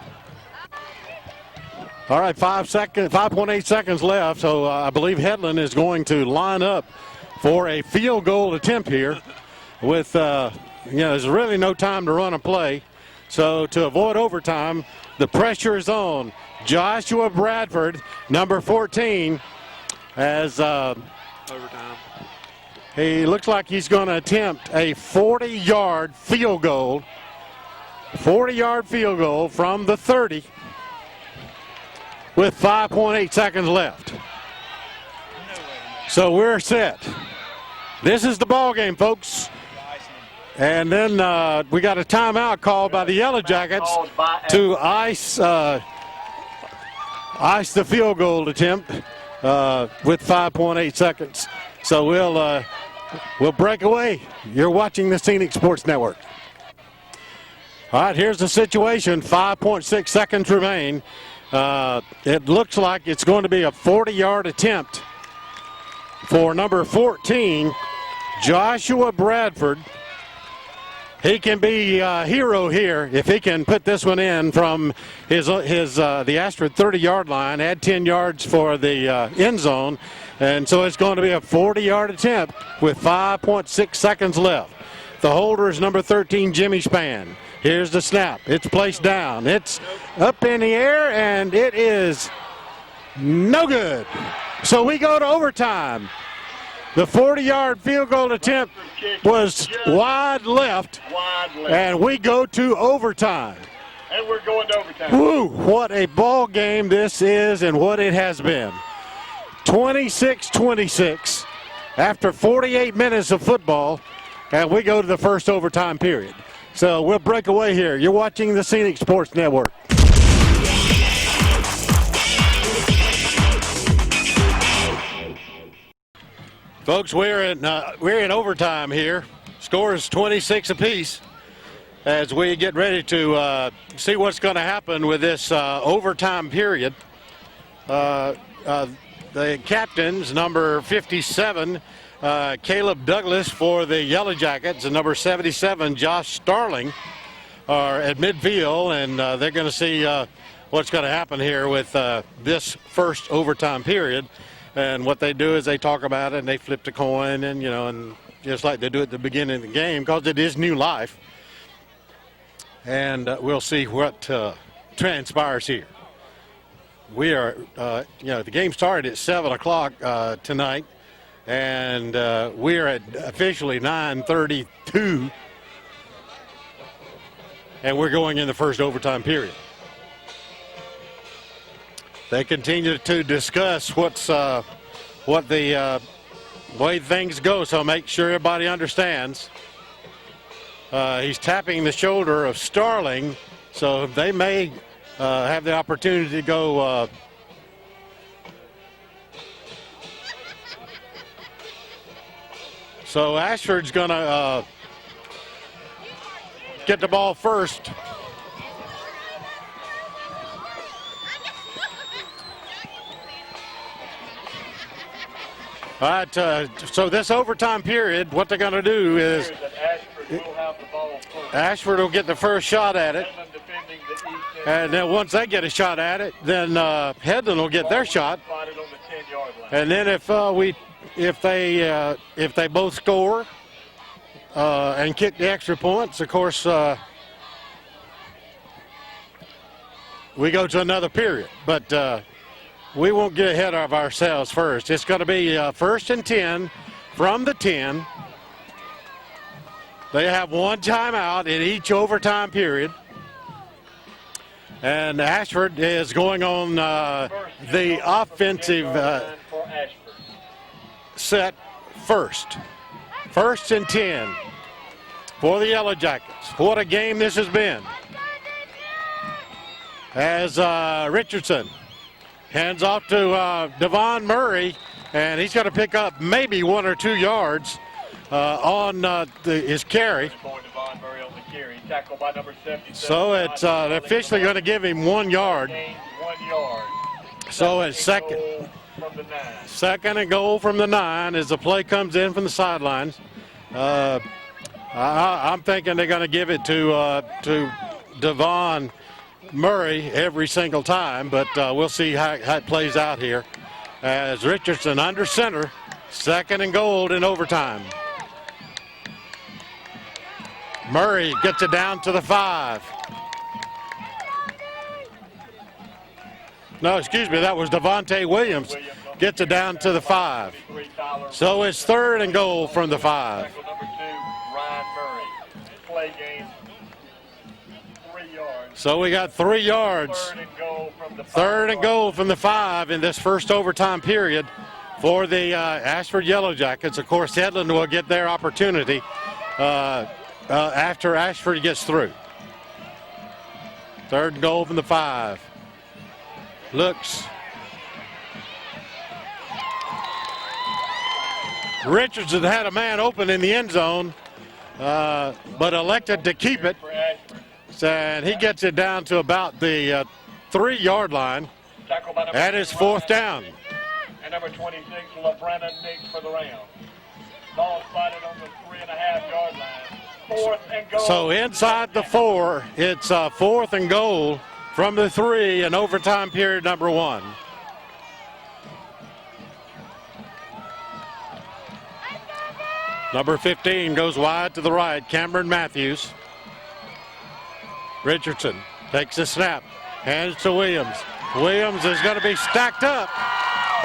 All right, 5.8 seconds left. So I believe Headland is going to line up for a field goal attempt here. With there's really no time to run a play. So to avoid overtime, the pressure is on Joshua Bradford, number 14, as overtime. He looks like he's going to attempt a 40-yard field goal. 40-yard field goal from the 30 with 5.8 seconds left. So we're set. This is the ball game, folks. And then we got a timeout called by the Yellow Jackets to ice the field goal attempt with 5.8 seconds. So we'll break away. You're watching the Scenic Sports Network. All right, here's the situation. 5.6 seconds remain. It looks like it's going to be a 40-yard attempt for number 14, Joshua Bradford. He can be a hero here if he can put this one in from the Ashford 30-yard line, add 10 yards for the end zone. And so it's going to be a 40-yard attempt with 5.6 seconds left. The holder is number 13, Jimmy Spann. Here's the snap. It's placed down. It's up in the air, and it is no good. So we go to overtime. The 40-yard field goal attempt was wide left, and we go to overtime. And we're going to overtime. Woo, what a ball game this is and what it has been. 26-26 after 48 minutes of football, and we go to the first overtime period. So we'll break away here. You're watching the Scenic Sports Network. Folks, we're in overtime here. Score is 26 apiece as we get ready to see what's going to happen with this overtime period. The captains, number 57, Caleb Douglas for the Yellow Jackets, and number 77, Josh Starling, are at midfield, and they're going to see what's going to happen here with this first overtime period. And what they do is they talk about it and they flip the coin, and and just like they do at the beginning of the game, because it is new life. And we'll see what transpires here. We are, the game started at 7 o'clock tonight, and we are at officially 9:32, and we're going in the first overtime period. They continue to discuss what the way things go, so make sure everybody understands. He's tapping the shoulder of Starling, so they may have the opportunity to go so Ashford's going to get the ball first. All right, so this overtime period, what they're going to do is Ashford will get the first shot at it. And then once they get a shot at it, then Headland will get their shot. And then if they both score and kick the extra points, of course, we go to another period. But we won't get ahead of ourselves first. It's going to be first and 10 from the 10. They have one timeout in each overtime period. And Ashford is going on the offensive set first. First and 10 for the Yellow Jackets. What a game this has been. As Richardson hands off to Devon Murray, and he's going to pick up maybe 1 or 2 yards on his carry. So it's officially going to give him 1 yard. So it's second and goal from the 9 as the play comes in from the sidelines. I'm thinking they're going to give it to Devon Murray every single time, but we'll see how it plays out here. As Richardson under center, second and goal in overtime. Murray gets it down to the 5. No, excuse me, that was Devontae Williams. Gets it down to the 5. So it's third and goal from the 5. So we got 3 yards. Third and goal from the 5 in this first overtime period for the Ashford Yellow Jackets. Of course, Headland will get their opportunity after Ashford gets through. Third and goal from the 5. Looks. Richardson had a man open in the end zone, but elected to keep it. And he gets it down to about the 3-yard line. That is fourth down. And number 26, LeBrennan Nix for the Rams. Ball spotted on the 3.5-yard line. 4th and goal. So inside the 4, it's 4th and goal from the 3 in overtime period number 1. Number 15 goes wide to the right, Cameron Matthews. Richardson takes a snap, hands to Williams. Williams is going to be stacked up,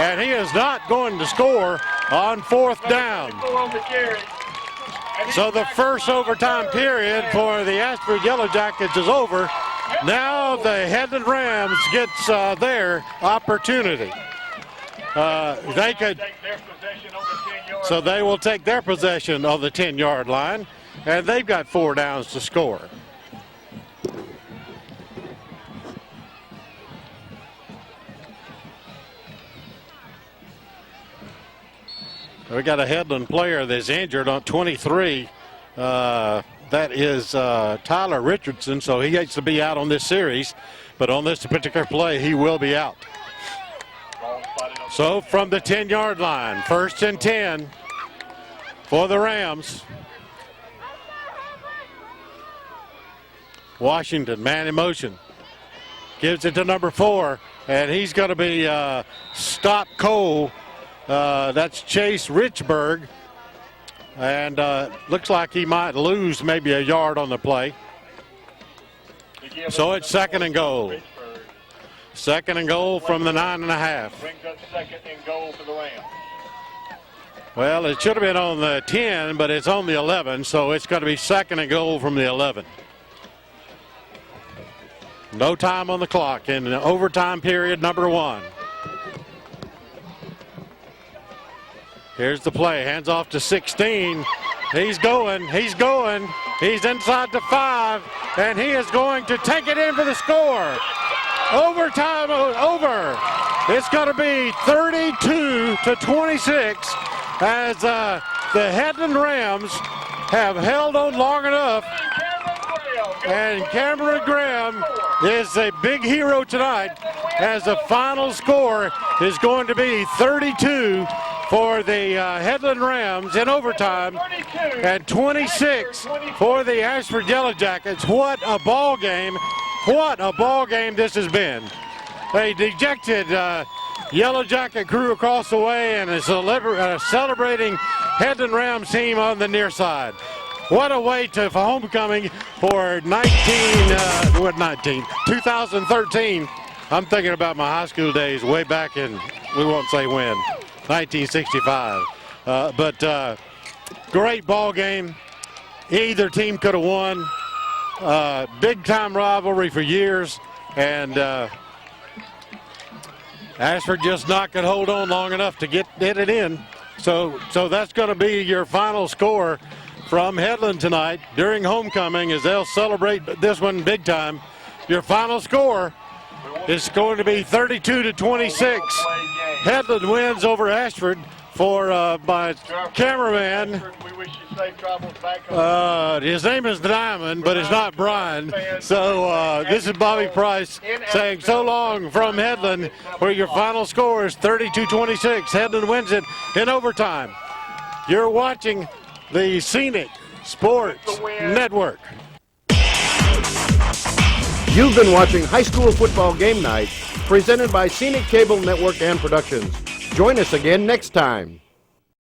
and he is not going to score on 4th down. So the first overtime period for the Ashford Yellow Jackets is over. Now the Headland Rams gets their opportunity. They could, so they will take their possession of the 10-yard line, and they've got 4 downs to score. We got a Headland player that's injured on 23. That is Tyler Richardson, so he gets to be out on this series. But on this particular play, he will be out. So from the 10-yard line, 1st and 10 for the Rams. Washington, man in motion. Gives it to number 4, and he's going to be stopped cold. That's Chase Richburg, and looks like he might lose maybe a yard on the play. So it's 2nd and goal. 2nd and goal from the 9.5. Brings up 2nd and goal for the Rams. Well, it should have been on the 10, but it's on the 11, so it's going to be 2nd and goal from the 11. No time on the clock in the overtime period number 1. Here's the play, hands off to 16. He's going. He's inside the 5, and he is going to take it in for the score. Overtime over. It's going to be 32-26 as the Headland Rams have held on long enough. And Cameron Graham is a big hero tonight as the final score is going to be 32 for the Headland Rams in overtime and 26 for the Ashford Yellow Jackets. What a ball game. What a ball game this has been. A dejected Yellow Jacket crew across the way and a celebrating Headland Rams team on the near side. What a way for homecoming for 2013. I'm thinking about my high school days way back in, we won't say when, 1965. But great ball game. Either team could have won. Big time rivalry for years, and Ashford just not could hold on long enough to get it in. So that's going to be your final score from Headland tonight during homecoming as they'll celebrate this one big time. Your final score is going to be 32-26. Headland wins over Ashford. For my cameraman, We wish you safe travels back home. his name is Diamond, but it's not Brian. So this is Bobby Price saying so long from Headland, where your final score is 32-26. Headland wins it in overtime. You're watching the Scenic Sports Network. You've been watching High School Football Game Night, presented by Scenic Cable Network and Productions. Join us again next time.